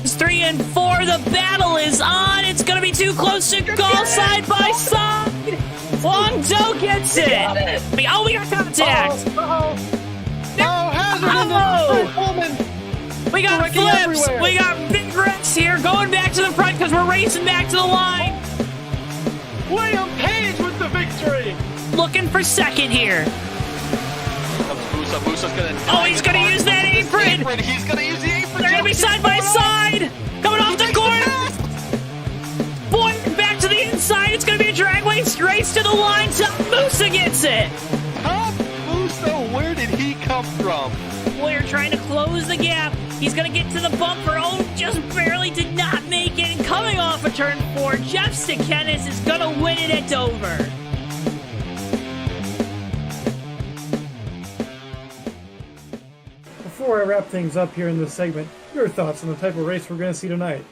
It's 3 and 4. The battle is on. It's going to be too close to call side by side. Wong Do gets it. We got contact. We got flips. We got big wrecks here going back to the front because we're racing back to the line. William Page with the victory. Looking for second here. Gonna he's going to use that apron. He's going to use the apron. They're going to be side by side. Coming off the corner. Boy, back to the inside. It's going to be a drag race to the line. Top Musa gets it. Top Musa, where did he come from? Boyer trying to close the gap. He's going to get to the bumper. Oh, just barely did not make it. And coming off of turn 4, Jeff Sikenis is going to win it at Dover. Before I wrap things up here in this segment, your thoughts on the type of race we're going to see tonight?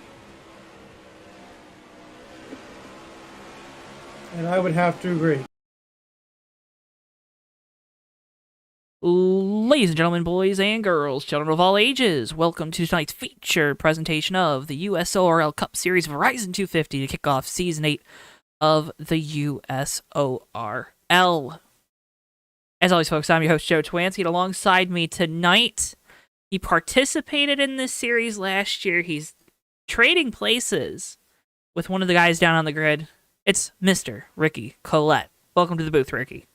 And I would have to agree. Ladies and gentlemen, boys and girls, children of all ages, welcome to tonight's feature presentation of the USORL Cup Series Verizon 250 to kick off Season 8 of the USORL. As always, folks, I'm your host, Joe Twancy, and alongside me tonight, he participated in this series last year. He's trading places with one of the guys down on the grid. It's Mr. Ricky Collette. Welcome to the booth, Ricky.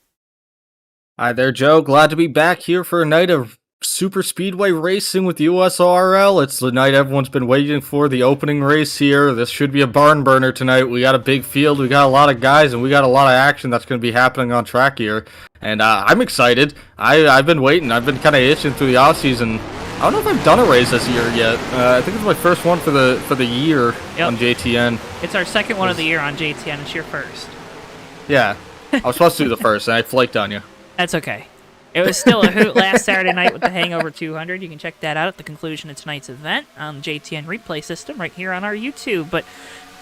Hi there, Joe. Glad to be back here for a night of super speedway racing with USORL. It's the night everyone's been waiting for, the opening race here. This should be a barn burner tonight. We got a big field, we got a lot of guys, and we got a lot of action that's going to be happening on track here. And I'm excited. I've been waiting. I've been kind of itching through the offseason. I don't know if I've done a race this year yet. I think it's my first one for the year on JTN. It's our second one of the year on JTN. It's your first. Yeah. I was supposed to do the first, and I flaked on you. That's okay. It was still a hoot last Saturday night with the Hangover 200. You can check that out at the conclusion of tonight's event on the JTN replay system right here on our YouTube. But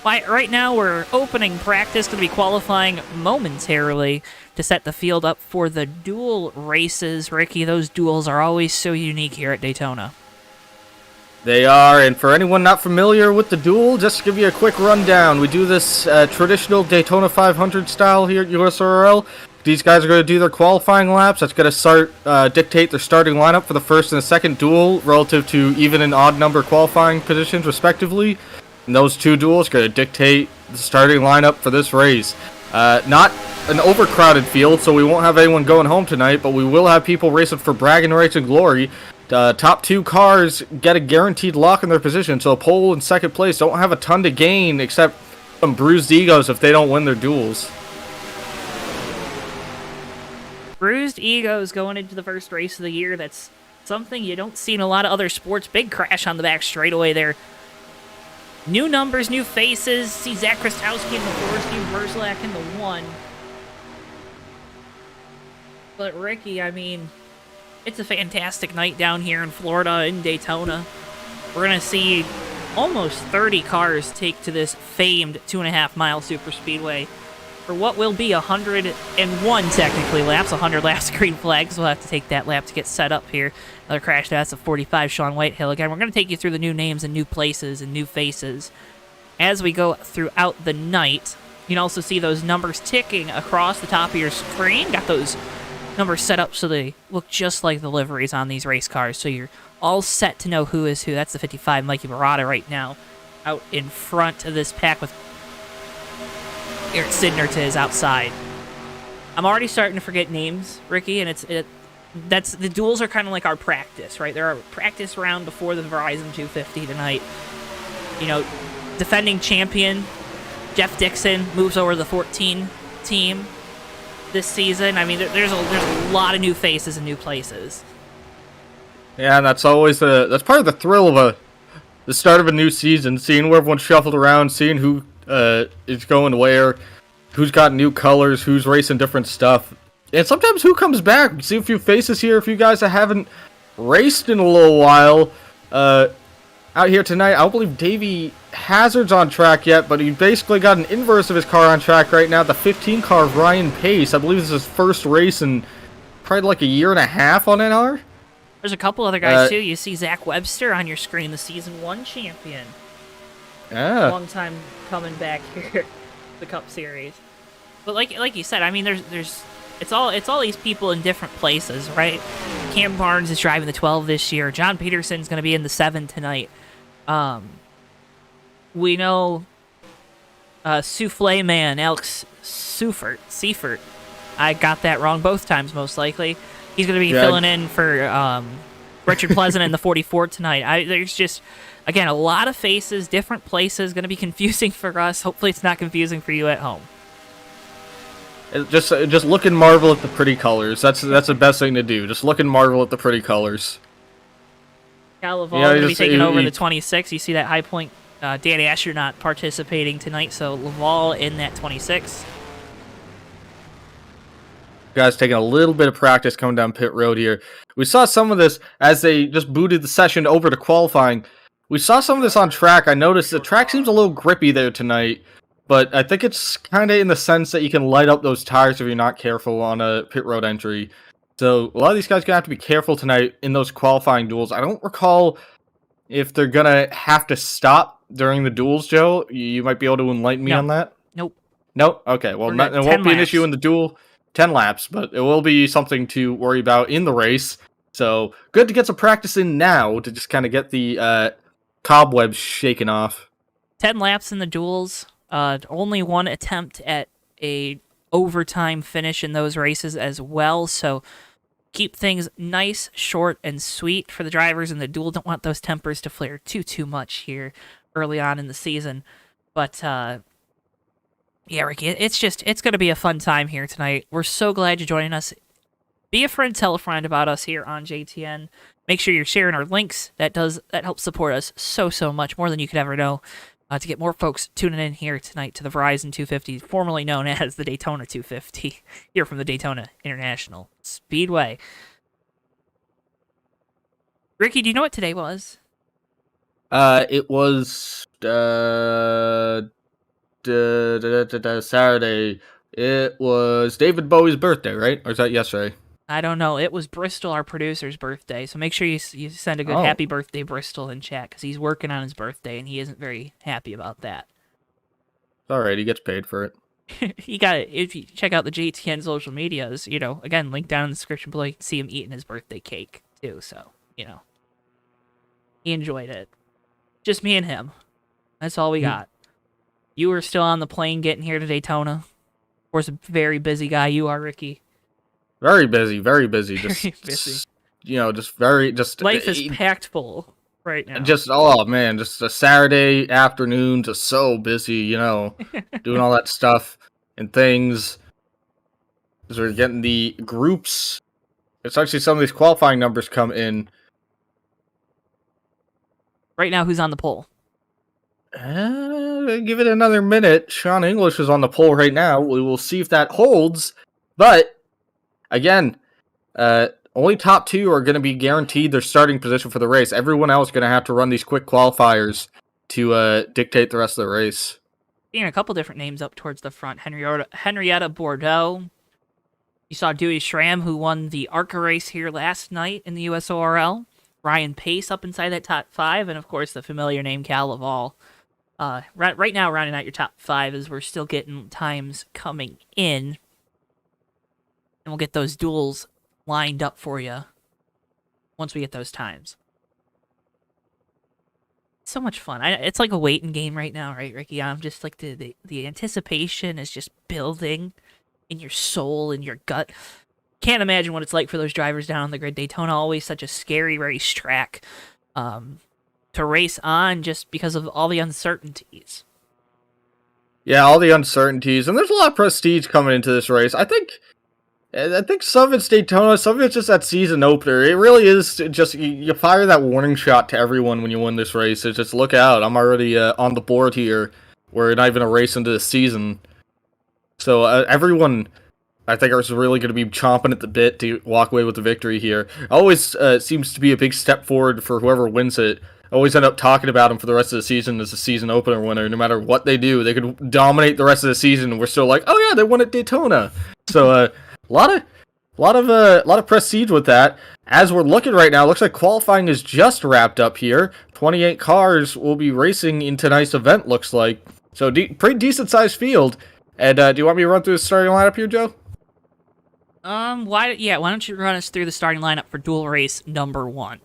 right now we're opening practice, going to be qualifying momentarily to set the field up for the dual races. Ricky, those duels are always so unique here at Daytona. They are, and for anyone not familiar with the duel, just to give you a quick rundown, we do this traditional Daytona 500 style here at USORL. These guys are going to do their qualifying laps. That's going to dictate their starting lineup for the first and the second duel relative to even and odd number qualifying positions, respectively. And those two duels are going to dictate the starting lineup for this race. Not an overcrowded field, so we won't have anyone going home tonight, but we will have people racing for bragging rights and glory. Top two cars get a guaranteed lock in their position, so pole and second place don't have a ton to gain except some bruised egos if they don't win their duels. Bruised egos going into the first race of the year. That's something you don't see in a lot of other sports. Big crash on the back straightaway there. New numbers, new faces. See Zach Krastowski in the 4, Steve Verzlak in the 1. But Ricky, I mean, it's a fantastic night down here in Florida, in Daytona. We're going to see almost 30 cars take to this famed 2.5-mile super speedway for what will be 101 technically laps, 100 laps of green flags. We'll have to take that lap to get set up here. Another crash test of 45 Sean Whitehill. Again, we're going to take you through the new names and new places and new faces as we go throughout the night. You can also see those numbers ticking across the top of your screen. Got those numbers set up so they look just like the liveries on these race cars, so you're all set to know who is who. That's the 55 Mikey Barada right now out in front of this pack with Eric Sidner to his outside. I'm already starting to forget names, Ricky, and that's the duels are kind of like our practice, right? They're our practice round before the Verizon 250 tonight. You know, defending champion Jeff Dixon moves over to the 14 team this season. I mean, there's a lot of new faces and new places. Yeah, and that's always that's part of the thrill of the start of a new season, seeing where everyone's shuffled around, seeing who is going where, who's got new colors, who's racing different stuff, and sometimes who comes back. We see a few faces here, a few guys that haven't raced in a little while out here tonight. I don't believe Davey Hazard's on track yet, but he basically got an inverse of his car on track right now. The 15 car of Ryan Pace. I believe this is his first race in probably like a year and a half on NR. There's a couple other guys, too. You see Zach Webster on your screen, the Season 1 champion. Yeah. Long time coming back here, the Cup Series. But like you said, I mean, it's all these people in different places, right? Cam Barnes is driving the 12 this year. John Peterson's going to be in the 7 tonight. We know Souffle Man, Alex Seifert. I got that wrong both times, most likely. He's going to be filling in for Richard Pleasant in the 44 tonight. There's just, again, a lot of faces, different places, going to be confusing for us. Hopefully it's not confusing for you at home. Just look and marvel at the pretty colors. That's the best thing to do. Just look and marvel at the pretty colors. Cal Laval going to be taking over the 26. You see that High Point Dan Asher not participating tonight, so Laval in that 26. Guys taking a little bit of practice coming down pit road here. We saw some of this as they just booted the session over to qualifying. We saw some of this on track. I noticed the track seems a little grippy there tonight, but I think it's kind of in the sense that you can light up those tires if you're not careful on a pit road entry. So a lot of these guys are going to have to be careful tonight in those qualifying duels. I don't recall if they're going to have to stop during the duels, Joe. You might be able to enlighten me on that? Nope. Nope? Okay, well, it won't be an issue in the duel. 10 laps, but it will be something to worry about in the race. So good to get some practice in now to just kind of get the cobwebs shaken off. 10 laps in the duels. Only one attempt at a overtime finish in those races as well. So keep things nice, short, and sweet for the drivers in the duel. Don't want those tempers to flare too much here early on in the season. But yeah, Ricky, it's going to be a fun time here tonight. We're so glad you're joining us. Be a friend, tell a friend about us here on JTN. Make sure you're sharing our links. That helps support us so much, more than you could ever know, to get more folks tuning in here tonight to the Verizon 250, formerly known as the Daytona 250, here from the Daytona International Speedway. Ricky, do you know what today was? It was Saturday. It was David Bowie's birthday, right? Or is that yesterday? I don't know. It was Bristol, our producer's birthday. So make sure you send a good happy birthday, Bristol, in chat, because he's working on his birthday, and he isn't very happy about that. All right, he gets paid for it. He got it. If you check out the JTN social medias, again, link down in the description below, you can see him eating his birthday cake, too. So, he enjoyed it. Just me and him. That's all we got. You were still on the plane getting here to Daytona. Of course, a very busy guy you are, Ricky. Very busy, very busy. Very busy. Life is packed full right now. Just a Saturday afternoon, just so busy, doing all that stuff and things. As we're getting the groups. It's actually some of these qualifying numbers come in. Right now, who's on the pole? Give it another minute. Sean English is on the pole right now. We will see if that holds. But, again, only top two are going to be guaranteed their starting position for the race. Everyone else is going to have to run these quick qualifiers to dictate the rest of the race. Seeing a couple different names up towards the front. Henrietta Bordeaux. You saw Dewey Schramm, who won the ARCA race here last night in the USORL. Ryan Pace up inside that top 5. And, of course, the familiar name Cal Laval. Right now, rounding out your top 5 as we're still getting times coming in. And we'll get those duels lined up for you once we get those times. So much fun. It's like a waiting game right now, right, Ricky? I'm just like the anticipation is just building in your soul, in your gut. Can't imagine what it's like for those drivers down on the grid. Daytona, always such a scary racetrack to race on just because of all the uncertainties. Yeah, all the uncertainties. And there's a lot of prestige coming into this race. I think some of it's Daytona, some of it's just that season opener. It really is just, you fire that warning shot to everyone when you win this race. It's just, look out, I'm already on the board here. We're not even a race into the season. So everyone, I think, is really going to be chomping at the bit to walk away with the victory here. Always seems to be a big step forward for whoever wins it. Always end up talking about them for the rest of the season as a season opener winner. No matter what they do, they could dominate the rest of the season, and we're still like, oh yeah, they won at Daytona. So a lot A lot of prestige with that. As we're looking right now, looks like qualifying is just wrapped up here. 28 cars will be racing in tonight's event, looks like. So pretty decent sized field. And do you want me to run through the starting lineup here, Joe? Why don't you run us through the starting lineup for dual race number 1?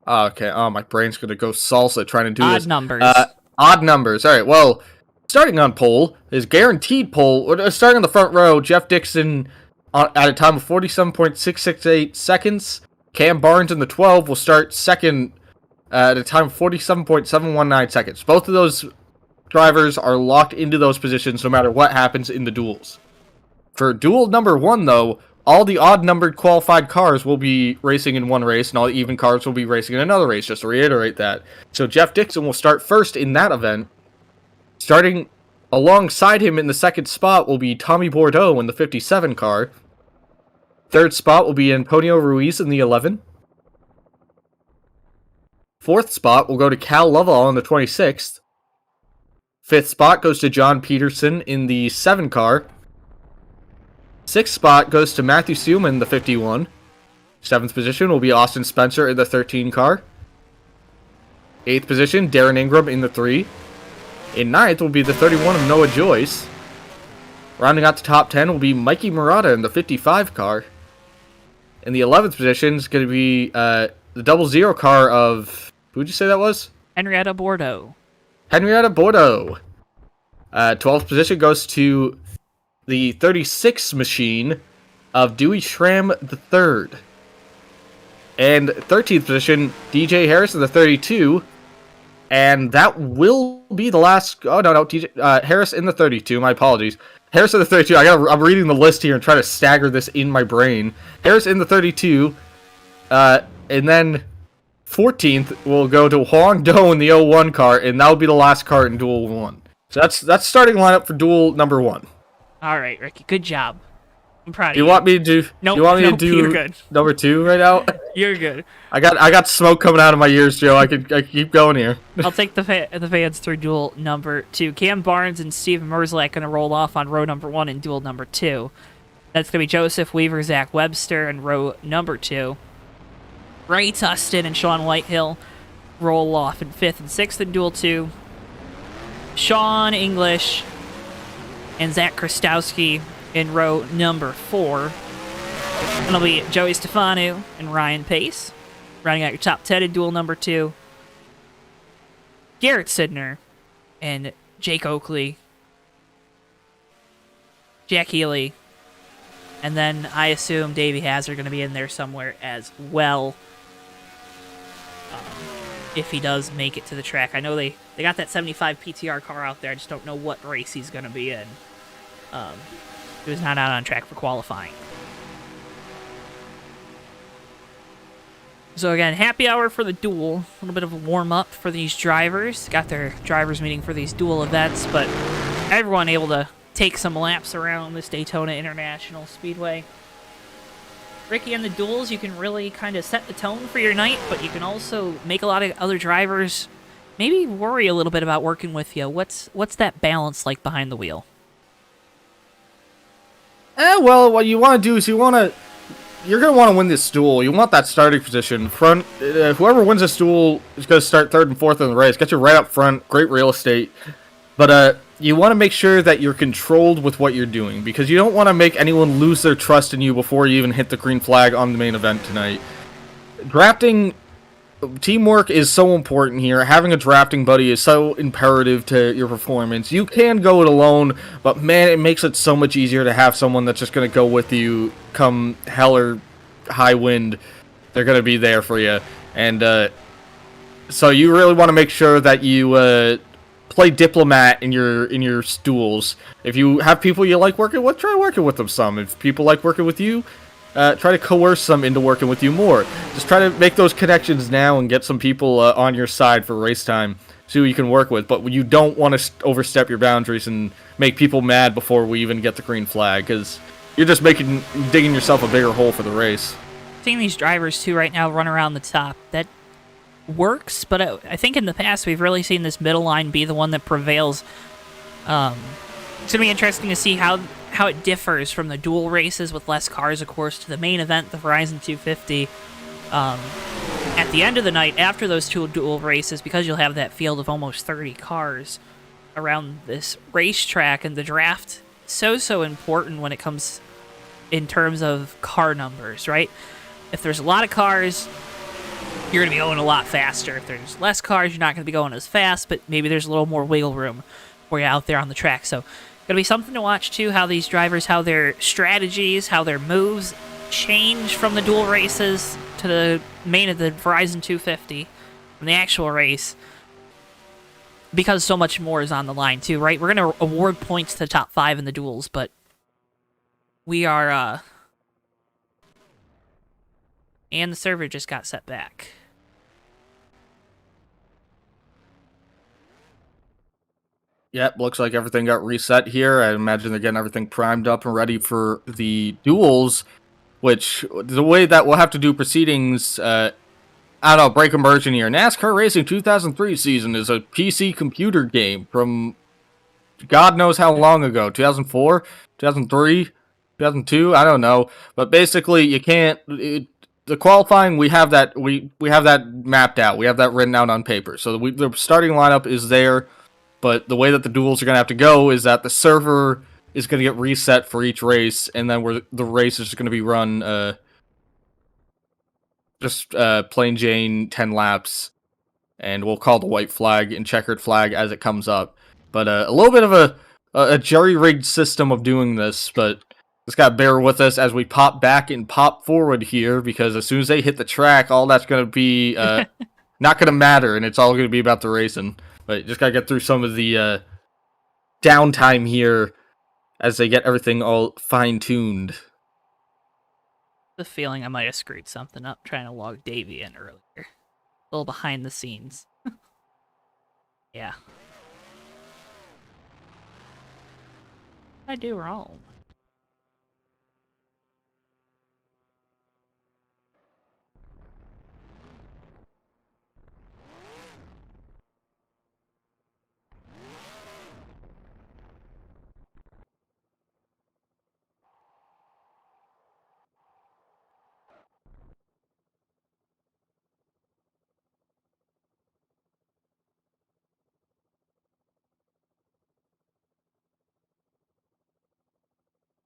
Okay. Oh, my brain's gonna go salsa trying to do this. Odd numbers. Odd numbers. All right. Well, starting on pole is guaranteed pole. Starting on the front row, Jeff Dixon at a time of 47.668 seconds. Cam Barnes in the 12 will start second at a time of 47.719 seconds. Both of those drivers are locked into those positions no matter what happens in the duels. For duel number 1, though, all the odd-numbered qualified cars will be racing in one race, and all the even cars will be racing in another race, just to reiterate that. So Jeff Dixon will start first in that event. Starting alongside him in the second spot will be Tommy Bordeaux in the 57 car. Third spot will be Antonio Ruiz in the 11. Fourth spot will go to Cal Lovell in the 26th. Fifth spot goes to John Peterson in the 7 car. Sixth spot goes to Matthew Suman in the 51. Seventh position will be Austin Spencer in the 13 car. Eighth position, Darren Ingram in the 3. In ninth will be the 31 of Noah Joyce. Rounding out the top 10 will be Mikey Murata in the 55 car. In the 11th position is going to be the 00 car of... Who would you say that was? Henrietta Bordeaux. Henrietta Bordeaux. 12th position goes to the 36 machine of Dewey Schramm III. And 13th position, DJ Harris in the 32. And that will be the last... Oh, no, DJ, Harris in the 32. My apologies. Harris in the 32. I'm reading the list here and trying to stagger this in my brain. Harris in the 32. And then 14th will go to Huang Do in the 01 car, and that will be the last car in Duel 1. So that's starting lineup for Duel number 1. All right, Ricky, good job. I'm proud of you. You want me to do? Nope, you want me nope, to do you're good. number 2 right now? You're good. I got smoke coming out of my ears, Joe. I could keep going here. I'll take the fans through duel number 2. Cam Barnes and Steven Merzlak going to roll off on row number 1 in duel number 2. That's going to be Joseph Weaver, Zach Webster in row number 2. Ray Tustin and Sean Whitehill roll off in 5th and 6th in duel 2. Sean English and Zach Krastowski in row number 4. It'll be Joey Stefano and Ryan Pace. Rounding out your top 10 in duel number 2. Garrett Sidner and Jake Oakley. Jack Healy. And then I assume Davey Hazard going to be in there somewhere as well. If he does make it to the track. I know they got that 75 PTR car out there. I just don't know what race he's going to be in. He was not out on track for qualifying. So again, happy hour for the duel. A little bit of a warm-up for these drivers. Got their drivers meeting for these duel events, but everyone able to take some laps around this Daytona International Speedway. Ricky, in the duels, you can really kind of set the tone for your night, but you can also make a lot of other drivers maybe worry a little bit about working with you. What's that balance like behind the wheel? Well, what you want to do is you're going to want to win this duel. You want that starting position. Front. Whoever wins this duel is going to start 3rd and 4th in the race. Get you right up front. Great real estate. But you want to make sure that you're controlled with what you're doing, because you don't want to make anyone lose their trust in you before you even hit the green flag on the main event tonight. Drafting, teamwork is so important here. Having a drafting buddy is so imperative to your performance. You can go it alone, but man, it makes it so much easier to have someone that's just going to go with you come hell or high wind. They're going to be there for you. And so you really want to make sure that you play diplomat in your duels. If you have people you like working with, try working with them some. If people like working with you, try to coerce them into working with you more. Just try to make those connections now and get some people on your side for race time, see who you can work with. But you don't want to overstep your boundaries and make people mad before we even get the green flag, because you're just digging yourself a bigger hole for the race. Seeing these drivers too right now run around the top, that works, but I think in the past we've really seen this middle line be the one that prevails. It's going to be interesting to see how how it differs from the dual races with less cars, of course, to the main event, the Verizon 250. At the end of the night, after those two dual races, because you'll have that field of almost 30 cars around this racetrack, and the draft so important when it comes in terms of car numbers, right? If there's a lot of cars, you're going to be going a lot faster. If there's less cars, you're not going to be going as fast, but maybe there's a little more wiggle room for you out there on the track. So, going to be something to watch, too, how these drivers, how their strategies, how their moves change from the dual races to the main of the Verizon 250 from the actual race, because so much more is on the line, too, right? We're going to award points to the top 5 in the duels, but we are, and the server just got set back. Yep, looks like everything got reset here. I imagine they're getting everything primed up and ready for the duels, which, the way that we'll have to do proceedings, I don't know, break immersion here. NASCAR Racing 2003 season is a PC computer game from God knows how long ago, 2004, 2003, 2002, I don't know. But basically, you can't, the qualifying, we have that mapped out. We have that written out on paper. So the starting lineup is there. But the way that the duels are going to have to go is that the server is going to get reset for each race, and then the race is going to be run just plain Jane 10 laps, and we'll call the white flag and checkered flag as it comes up. But a little bit of a jerry-rigged system of doing this, but just got to bear with us as we pop back and pop forward here, because as soon as they hit the track, all that's going to be not going to matter, and it's all going to be about the racing. But just gotta get through some of the downtime here as they get everything all fine-tuned. The feeling I might have screwed something up trying to log Davey in earlier. A little behind the scenes. Yeah. What did I do wrong?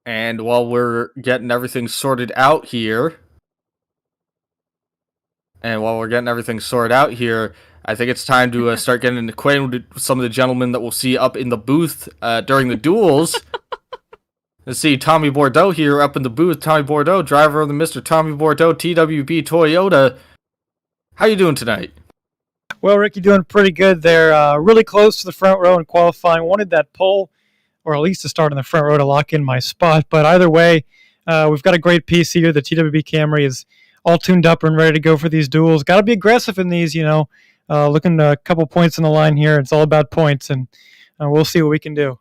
And while we're getting everything sorted out here, I think it's time to start getting acquainted with some of the gentlemen that we'll see up in the booth during the duels. Let's see, Tommy Bordeaux here up in the booth. Tommy Bordeaux, driver of the Mr. Tommy Bordeaux TWB Toyota. How you doing tonight? Well, Ricky, doing pretty good there. Really close to the front row in qualifying. Wanted that pole, or at least to start in the front row to lock in my spot. But either way, we've got a great piece here. The TWB Camry is all tuned up and ready to go for these duels. Got to be aggressive in these, looking a couple points on the line here. It's all about points, and we'll see what we can do.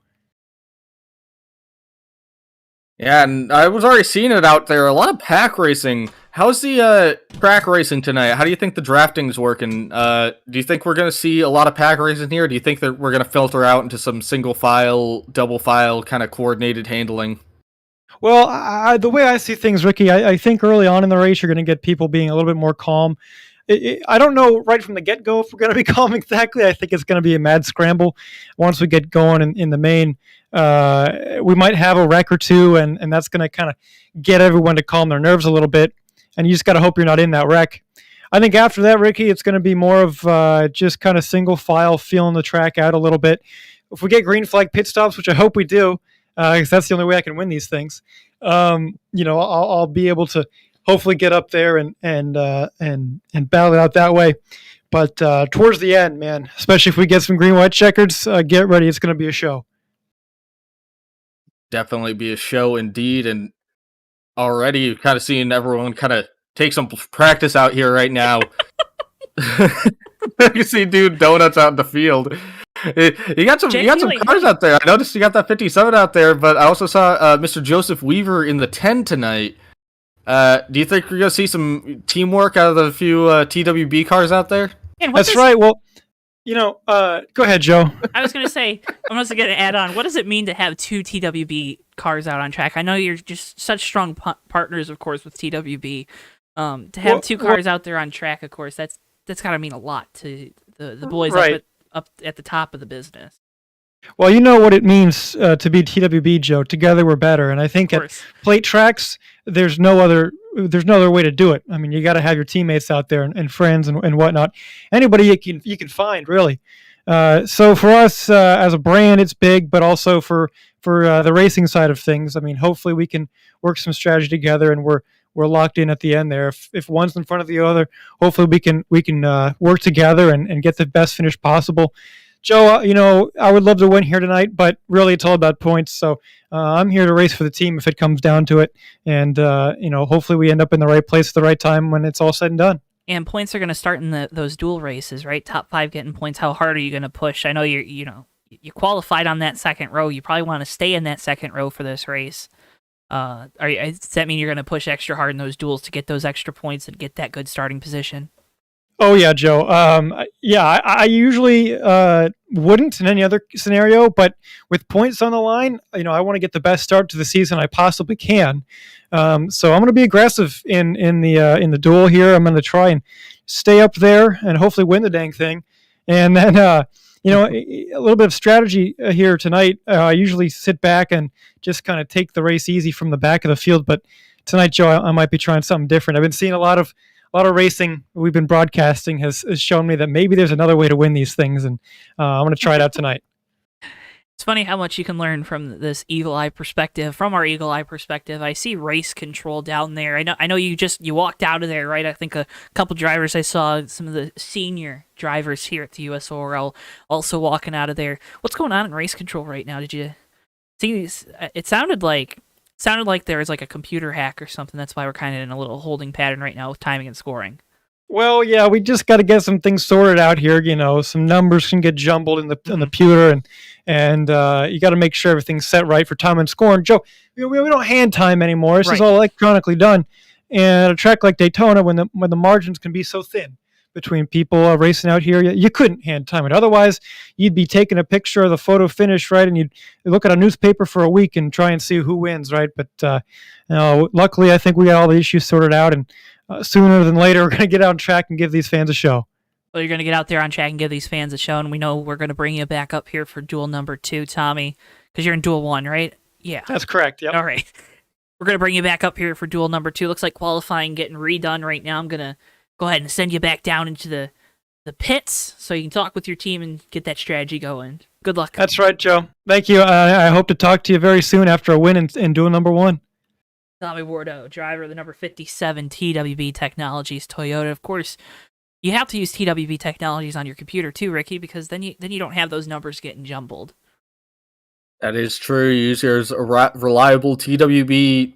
Yeah, and I was already seeing it out there. A lot of pack racing. How's the track racing tonight? How do you think the drafting's working? Do you think we're going to see a lot of pack racing here? Do you think that we're going to filter out into some single file, double file kind of coordinated handling? Well, the way I see things, Ricky, I think early on in the race, you're going to get people being a little bit more calm. I don't know right from the get-go if we're going to be calm exactly. I think it's going to be a mad scramble once we get going in the main. We might have a wreck or two, and that's going to kind of get everyone to calm their nerves a little bit. And you just got to hope you're not in that wreck. I think after that, Ricky, it's going to be more of just kind of single file, feeling the track out a little bit. If we get green flag pit stops, which I hope we do, because that's the only way I can win these things, I'll be able to hopefully get up there and battle it out that way. But towards the end, man, especially if we get some green-white checkers, get ready. It's going to be a show. Definitely be a show indeed, and already you've kind of seen everyone kind of take some practice out here right now. You see dude donuts out in the field. You got some cars out there. I noticed you got that 57 out there, but I also saw Mr. Joseph Weaver in the 10 tonight. Do you think we're going to see some teamwork out of the few TWB cars out there? That's right. Well, Go ahead, Joe. I was going to say, I'm also going to add on, what does it mean to have two TWB cars out on track? I know you're just such strong partners, of course, with TWB. To have two cars out there on track, of course, that's got to mean a lot to the boys right. up at the top of the business. Well, you know what it means to be TWB, Joe. Together we're better, and I think at plate tracks, there's no other way to do it. I mean, you got to have your teammates out there and friends and whatnot. Anybody you can find, really. So for us as a brand, it's big, but also for the racing side of things. I mean, hopefully we can work some strategy together, and we're locked in at the end there. If one's in front of the other, hopefully we can work together and get the best finish possible. Joe, I would love to win here tonight, but really it's all about points. So I'm here to race for the team if it comes down to it. And, hopefully we end up in the right place at the right time when it's all said and done. And points are going to start in those dual races, right? Top 5 getting points. How hard are you going to push? I know you qualified on that second row. You probably want to stay in that second row for this race. Does that mean you're going to push extra hard in those duels to get those extra points and get that good starting position? Oh yeah, Joe. I usually wouldn't in any other scenario, but with points on the line, I want to get the best start to the season I possibly can. So I'm going to be aggressive in the duel here. I'm going to try and stay up there and hopefully win the dang thing. And then a little bit of strategy here tonight. I usually sit back and just kind of take the race easy from the back of the field, but tonight, Joe, I might be trying something different. I've been seeing a lot of racing we've been broadcasting has shown me that maybe there's another way to win these things, and I'm going to try it out tonight. It's funny how much you can learn from this eagle eye perspective. From our eagle eye perspective, I see race control down there. I know you walked out of there, right? I think a couple drivers I saw, some of the senior drivers here at the USORL also walking out of there. What's going on in race control right now? Did you see? It sounded like there was like a computer hack or something. That's why we're kind of in a little holding pattern right now with timing and scoring. Well, yeah, we just got to get some things sorted out here. Some numbers can get jumbled in the computer, and you got to make sure everything's set right for time and scoring. Joe, we don't hand time anymore. This is all electronically done. And at a track like Daytona, when the margins can be so thin between people racing out here, you couldn't hand time it. Otherwise, you'd be taking a picture of the photo finish, right, and you'd look at a newspaper for a week and try and see who wins, right? But luckily, I think we got all the issues sorted out, and sooner than later, we're going to get out on track and give these fans a show. Well, you're going to get out there on track and give these fans a show, and we know we're going to bring you back up here for duel number 2, Tommy, because you're in duel 1, right? Yeah. That's correct, yep. All right. We're going to bring you back up here for duel number 2. Looks like qualifying getting redone right now. I'm going to go ahead and send you back down into the pits so you can talk with your team and get that strategy going. Good luck. That's right, Joe. Thank you. I hope to talk to you very soon after a win in duel number 1. Tommy Wardo, driver of the number 57 TWB Technologies Toyota. Of course, you have to use TWB Technologies on your computer too, Ricky, because then you don't have those numbers getting jumbled. That is true. Use your reliable TWB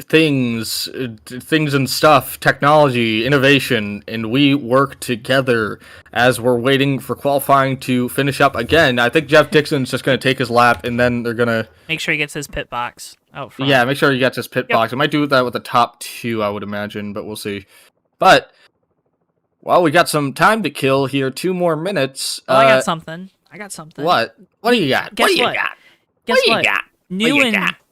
things and stuff, technology, innovation, and we work together as we're waiting for qualifying to finish up again. I think Jeff Dixon's just going to take his lap, and then they're going to make sure he gets his pit box out front. Yeah, make sure he gets his pit box. I might do that with the top 2, I would imagine, but we'll see. But well, we got some time to kill here. 2 more minutes. I got something. What do you got? Guess what? Guess what?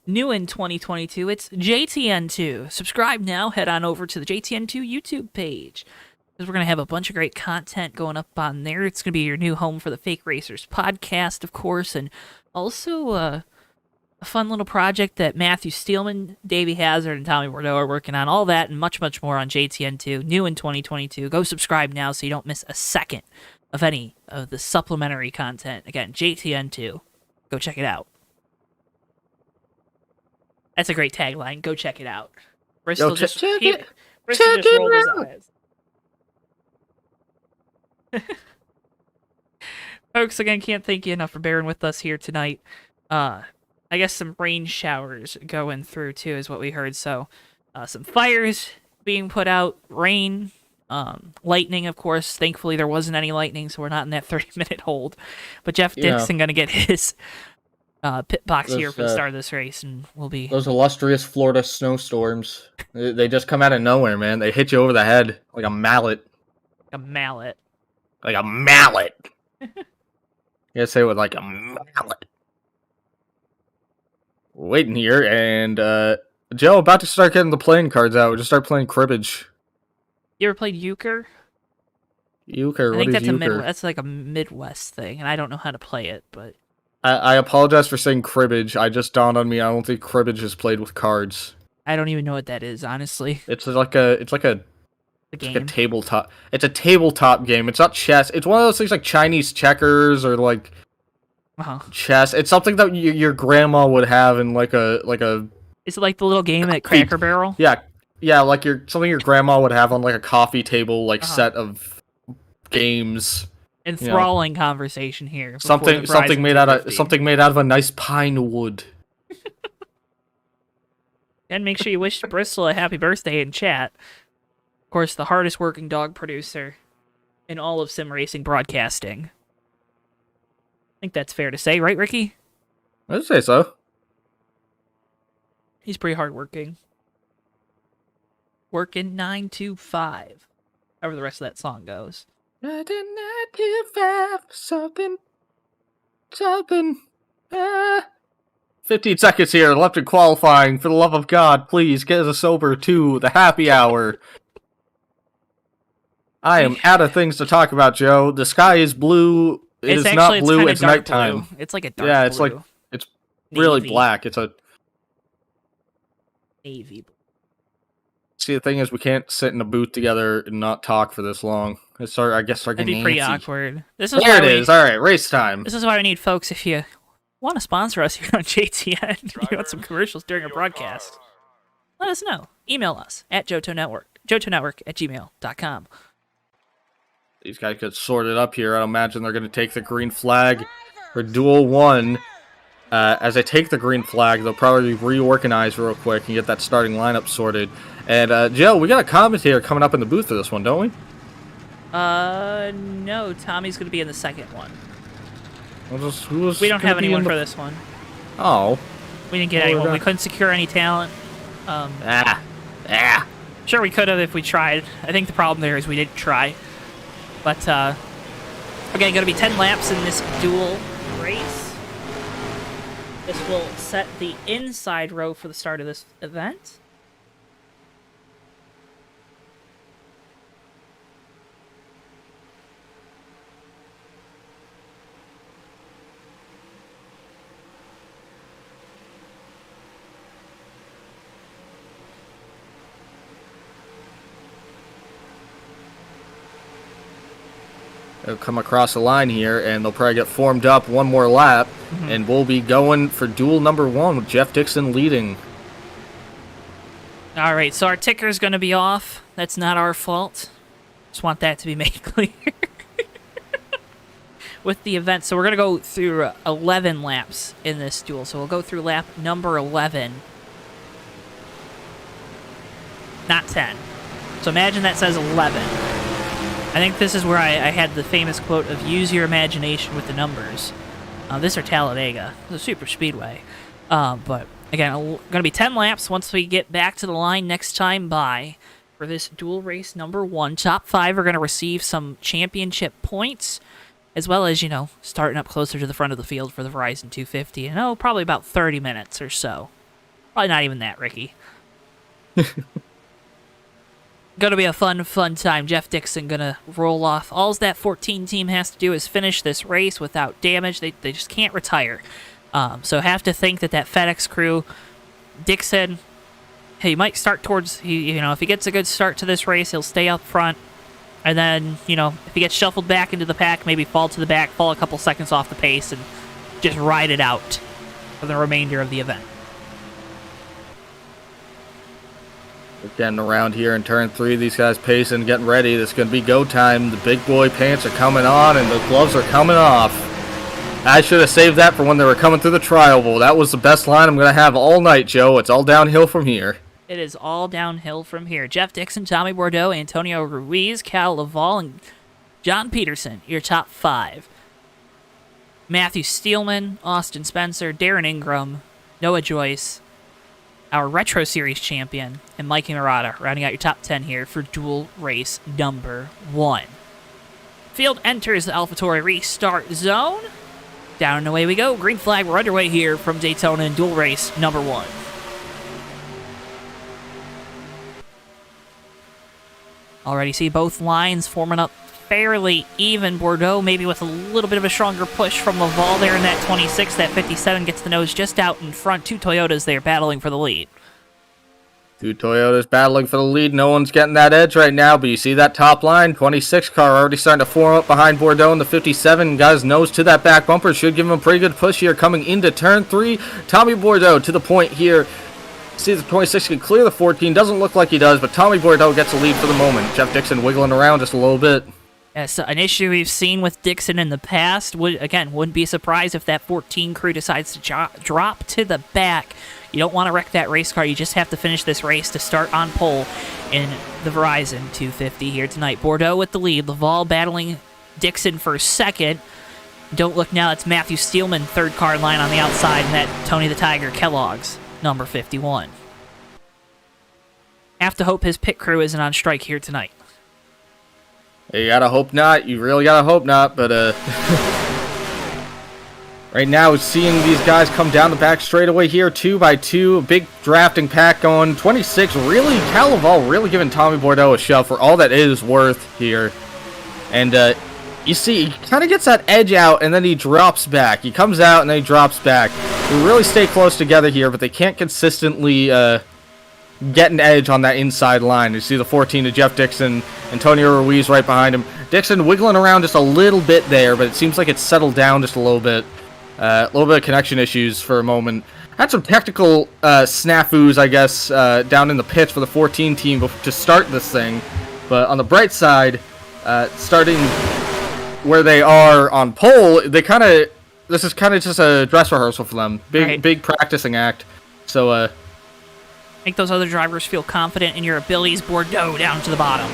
New in 2022, it's JTN2. Subscribe now. Head on over to the JTN2 YouTube page, because we're going to have a bunch of great content going up on there. It's going to be your new home for the Fake Racers podcast, of course, and also a fun little project that Matthew Steelman, Davey Hazard, and Tommy Bordeaux are working on. All that and much, much more on JTN2, new in 2022. Go subscribe now so you don't miss a second of any of the supplementary content. Again, JTN2. Go check it out. That's a great tagline. Go check it out. Bristol just rolled his eyes. Folks, again, can't thank you enough for bearing with us here tonight. I guess some rain showers going through, too, is what we heard. So, some fires being put out, rain, lightning, of course. Thankfully, there wasn't any lightning, so we're not in that 30-minute hold. But Jeff Dixon going to get his pit box here for the start of this race, and we'll be... Those illustrious Florida snowstorms. They just come out of nowhere, man. They hit you over the head like a mallet. A mallet. Like a mallet. You gotta say it with like a mallet. We're waiting here, and Joe, about to start getting the playing cards out. We'll just start playing cribbage. You ever played euchre? Euchre, I what think is euchre? that's like a Midwest thing, and I don't know how to play it, but I apologize for saying cribbage. I just dawned on me. I don't think cribbage is played with cards. I don't even know what that is, honestly. It's like a The It's like game. a tabletop. It's a tabletop game. It's not chess. It's one of those things like Chinese checkers or like chess. It's something that your grandma would have in like a Is it like the little game at Cracker Barrel? yeah, like something your grandma would have on like a coffee table like set of games. Enthralling conversation here. Something made out of a nice pine wood. And make sure you wish Bristol a happy birthday in chat. Of course, the hardest working dog producer in all of sim racing broadcasting. I think that's fair to say, right, Ricky? I'd say so. He's pretty hardworking. Working 9 to 5. However the rest of that song goes. 9 to 5, something. 15 seconds here, left in qualifying. For the love of God, please get us over to the happy hour. I am out of things to talk about, Joe. The sky is blue. It's not blue, it's nighttime. Blue. It's like a dark blue. It's really black. It's a navy blue. See, the thing is, we can't sit in a booth together and not talk for this long. I guess That'd be pretty awkward. There it is. All right, race time. This is why we need folks. If you want to sponsor us here on JTN, you want some commercials during a broadcast, let us know. Email us at JoeTowNetwork, JoeTowNetwork@gmail.com. These guys get sorted up here. I imagine they're going to take the green flag for Duel 1. As they take the green flag, they'll probably reorganize real quick and get that starting lineup sorted. And, Joe, we got a commentator coming up in the booth for this one, don't we? No. Tommy's going to be in the second one. We don't have anyone for this one. Oh. We didn't get anyone. We couldn't secure any talent. Sure, we could have if we tried. I think the problem there is we didn't try. But, again, going to be 10 laps in this dual race. This will set the inside row for the start of this event. They'll come across the line here, and they'll probably get formed up one more lap, and we'll be going for duel number 1 with Jeff Dixon leading. All right, so our ticker's going to be off. That's not our fault. Just want that to be made clear. With the event, so we're going to go through 11 laps in this duel. So we'll go through lap number 11. Not 10. So imagine that says 11. I think this is where I had the famous quote of use your imagination with the numbers. This is Talladega, the super speedway. But again, going to be 10 laps once we get back to the line next time by for this dual race number 1. Top 5 are going to receive some championship points, as well as, starting up closer to the front of the field for the Verizon 250. And probably about 30 minutes or so. Probably not even that, Ricky. Gonna be a fun time. Jeff Dixon gonna roll off. All that 14 team has to do is finish this race without damage. They just can't retire. So have to think that FedEx crew, Dixon, he might start towards, if he gets a good start to this race, he'll stay up front. And then, if he gets shuffled back into the pack, maybe fall to the back, fall a couple seconds off the pace, and just ride it out for the remainder of the event. We're getting around here in turn 3. These guys pacing, getting ready. This is going to be go time. The big boy pants are coming on, and the gloves are coming off. I should have saved that for when they were coming through the trial bowl. That was the best line I'm going to have all night, Joe. It's all downhill from here. It is all downhill from here. Jeff Dixon, Tommy Bordeaux, Antonio Ruiz, Cal Laval, and John Peterson, your top 5. Matthew Steelman, Austin Spencer, Darren Ingram, Noah Joyce, our Retro Series champion, and Mikey Murata, rounding out your top 10 here for dual race number 1. Field enters the AlphaTauri restart zone. Down and away we go. Green flag, we're underway here from Daytona in dual race number 1. Already see both lines forming up fairly even. Bordeaux maybe with a little bit of a stronger push from Laval there in that 26. That 57 gets the nose just out in front. 2 Toyotas there battling for the lead. 2 Toyotas battling for the lead. No one's getting that edge right now, but you see that top line. 26 car already starting to form up behind Bordeaux, and the 57 guy's nose to that back bumper. Should give him a pretty good push here coming into turn 3. Tommy Bordeaux to the point here. See the 26 can clear the 14. Doesn't look like he does, but Tommy Bordeaux gets the lead for the moment. Jeff Dixon wiggling around just a little bit. Yes, an issue we've seen with Dixon in the past. Wouldn't be surprised if that 14 crew decides to drop to the back. You don't want to wreck that race car. You just have to finish this race to start on pole in the Verizon 250 here tonight. Bordeaux with the lead. Laval battling Dixon for second. Don't look now, it's Matthew Steelman, third car in line on the outside, and that Tony the Tiger Kellogg's number 51. Have to hope his pit crew isn't on strike here tonight. You gotta hope not. You really gotta hope not, but right now seeing these guys come down the back straightaway here, 2 by 2, big drafting pack going. 26 really, Cal Laval really giving Tommy Bordeaux a shove for all that it is worth here. And you see, he kind of gets that edge out, and then he drops back. He comes out, and then he drops back. They really stay close together here, but they can't consistently get an edge on that inside line. You see the 14 to Jeff Dixon, Antonio Ruiz right behind him. Dixon wiggling around just a little bit there, but it seems like it's settled down just a little bit. A little bit of connection issues for a moment. Had some technical snafus, I guess, down in the pits for the 14 team to start this thing. But on the bright side, starting where they are on pole, this is kind of just a dress rehearsal for them. Big practicing act. So, make those other drivers feel confident in your abilities. Bordeaux down to the bottom.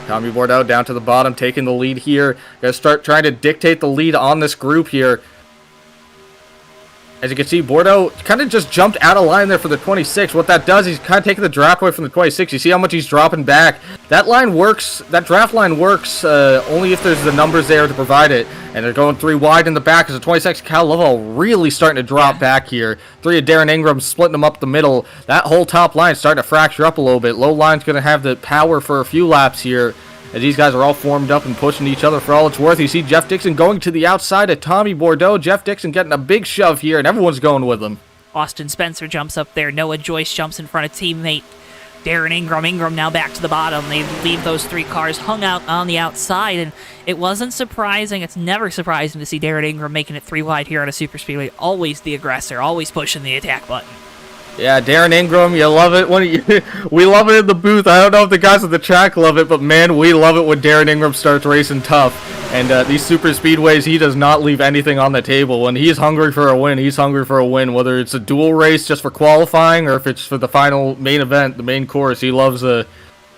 Tommy Bordeaux down to the bottom, taking the lead here. Gotta start trying to dictate the lead on this group here. As you can see, Bordeaux kind of just jumped out of line there for the 26. What that does, he's kind of taking the draft away from the 26. You see how much he's dropping back. That line works, that draft line works only if there's the numbers there to provide it. And they're going 3 wide in the back as the 26 Cal Laval really starting to drop back here. 3 of Darren Ingram splitting them up the middle. That whole top line starting to fracture up a little bit. Low line's going to have the power for a few laps here, as these guys are all formed up and pushing each other for all it's worth. You see Jeff Dixon going to the outside of Tommy Bordeaux. Jeff Dixon getting a big shove here, and everyone's going with him. Austin Spencer jumps up there. Noah Joyce jumps in front of teammate Darren Ingram. Ingram now back to the bottom. They leave those 3 cars hung out on the outside, and it wasn't surprising. It's never surprising to see Darren Ingram making it 3 wide here on a super speedway. Always the aggressor, always pushing the attack button. Yeah, Darren Ingram, you love it when we love it in the booth. I don't know if the guys at the track love it, but man, we love it when Darren Ingram starts racing tough. And these super speedways, he does not leave anything on the table. When he's hungry for a win, he's hungry for a win. Whether it's a dual race just for qualifying or if it's for the final main event, the main course, he loves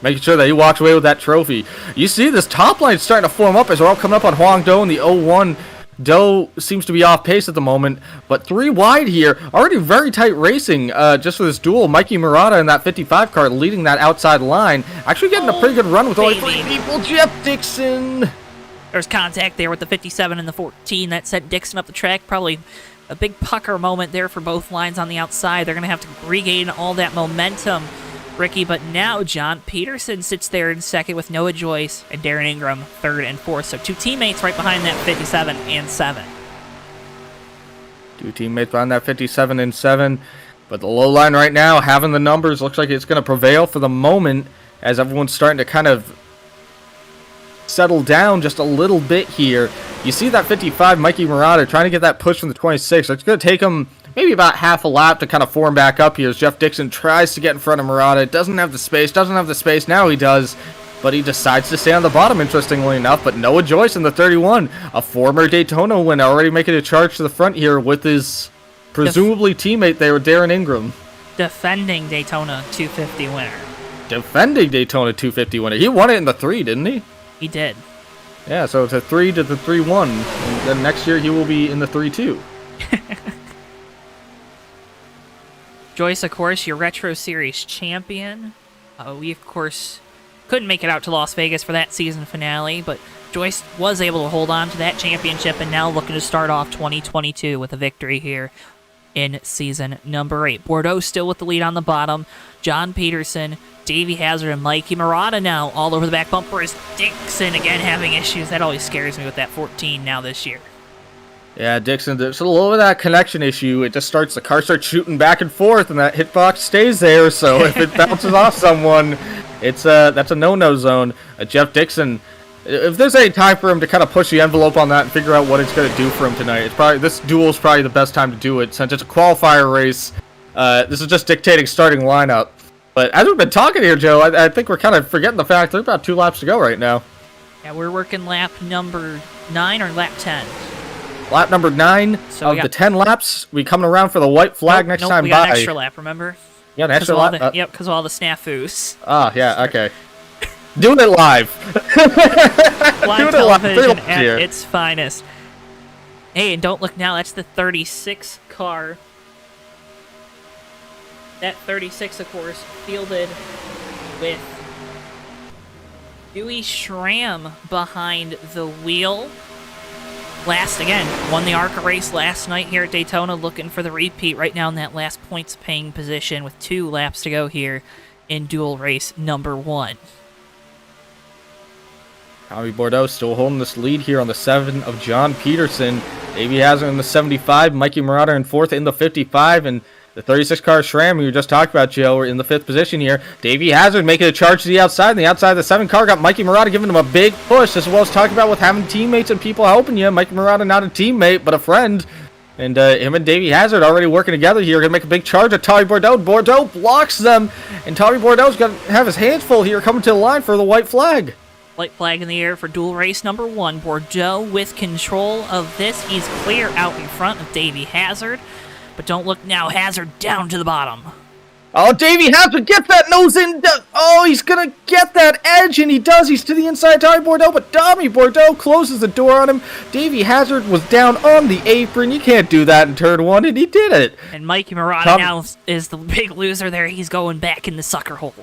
making sure that he walks away with that trophy. You see this top line starting to form up as they're all coming up on Huang Do in the 01. Doe seems to be off pace at the moment, but 3 wide here. Already very tight racing just for this duel. Mikey Murata in that 55 car leading that outside line. Actually getting a pretty good run with only 3 people. Jeff Dixon. There's contact there with the 57 and the 14. That sent Dixon up the track. Probably a big pucker moment there for both lines on the outside. They're going to have to regain all that momentum, Ricky. But now John Peterson sits there in second with Noah Joyce and Darren Ingram third and fourth. So 2 teammates right behind that 57 and 7. 2 teammates behind that 57 and 7. But the low line right now, having the numbers, looks like it's going to prevail for the moment as everyone's starting to kind of settle down just a little bit here. You see that 55, Mikey Murata, trying to get that push from the 26. It's going to take him maybe about half a lap to kind of form back up here as Jeff Dixon tries to get in front of Murata. Doesn't have the space. Now he does, but he decides to stay on the bottom, interestingly enough. But Noah Joyce in the 31, a former Daytona winner, already making a charge to the front here with his presumably teammate there, Darren Ingram. Defending Daytona 250 winner. Defending Daytona 250 winner. He won it in the 3, didn't he? He did. Yeah, so it's a 3 to the 3-1. And then next year he will be in the 3-2. Joyce, of course, your Retro Series champion. We, of course, couldn't make it out to Las Vegas for that season finale, but Joyce was able to hold on to that championship and now looking to start off 2022 with a victory here in season number 8. Bordeaux still with the lead on the bottom. John Peterson, Davey Hazard, and Mikey Murata now all over the back bumper. Is Dixon again having issues? That always scares me with that 14 now this year. Yeah, Dixon, there's a little bit of that connection issue. It just starts, the car starts shooting back and forth, and that hitbox stays there, so if it bounces off someone, it's that's a no-no zone. Jeff Dixon, if there's any time for him to kind of push the envelope on that and figure out what it's going to do for him tonight, it's probably, this duel is probably the best time to do it, since it's a qualifier race. This is just dictating starting lineup. But as we've been talking here, Joe, I think we're kind of forgetting the fact there's about 2 laps to go right now. Yeah, we're working lap number 9 or lap 10. Lap number 9 of the 10 laps. We coming around for the white flag next time we got by. an extra lap, remember? Yeah, an extra lap? Yep, because of all the snafus. Ah, yeah, okay. Doing it live. Live television at its finest. Hey, and don't look now, that's the 36 car. That 36, of course, fielded with Dewey Schramm behind the wheel. Won the ARCA race last night here at Daytona, looking for the repeat right now in that last points-paying position with 2 laps to go here in dual race number 1. Tommy Bordeaux still holding this lead here on the 7 of John Peterson. Davey Hazard in the 75, Mikey Murata in 4th in the 55, and the 36 car Schramm we were just talking about, Joe, we're in the 5th position here. Davey Hazard making a charge to the outside, and the outside of the 7 car got Mikey Murata giving him a big push, as well as talking about with having teammates and people helping you. Mikey Murata not a teammate, but a friend. And him and Davey Hazard already working together here, going to make a big charge at Tommy Bordeaux. Bordeaux blocks them, and Tommy Bordeaux's going to have his hands full here coming to the line for the white flag. White flag in the air for dual race number 1. Bordeaux with control of this. He's clear out in front of Davey Hazard. But don't look now, Hazard down to the bottom. Oh, Davey Hazard gets that nose in. Oh, he's going to get that edge, and he does. He's to the inside of Tommy Bordeaux, but Tommy Bordeaux closes the door on him. Davey Hazard was down on the apron. You can't do that in turn 1, and he did it. And Mikey Murata now is the big loser there. He's going back in the sucker hole.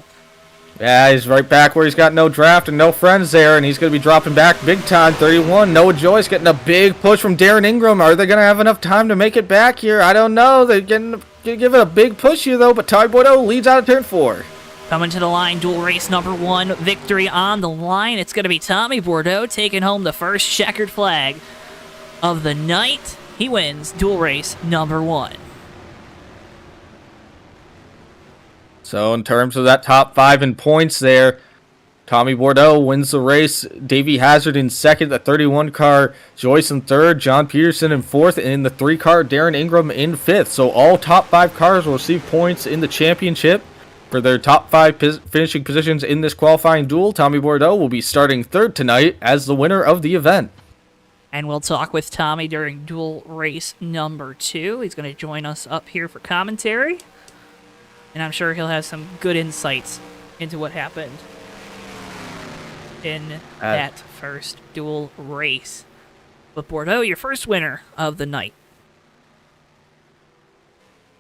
Yeah, he's right back where he's got no draft and no friends there, and he's going to be dropping back big time. 31, Noah Joyce getting a big push from Darren Ingram. Are they going to have enough time to make it back here? I don't know. They're going to give it a big push here, though, but Tommy Bordeaux leads out of turn 4. Coming to the line, dual race number 1, victory on the line. It's going to be Tommy Bordeaux taking home the first checkered flag of the night. He wins dual race number 1. So in terms of that top 5 in points there, Tommy Bordeaux wins the race. Davey Hazard in 2nd, the 31 car. Joyce in 3rd. John Peterson in 4th. And in the 3 car, Darren Ingram in 5th. So all top 5 cars will receive points in the championship for their top 5 finishing positions in this qualifying duel. Tommy Bordeaux will be starting 3rd tonight as the winner of the event. And we'll talk with Tommy during dual race number 2. He's going to join us up here for commentary. And I'm sure he'll have some good insights into what happened in that first dual race. But Bordeaux, your first winner of the night.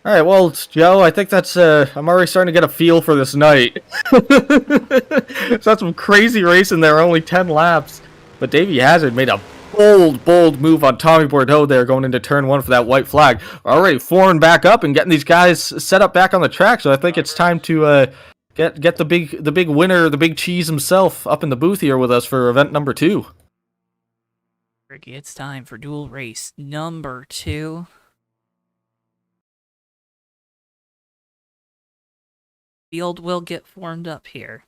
All right, well, Joe, I think that's, I'm already starting to get a feel for this night. So that's some crazy racing there, only 10 laps. But Davey Hazard made a bold move on Tommy Bordeaux there going into turn 1 for that white flag. We're already forming back up and getting these guys set up back on the track, so I think it's time to get the big winner, the big cheese himself up in the booth here with us for event number 2. Ricky, it's time for dual race number 2. Field will get formed up here,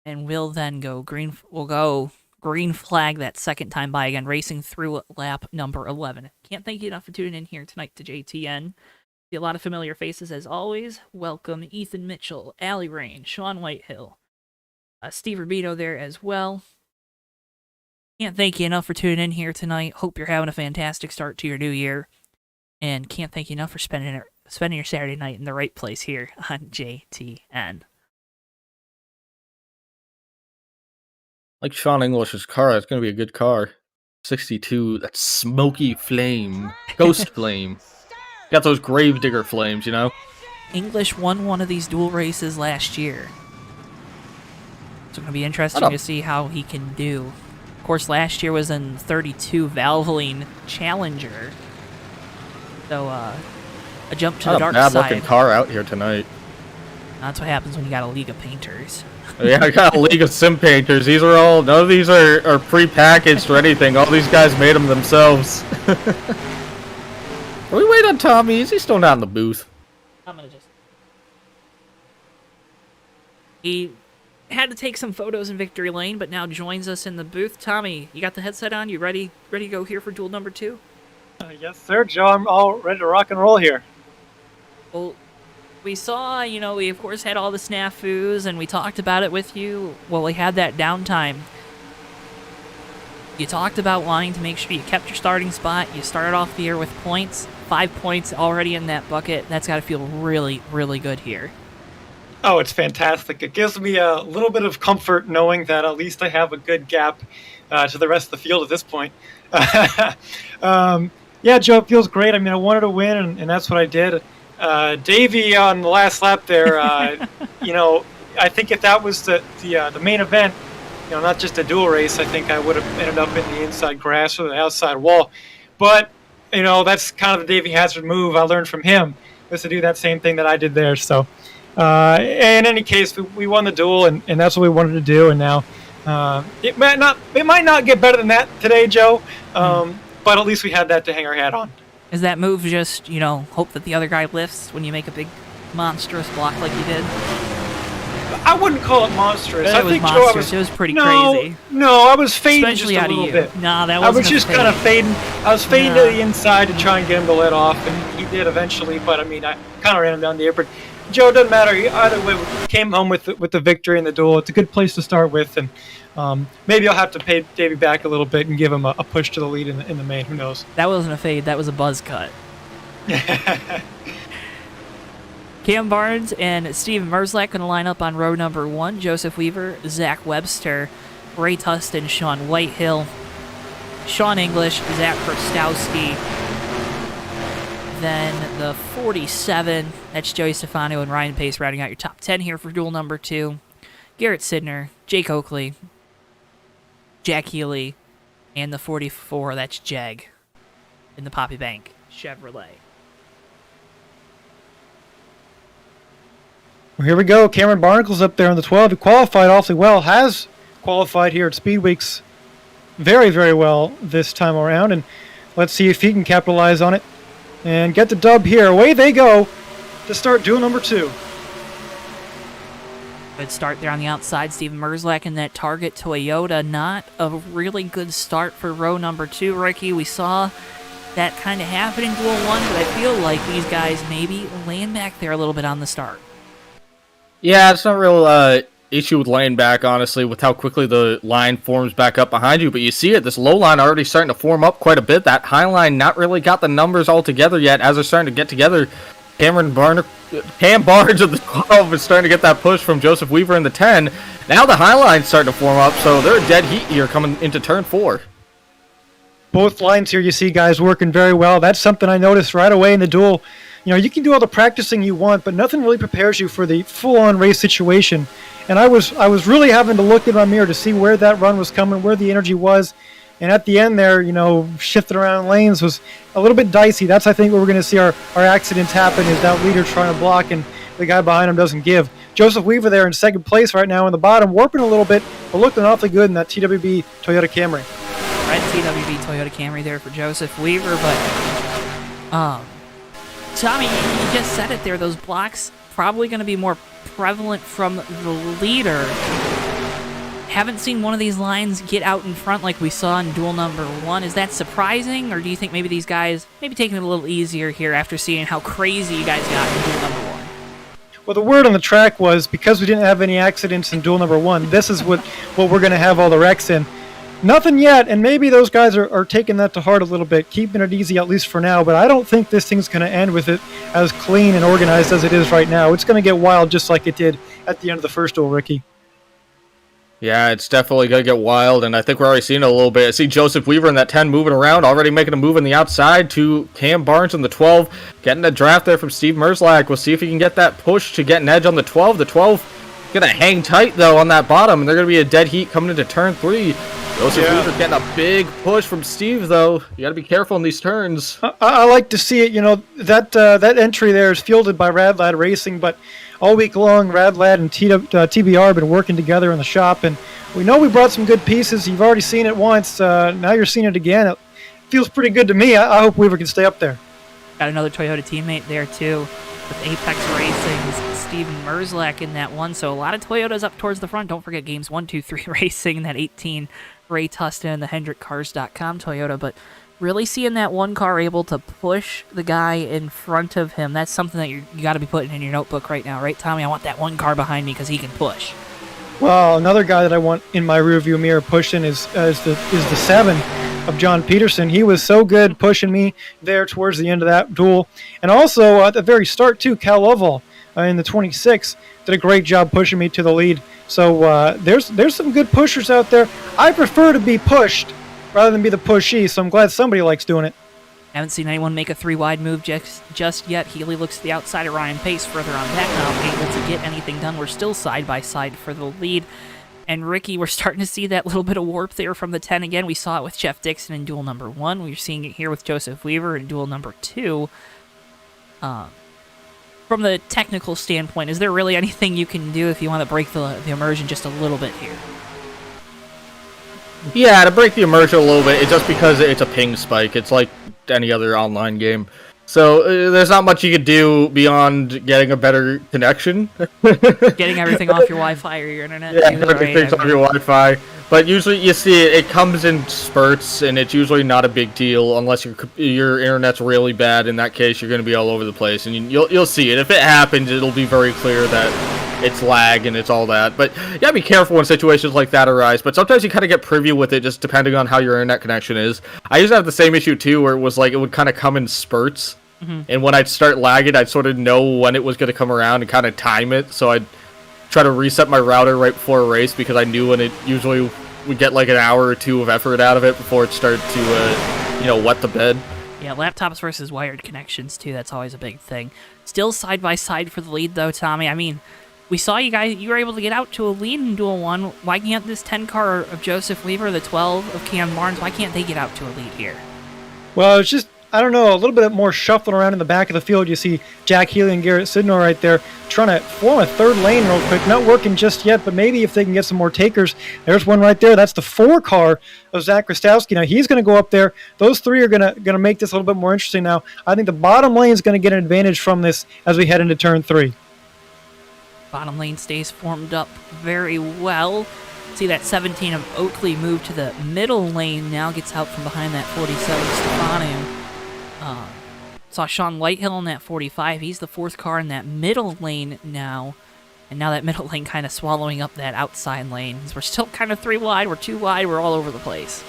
and we'll then go green. We'll go green flag that second time by again, racing through lap number 11. Can't thank you enough for tuning in here tonight to JTN. See a lot of familiar faces as always. Welcome Ethan Mitchell, Allie Rain, Sean Whitehill, Steve Rubito there as well. Can't thank you enough for tuning in here tonight. Hope you're having a fantastic start to your new year. And can't thank you enough for spending your Saturday night in the right place here on JTN. Like Sean English's car, it's going to be a good car. 62, that smoky flame. Ghost flame. Got those gravedigger flames, you know? English won one of these dual races last year. It's going to be interesting to see how he can do. Of course, last year was in 32 Valvoline Challenger. So, a jump to the dark side. Bad looking car out here tonight. That's what happens when you got a league of painters. Yeah, I got a league of sim painters. These are all, none of these are pre-packaged or anything. All these guys made them themselves. Are we waiting on Tommy? Is he still not in the booth? I'm going to just... He had to take some photos in Victory Lane, but now joins us in the booth. Tommy, you got the headset on? You ready to go here for duel number 2? Yes, sir, Joe. I'm all ready to rock and roll here. Well, we saw, we of course had all the snafus, and we talked about it with you. Well, we had that downtime. You talked about wanting to make sure you kept your starting spot. You started off the year with points. 5 points already in that bucket. That's got to feel really, really good here. Oh, it's fantastic. It gives me a little bit of comfort knowing that at least I have a good gap to the rest of the field at this point. Yeah, Joe, it feels great. I mean, I wanted to win, and that's what I did. Davey on the last lap there, I think if that was the main event, not just a dual race, I think I would have ended up in the inside grass or the outside wall. But, that's kind of the Davey Hazard move I learned from him, was to do that same thing that I did there. So, in any case, we won the duel, and that's what we wanted to do. And now it might not get better than that today, Joe, but at least we had that to hang our hat on. Is that move just, hope that the other guy lifts when you make a big monstrous block like you did? I wouldn't call it monstrous. I think monstrous. Joe, it was pretty crazy. No, I was fading especially just a out little of you. bit. Nah, that wasn't I was just kind of fading. I was fading to the inside to try and get him to let off, and he did eventually. But I mean, I kind of ran him down the apron. Joe, it doesn't matter. Either way, we came home with the victory in the duel. It's a good place to start with, and maybe I'll have to pay Davey back a little bit and give him a push to the lead in the main. Who knows? That wasn't a fade. That was a buzz cut. Cam Barnes and Steven Merzlak going to line up on row number 1. Joseph Weaver, Zach Webster, Ray Tustin, Sean Whitehill, Sean English, Zach Prostowski. Then the 47, that's Joey Stefano and Ryan Pace riding out your top 10 here for duel number 2. Garrett Sidner, Jake Oakley, Jack Healy, and the 44, that's Jeg in the Poppy Bank Chevrolet. Well, here we go. Cameron Barnacle's up there on the 12. He qualified awfully well, has qualified here at Speed Weeks very, very well this time around, and let's see if he can capitalize on it and get the dub here. Away they go to start duel number 2. Good start there on the outside. Steven Merzlak in that Target Toyota. Not a really good start for row number 2, Ricky. We saw that kind of happen in duel 1, but I feel like these guys maybe laying back there a little bit on the start. Yeah, it's not real issue with laying back, honestly, with how quickly the line forms back up behind you. But you see it, this low line already starting to form up quite a bit. That high line not really got the numbers all together yet. As they're starting to get together, Cam Barnes of the 12 is starting to get that push from Joseph Weaver in the 10. Now the high line's starting to form up, so they're a dead heat here coming into turn 4. Both lines here you see guys working very well. That's something I noticed right away in the duel. You can do all the practicing you want, but nothing really prepares you for the full-on race situation. And I was really having to look in my mirror to see where that run was coming, where the energy was. And at the end there, shifting around lanes was a little bit dicey. That's, I think, where we're going to see our accidents happen, is that leader trying to block and the guy behind him doesn't give. Joseph Weaver there in second place right now in the bottom, warping a little bit, but looking awfully good in that TWB Toyota Camry. Red TWB Toyota Camry there for Joseph Weaver, but Tommy, you just said it there. Those blocks probably going to be more prevalent from the leader. Haven't seen one of these lines get out in front like we saw in duel number 1. Is that surprising, or do you think maybe these guys maybe taking it a little easier here after seeing how crazy you guys got in duel number 1? Well, the word on the track was, because we didn't have any accidents in duel number 1, this is what we're going to have all the wrecks in. Nothing yet, and maybe those guys are taking that to heart a little bit, keeping it easy at least for now, but I don't think this thing's going to end with it as clean and organized as it is right now. It's going to get wild just like it did at the end of the first duel, Ricky. Yeah, it's definitely going to get wild, and I think we're already seeing it a little bit. I see Joseph Weaver in that 10 moving around, already making a move on the outside to Cam Barnes in the 12, getting a draft there from Steve Merzlak. We'll see if he can get that push to get an edge on the 12. The 12 Gonna hang tight, though, on that bottom, and they're gonna be a dead heat coming into turn 3. Joseph Weaver getting a big push from Steve, though. You gotta be careful in these turns. I like to see it. You know, that entry there is fielded by Radlad Racing, but all week long, Radlad and TBR have been working together in the shop, and we know we brought some good pieces. You've already seen it once. Now you're seeing it again. It feels pretty good to me. I hope Weaver can stay up there. Got another Toyota teammate there, too, with Apex Racing's Steven Merzlak in that one. So a lot of Toyotas up towards the front. Don't forget games 1, 2, 3 Racing, that 18 Ray Tustin and the HendrickCars.com Toyota. But really seeing that one car able to push the guy in front of him, that's something that you got to be putting in your notebook right now, right, Tommy? I want that one car behind me because he can push. Well, another guy that I want in my rearview mirror pushing is the 7 of John Peterson. He was so good pushing me there towards the end of that duel. And also at the very start, too, Cal Lovell in the 26 did a great job pushing me to the lead. So there's some good pushers out there. I prefer to be pushed rather than be the pushy, so I'm glad somebody likes doing it. Haven't seen anyone make a 3-wide move just yet. Healy looks to the outside of Ryan Pace further on back now, able to get anything done. We're still side by side for the lead. And Ricky, we're starting to see that little bit of warp there from the 10 again. We saw it with Jeff Dixon in duel number 1. We're seeing it here with Joseph Weaver in duel number 2. From the technical standpoint, is there really anything you can do if you want to break the immersion just a little bit here? Yeah, to break the immersion a little bit, it's just because it's a ping spike. It's like any other online game. So there's not much you could do beyond getting a better connection. Getting everything off your Wi-Fi or your internet. Yeah, everything's off your Wi-Fi. But usually you see it comes in spurts, and it's usually not a big deal unless your internet's really bad. In that case, you're going to be all over the place, and you'll see it. If it happens, it'll be very clear that it's lag and it's all that. But you gotta be careful when situations like that arise. But sometimes you kind of get privy with it, just depending on how your internet connection is. I used to have the same issue too, where it was like it would kind of come in spurts. And when I'd start lagging, I'd sort of know when it was going to come around and kind of time it. So I'd try to reset my router right before a race because I knew when it usually would get like an hour or 2 of effort out of it before it started to, wet the bed. Yeah, laptops versus wired connections, too. That's always a big thing. Still side by side for the lead, though, Tommy. I mean, we saw you guys, you were able to get out to a lead in Duel 1. Why can't this 10 car of Joseph Weaver, the 12 of Cam Barnes, why can't they get out to a lead here? Well, it's just, I don't know, a little bit more shuffling around in the back of the field. You see Jack Healy and Garrett Sidnor right there trying to form a third lane real quick. Not working just yet, but maybe if they can get some more takers. There's one right there. That's the 4 car of Zach Krastowski. Now he's going to go up there. Those 3 are going to make this a little bit more interesting now. I think the bottom lane is going to get an advantage from this as we head into turn 3. Bottom lane stays formed up very well. See that 17 of Oakley move to the middle lane now, gets out from behind that 47 Stefano. Saw Sean Whitehill in that 45. He's the 4th car in that middle lane now. And now that middle lane kind of swallowing up that outside lane. We're still kind of 3 wide. We're 2 wide. We're all over the place.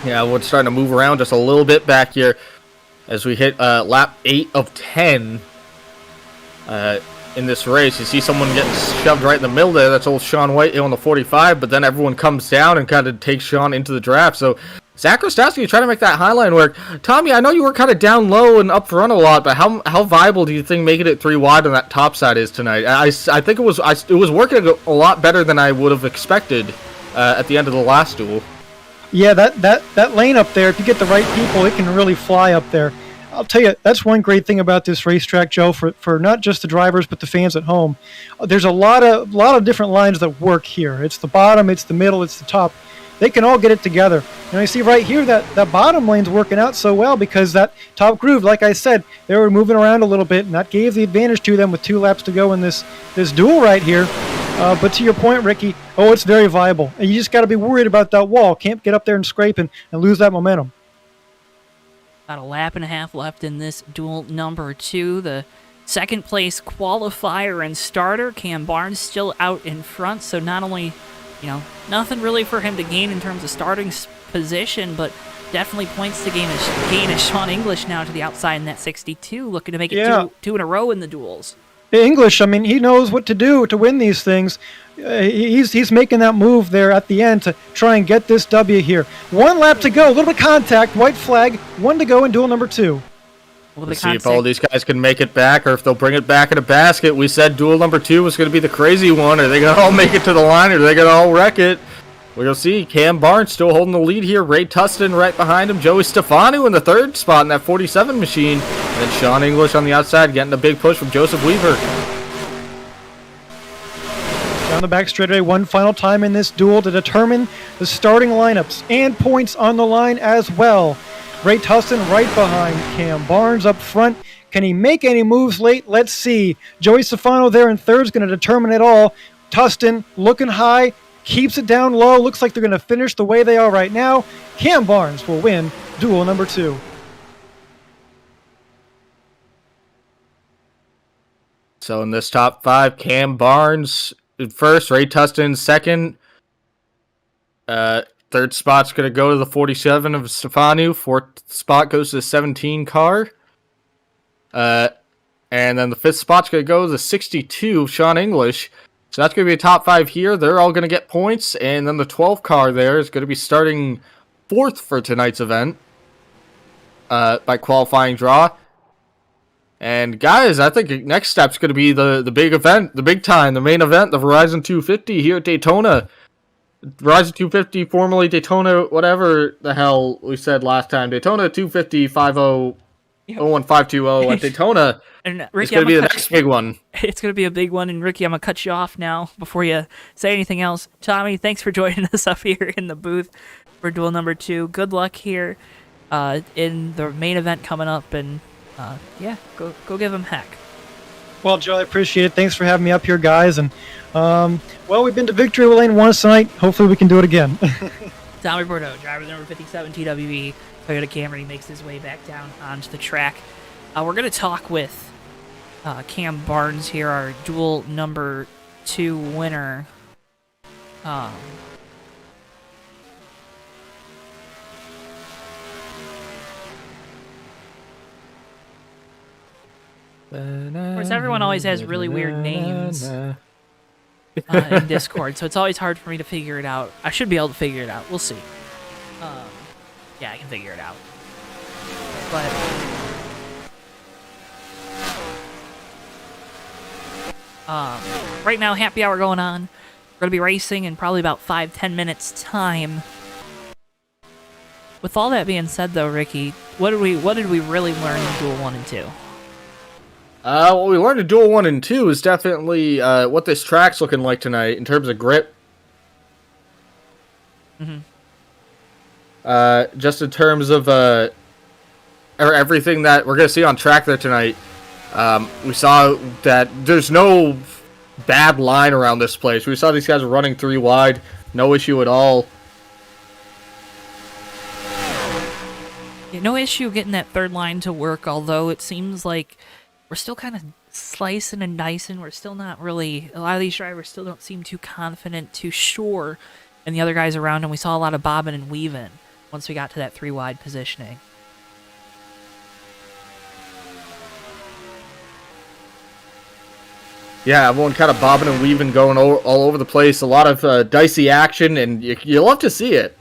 Yeah, we're starting to move around just a little bit back here as we hit lap 8 of 10 in this race. You see someone getting shoved right in the middle there. That's old Sean Whitehill on the 45, but then everyone comes down and kind of takes Sean into the draft. So Zach Krastowski trying to make that highline work. Tommy, I know you were kind of down low and up front a lot, but how viable do you think making it 3 wide on that top side is tonight? I think it was working a lot better than I would have expected at the end of the last duel. Yeah, that lane up there, if you get the right people, it can really fly up there. I'll tell you, that's one great thing about this racetrack, Joe, for not just the drivers but the fans at home. There's a lot of different lines that work here. It's the bottom, it's the middle, it's the top. They can all get it together. And you see right here that bottom lane's working out so well because that top groove, like I said, they were moving around a little bit, and that gave the advantage to them with 2 laps to go in this duel right here. But to your point, Ricky, it's very viable. And you just got to be worried about that wall. Can't get up there and scrape and lose that momentum. About a lap and a half left in this duel number 2. The second place qualifier and starter, Cam Barnes, still out in front. So not only, nothing really for him to gain in terms of starting position, but definitely points to gain as Sean English now to the outside in that 62, looking to make it two in a row in the duels. English, I mean, he knows what to do to win these things. He's making that move there at the end to try and get this W here. 1 lap to go, a little bit of contact, white flag, 1 to go in duel number 2. Will Let's see if all these guys can make it back, or if they'll bring it back in a basket. We said duel number 2 was going to be the crazy one. Are they going to all make it to the line, or are they going to all wreck it? We'll see. Cam Barnes still holding the lead here. Ray Tustin right behind him. Joey Stefanu in the 3rd spot in that 47 machine. And then Sean English on the outside getting a big push from Joseph Weaver. Down the back straightaway one final time in this duel to determine the starting lineups and points on the line as well. Ray Tustin right behind Cam Barnes up front. Can he make any moves late? Let's see. Joey Stefano there in 3rd is going to determine it all. Tustin looking high, keeps it down low. Looks like they're going to finish the way they are right now. Cam Barnes will win duel number 2. So in this top 5, Cam Barnes in 1st, Ray Tustin 2nd. 3rd spot's going to go to the 47 of Stefanu. 4th spot goes to the 17 car. And then the 5th spot's going to go to the 62 Sean English. So that's going to be a top 5 here. They're all going to get points. And then the 12 car there is going to be starting 4th for tonight's event by qualifying draw. And guys, I think next step's going to be the big event, the big time, the main event, the Verizon 250 here at Daytona. Verizon 250, formerly Daytona, whatever the hell we said last time. Daytona 250 01520 at Daytona. And Ricky, it's going to be the next big one. It's going to be a big one. And Ricky, I'm going to cut you off now before you say anything else. Tommy, thanks for joining us up here in the booth for duel number 2. Good luck here in the main event coming up. And yeah, go give him heck. Well, Joe, I appreciate it. Thanks for having me up here, guys. And, well, we've been to victory lane once tonight. Hopefully we can do it again. Tommy Bordeaux, driver number 57 TWB Toyota Camry, makes his way back down onto the track. We're going to talk with Cam Barnes here, our duel number 2 winner. Of course, everyone always has really weird names in Discord, so it's always hard for me to figure it out. I should be able to figure it out. We'll see. Yeah, I can figure it out. But right now, happy hour going on. We're going to be racing in probably about 5-10 minutes time. With all that being said, though, Ricky, what did we really learn in Duel 1 and 2? What we learned in Duel 1 and 2 is definitely what this track's looking like tonight in terms of grip. Just in terms of everything that we're going to see on track there tonight. We saw that there's no bad line around this place. We saw these guys running 3 wide. No issue at all. Yeah, no issue getting that third line to work, although it seems like we're still kind of slicing and dicing. We're still not really... A lot of these drivers still don't seem too confident, too sure, and the other guys around them. We saw a lot of bobbing and weaving once we got to that 3 wide positioning. Yeah, everyone kind of bobbing and weaving, going all over the place. A lot of dicey action, and you love to see it.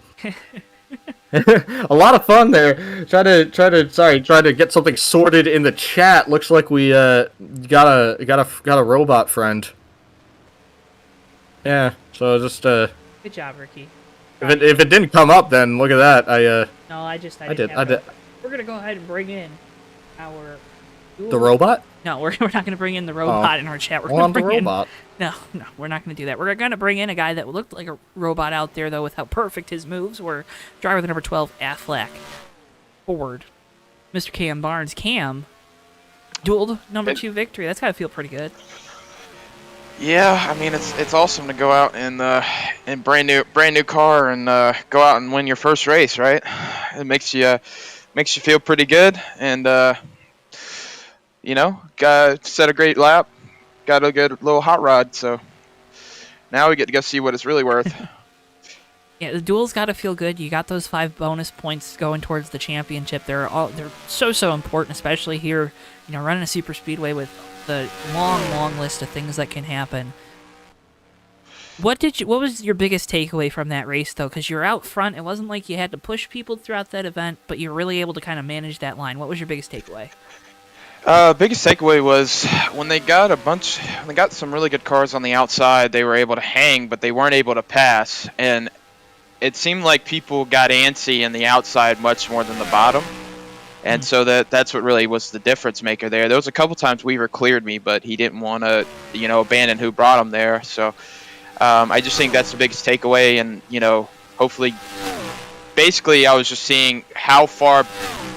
A lot of fun there. Try to get something sorted in the chat. Looks like we got a robot friend. Yeah, so just good job, Ricky. If it didn't come up, then look at that. No, I did. We're gonna go ahead and bring in our the robot. No, we're not going to bring in the robot in our chat. We're going to bring robot. No, we're not going to do that. We're going to bring in a guy that looked like a robot out there, though, with how perfect his moves were. Driver the number 12, Affleck. Forward. Mr. Cam Barnes. Cam, dueled number 2 victory. That's got to feel pretty good. Yeah, I mean, it's awesome to go out in brand new car and go out and win your first race, right? It makes you feel pretty good, and you know, set a great lap, got a good little hot rod, so now we get to go see what it's really worth. Yeah, the duel's got to feel good. You got those 5 bonus points going towards the championship. They're so important, especially here, you know, running a super speedway with the long list of things that can happen. What was your biggest takeaway from that race, though? Because you're out front. It wasn't like you had to push people throughout that event, but you're really able to kind of manage that line. What was your biggest takeaway? Biggest takeaway was when they got some really good cars on the outside, they were able to hang, but they weren't able to pass. And it seemed like people got antsy in the outside much more than the bottom. And so that's what really was the difference maker there. There was a couple times Weaver cleared me, but he didn't want to, abandon who brought him there. So I just think that's the biggest takeaway. And, hopefully, basically I was just seeing how far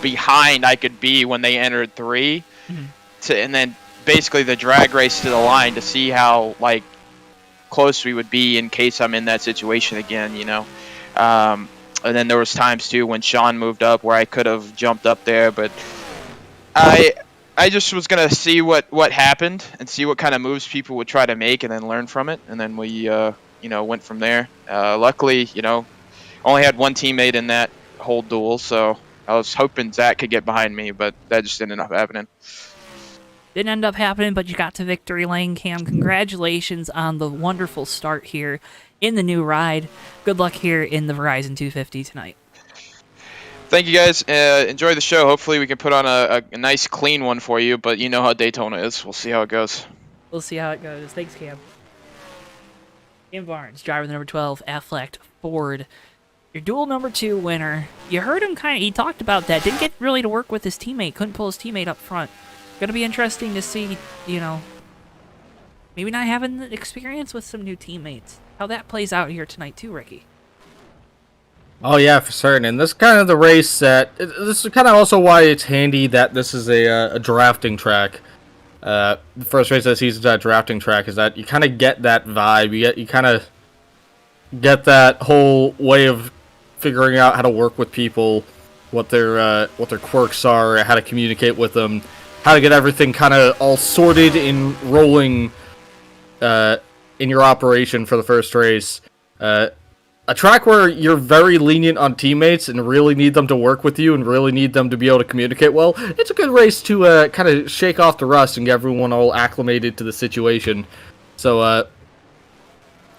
behind I could be when they entered 3. And then basically the drag race to the line to see how close we would be in case I'm in that situation again, and then there was times too when Sean moved up where I could have jumped up there, but I just was gonna see what happened and see what kind of moves people would try to make and then learn from it, and then we went from there. Luckily, only had one teammate in that whole duel, so I was hoping Zach could get behind me, but that just didn't end up happening. Didn't end up happening, but you got to victory lane, Cam. Congratulations on the wonderful start here in the new ride. Good luck here in the Verizon 250 tonight. Thank you, guys. Enjoy the show. Hopefully we can put on a nice, clean one for you, but you know how Daytona is. We'll see how it goes. We'll see how it goes. Thanks, Cam. Cam Barnes, driver number 12, Affleck Ford. Your duel number 2 winner. You heard him he talked about that. Didn't get really to work with his teammate. Couldn't pull his teammate up front. Gonna be interesting to see, maybe not having the experience with some new teammates. How that plays out here tonight too, Ricky. Oh yeah, for certain. And this is kind of the race that... This is kind of also why it's handy that this is a drafting track. The first race of the season is a drafting track, is that you kind of get that vibe. You kind of get that whole way of figuring out how to work with people, what their quirks are, how to communicate with them, how to get everything kind of all sorted and rolling in your operation for the first race. A track where you're very lenient on teammates and really need them to work with you and really need them to be able to communicate well. It's a good race to kind of shake off the rust and get everyone all acclimated to the situation. So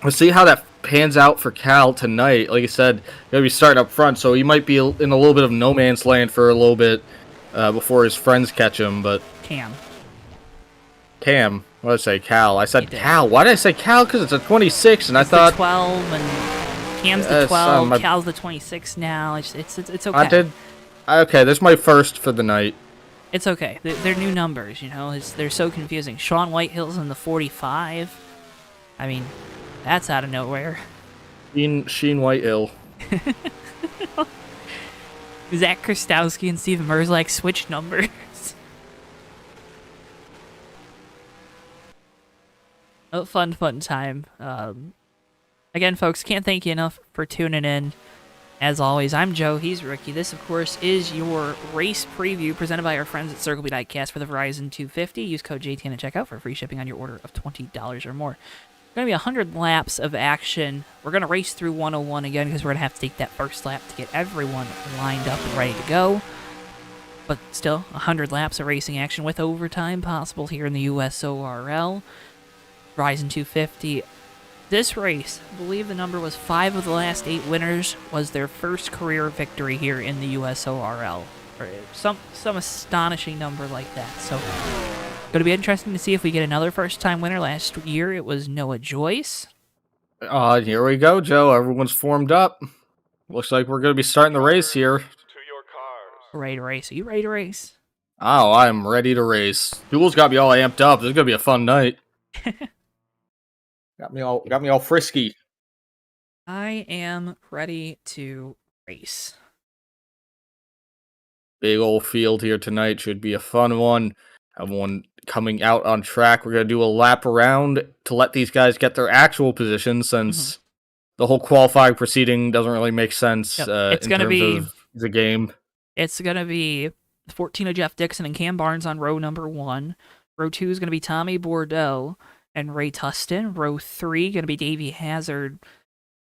we'll see how that pans out for Cal tonight. Like I said, going to be starting up front, so he might be in a little bit of no man's land for a little bit before his friends catch him. But Cam. What did I say? Cal. I said Cal. Why did I say Cal? Because it's a 26, and It's I thought the 12 and Cam's the 12. Cal's the 26 now. It's okay. I did. Okay, this is my first for the night. It's okay. They're new numbers, they're so confusing. Sean Whitehill's in the 45. I mean, that's out of nowhere. Sheen Whitehill. Zach Krastowski and Steven Merzlak switch numbers. A fun time. Again, folks, can't thank you enough for tuning in. As always, I'm Joe, he's Ricky. This, of course, is your race preview presented by our friends at Circle B Diecast for the Verizon 250. Use code JTN at checkout for free shipping on your order of $20 or more. Going to be 100 laps of action. We're going to race through 101 again because we're going to have to take that first lap to get everyone lined up and ready to go. But still, 100 laps of racing action with overtime possible here in the USORL. Verizon 250. This race, I believe the number was 5 of the last 8 winners, was their first career victory here in the USORL. Or some astonishing number like that. So, going to be interesting to see if we get another first-time winner. Last year, it was Noah Joyce. Here we go, Joe. Everyone's formed up. Looks like we're going to be starting the race here. Ready to race. Are you ready to race? Oh, I'm ready to race. Duel's got me all amped up. This is going to be a fun night. Got me all frisky. I am ready to race. Big old field here tonight. Should be a fun one. Everyone coming out on track. We're going to do a lap around to let these guys get their actual positions, since the whole qualifying proceeding doesn't really make sense it's in gonna terms be, of the game. It's going to be 14 of Jeff Dixon and Cam Barnes on row number 1. Row 2 is going to be Tommy Bordeaux and Ray Tustin. Row 3 going to be Davey Hazard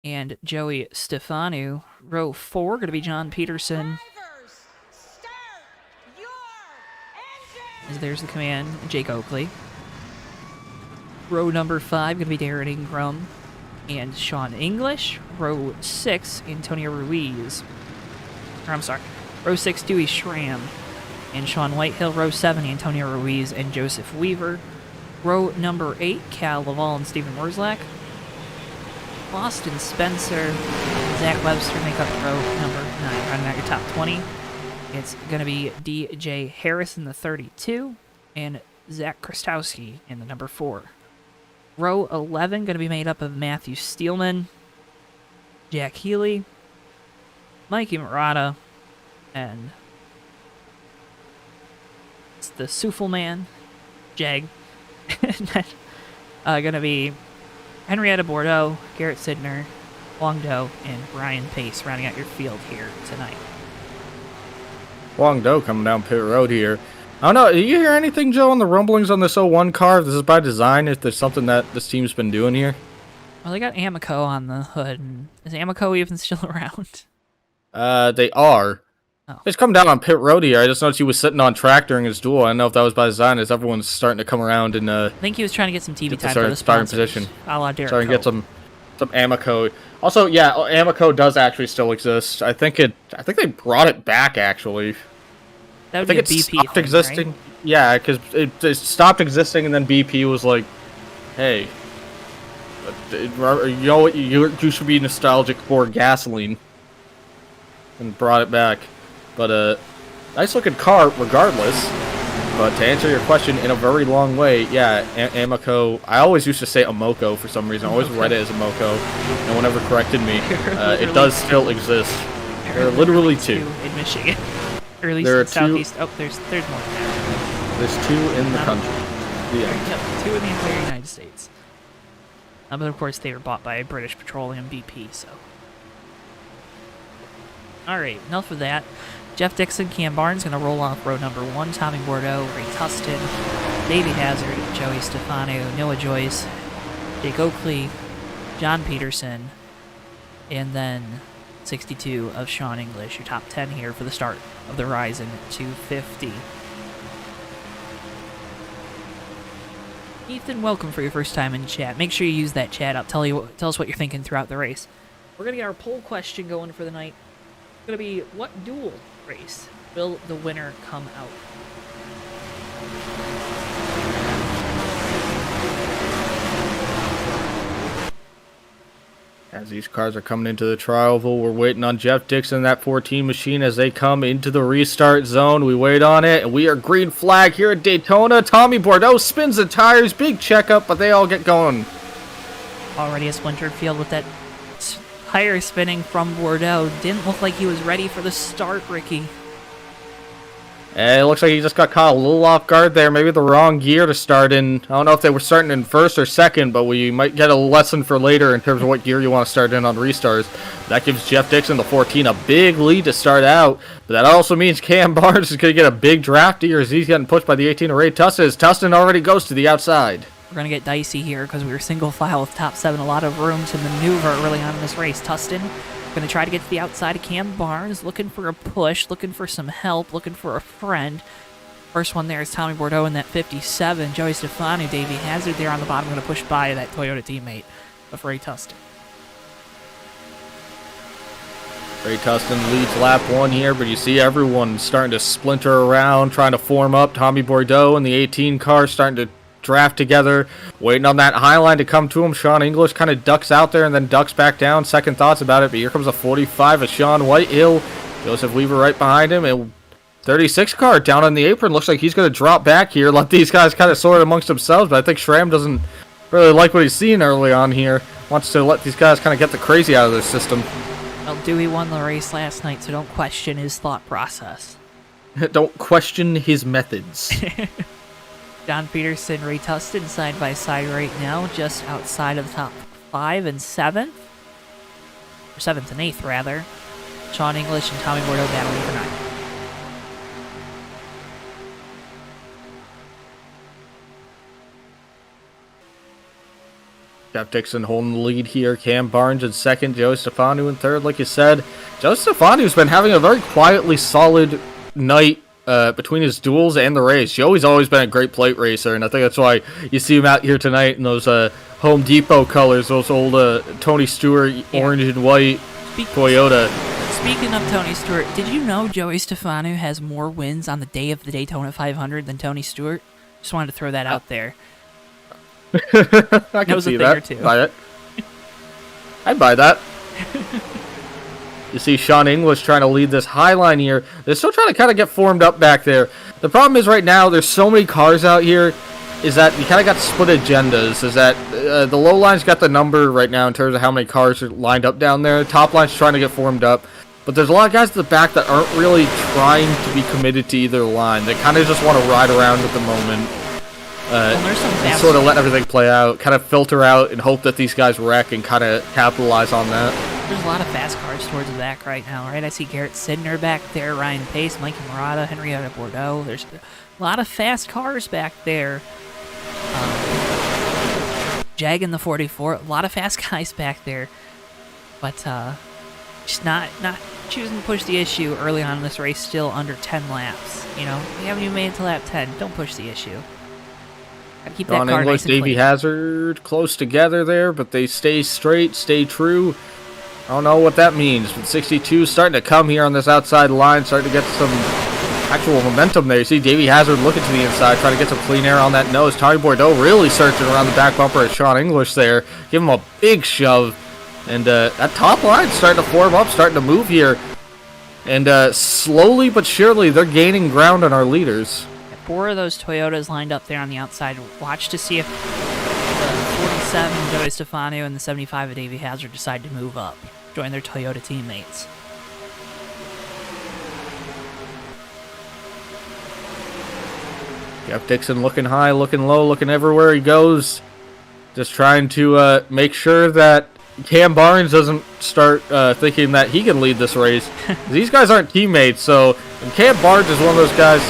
and Joey Stefanu. Row 4 going to be John Peterson. There's the command, Jake Oakley. Row number 5 going to be Darren Ingram and Sean English. Row 6, Antonio Ruiz. Or, I'm sorry. Row 6, Dewey Schramm. and Sean Whitehill. Row 7, Antonio Ruiz and Joseph Weaver. Row number 8, Cal Laval and Stephen Wurzlak. Boston Spencer and Zach Webster make up row number 9. Rounding out your top 20, it's going to be DJ Harris in the 32 and Zach Krastowski in the number 4. Row 11 going to be made up of Matthew Steelman, Jack Healy, Mikey Murata, and it's the Soufle Man, Jag. And then going to be Henrietta Bordeaux, Garrett Sidner, Wong Do, and Brian Pace rounding out your field here tonight. Wong Do coming down pit road here. I don't know, do you hear anything, Joe, on the rumblings on this 01 car? If this is by design, if there's something that this team's been doing here? Well, they got Amico on the hood. And is Amico even still around? They are. Oh. He's come down on pit road here. I just noticed he was sitting on track during his duel. I don't know if that was by design, as everyone's starting to come around and I think he was trying to get some TV time start for the starting sponsors. position. A la Derek starting to get Cope. some Amico. Also, yeah, Amico does actually still exist. I think they brought it back actually. That I would think be a it BP stopped thing, existing. right? Yeah, because it stopped existing, and then BP was like, "Hey, you know what? You should be nostalgic for gasoline," and brought it back. But nice looking car, regardless. But to answer your question in a very long way, yeah, Amico. I always used to say Amoco for some reason. I always read it as Amoco. No one ever corrected me. It does still exist. There are literally two in Michigan. Or at least there are in Southeast. Oh, there's more than that. There's 2 in the country. Yeah. Yep, 2 in the entire United States. But of course, they were bought by British Petroleum BP, so. Alright, enough of that. Jeff Dixon, Cam Barnes going to roll off row number 1. Tommy Bordeaux, Ray Tustin, Davey Hazard, Joey Stefano, Noah Joyce, Jake Oakley, John Peterson, and then 62 of Sean English. Your top 10 here for the start of the Verizon 250. Ethan, welcome for your first time in chat. Make sure you use that chat up. Tell us what you're thinking throughout the race. We're going to get our poll question going for the night. It's going to be, what duel race will the winner come out? As these cars are coming into the trioval, we're waiting on Jeff Dixon and that 14 machine as they come into the restart zone. We wait on it, and we are green flag here at Daytona. Tommy Bordeaux spins the tires, big checkup, but they all get going. Already a splintered field with that tire spinning from Bordeaux. Didn't look like he was ready for the start, Ricky. And it looks like he just got caught a little off guard there. Maybe the wrong gear to start in. I don't know if they were starting in first or second, but we might get a lesson for later in terms of what gear you want to start in on restarts. That gives Jeff Dixon, the 14, a big lead to start out. But that also means Cam Barnes is going to get a big draft here as he's getting pushed by the 18 of Ray Tustin. As Tustin already goes to the outside. We're going to get dicey here because we were single file with top 7. A lot of room to maneuver early on in this race. Tustin going to try to get to the outside of Cam Barnes, looking for a push, looking for some help, looking for a friend. First one there is Tommy Bordeaux in that 57. Joey Stefano, Davey Hazard there on the bottom, going to push by that Toyota teammate of Ray Tustin. Ray Tustin leads lap 1 here, but you see everyone starting to splinter around, trying to form up. Tommy Bordeaux and the 18 car starting to draft together, waiting on that high line to come to him. Sean English kind of ducks out there and then ducks back down. Second thoughts about it, but here comes a 45 of Sean Whitehill. Joseph Weaver right behind him, and 36 car down on the apron. Looks like he's going to drop back here, let these guys kind of sort amongst themselves, but I think Schramm doesn't really like what he's seen early on here. Wants to let these guys kind of get the crazy out of their system. Well, Dewey won the race last night, so don't question his thought process. Don't question his methods. John Peterson, Ray Tustin side by side right now, just outside of the top 5 and 7th. Or 7th and 8th, rather. Sean English and Tommy Bordeaux battling for 9. Jeff Dixon holding the lead here. Cam Barnes in second. Joe Stefano in third. Like you said, Joe Stefano's been having a very quietly solid night between his duels and the race. Joey's always been a great plate racer, and I think that's why you see him out here tonight in those Home Depot colors, those old Tony Stewart orange and white Toyota. Speaking of Tony Stewart, did you know Joey Stefano has more wins on the day of the Daytona 500 than Tony Stewart? Just wanted to throw that out there. I can see that. Buy it. I'd buy that. You see Sean English trying to lead this high line here. They're still trying to kind of get formed up back there. The problem is right now there's so many cars out here is that you kind of got split agendas. Is that the low line's got the number right now in terms of how many cars are lined up down there. Top line's trying to get formed up. But there's a lot of guys at the back that aren't really trying to be committed to either line. They kind of just want to ride around at the moment. And sort of let everything play out, kind of filter out and hope that these guys wreck and kind of capitalize on that. There's a lot of fast cars towards the back right now, right? I see Garrett Sidner back there, Ryan Pace, Mikey Murata, Henrietta Bordeaux. There's a lot of fast cars back there. Jag in the 44, a lot of fast guys back there. But just not choosing to push the issue early on in this race, still under 10 laps. You know, we haven't even made it to lap 10. Don't push the issue. Gotta keep that car nice and clean. Davey Hazard close together there, but they stay straight, stay true. I don't know what that means, but 62 starting to come here on this outside line, starting to get some actual momentum there. You see Davey Hazard looking to the inside, trying to get some clean air on that nose. Tommy Bordeaux really searching around the back bumper at Sean English there. Give him a big shove. And that top line's starting to form up, starting to move here. And slowly but surely, they're gaining ground on our leaders. 4 of those Toyotas lined up there on the outside. Watch to see if the 47 Joey Stefano and the 75 of Davey Hazard decide to move up, join their Toyota teammates. Jeff Dixon looking high, looking low, looking everywhere he goes. Just trying to make sure that Cam Barnes doesn't start thinking that he can lead this race. These guys aren't teammates, so Cam Barnes is one of those guys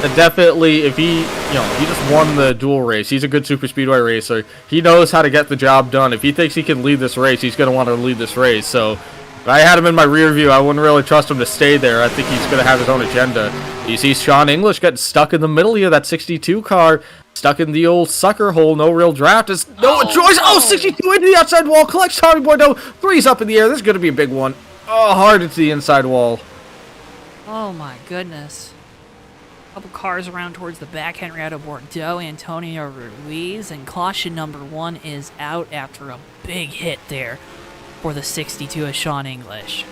that definitely, if he just won the dual race, he's a good super speedway racer. He knows how to get the job done. If he thinks he can lead this race, he's going to want to lead this race. So if I had him in my rear view, I wouldn't really trust him to stay there. I think he's going to have his own agenda. You see Sean English getting stuck in the middle here, that 62 car, stuck in the old sucker hole, no real draft. Is Noah Joyce, 62 into the outside wall, collects Tommy Bordeaux, 3's up in the air. This is going to be a big one. Oh, hard into the inside wall. Oh my goodness. Couple cars around towards the back. Henrietta Bordeaux, Antonio Ruiz, and caution number 1 is out after a big hit there for the 62 of Sean English.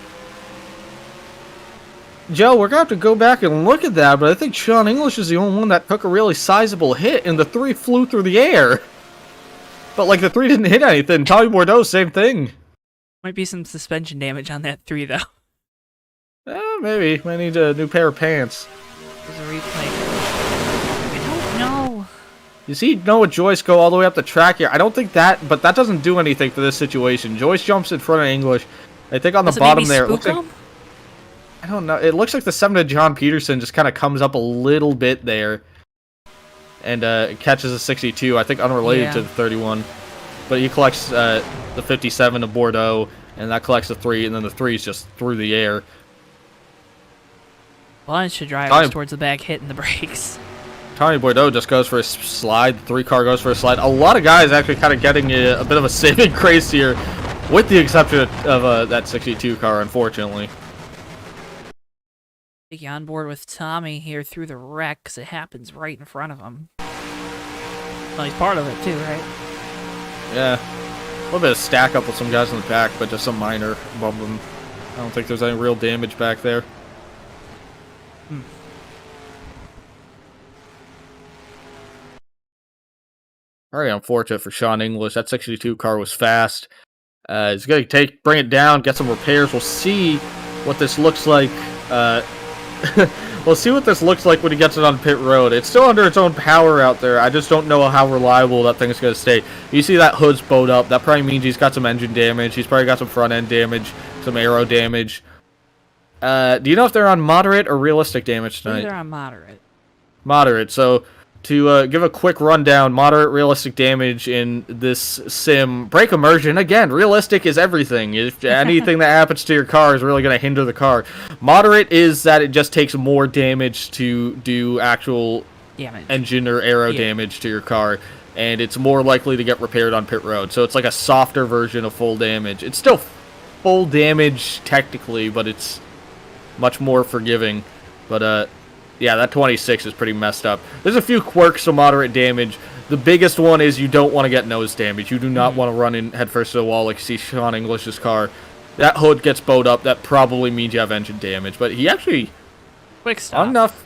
Joe, we're going to have to go back and look at that, but I think Sean English is the only one that took a really sizable hit, and the 3 flew through the air. But, like, the 3 didn't hit anything. Tommy Bordeaux, same thing. Might be some suspension damage on that 3, though. Maybe. Might need a new pair of pants. There's a replay. I don't know. You see Noah Joyce go all the way up the track here. I don't think that, but that doesn't do anything for this situation. Joyce jumps in front of English. I think on the bottom there, it looks like, I don't know. It looks like the 7 of John Peterson just kind of comes up a little bit there and catches a 62. I think unrelated to the 31, but he collects the 57 of Bordeaux, and that collects the 3, and then the 3 is just through the air. Bunch of drivers towards the back hitting the brakes. Tommy Bordeaux just goes for a slide. The 3 car goes for a slide. A lot of guys actually kind of getting a bit of a saving grace here, with the exception of that 62 car, unfortunately. Take you on board with Tommy here through the wreck, because it happens right in front of him. Well, he's part of it too, right? Yeah. A little bit of stack up with some guys in the back, but just some minor bumping. I don't think there's any real damage back there. Very unfortunate for Sean English. That 62 car was fast. He's going to bring it down, get some repairs. We'll see what this looks like. We'll see what this looks like when he gets it on pit road. It's still under its own power out there. I just don't know how reliable that thing is going to stay. You see that hood's bowed up. That probably means he's got some engine damage. He's probably got some front end damage, some aero damage. Do you know if they're on moderate or realistic damage tonight? They're on moderate. Moderate. So to give a quick rundown, moderate realistic damage in this sim. Brake immersion, again, realistic is everything. If anything that happens to your car is really going to hinder the car. Moderate is that it just takes more damage to do actual engine or aero damage to your car, and it's more likely to get repaired on pit road. So it's like a softer version of full damage. It's still full damage technically, but it's much more forgiving. But yeah, that 26 is pretty messed up. There's a few quirks of moderate damage. The biggest one is you don't want to get nose damage. You do not want to run in headfirst to the wall like you see Sean English's car. That hood gets bowed up. That probably means you have engine damage. But he actually... Quick stop. Enough.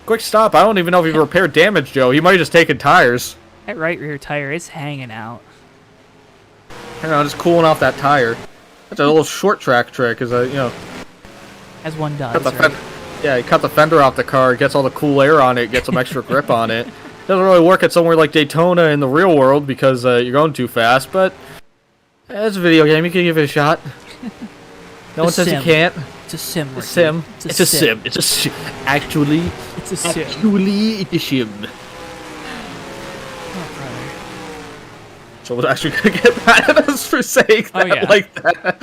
Quick stop. I don't even know if he repaired damage, Joe. He might have just taken tires. That right rear tire is hanging out. Hang on, just cooling off that tire. That's a little short track trick, is you know... As one does, cut the right? Yeah, you cut the fender off the car, gets all the cool air on it, gets some extra grip on it. Doesn't really work at somewhere like Daytona in the real world because you're going too fast, but it's a video game. You can give it a shot. No one says you can't. It's a sim. It's a sim. It's a sim. It's a sim. Actually, it's a sim. Actually, it's a sim. Oh, brother. So we're actually gonna get mad at us for saying that like that.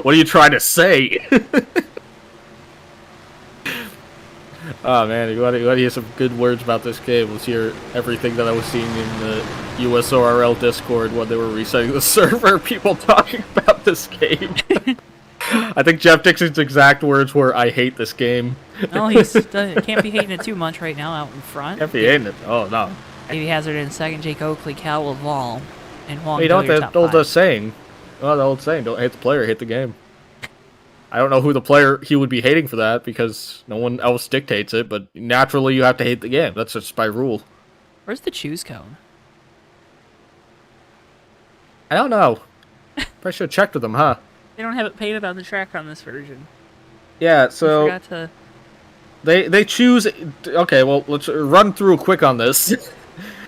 What are you trying to say? Oh man, you want to hear some good words about this game? Let's hear everything that I was seeing in the USORL Discord when they were resetting the server. People talking about this game. I think Jeff Dixon's exact words were, "I hate this game." No, he can't be hating it too much right now out in front. Can't be hating it. Oh no. Davey Hazard in second, Jake Oakley, Cal Laval, and Juan. You know the old saying? Oh, the old saying: "Don't hate the player, hate the game." I don't know who the player he would be hating for that because no one else dictates it, but naturally you have to hate the game. That's just by rule. Where's the choose cone? I don't know. Probably should have checked with them, huh? They don't have it painted on the track on this version. Yeah, so I forgot to... they choose. Okay, well let's run through quick on this.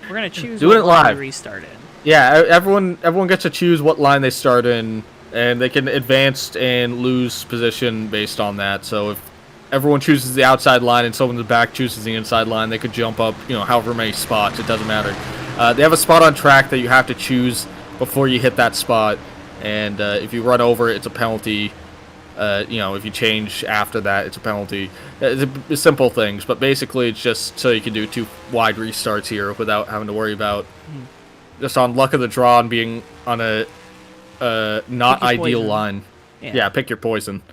We're gonna choose. Do it live. Restart in. Yeah, everyone gets to choose what line they start in. And they can advance and lose position based on that. So if everyone chooses the outside line and someone in the back chooses the inside line, they could jump up, you know, however many spots. It doesn't matter. They have a spot on track that you have to choose before you hit that spot. And if you run over it, it's a penalty. You know, if you change after that, it's a penalty. It's simple things, but basically it's just so you can do 2 wide restarts here without having to worry about just on luck of the draw and being on a not ideal poison. line. Yeah, pick your poison.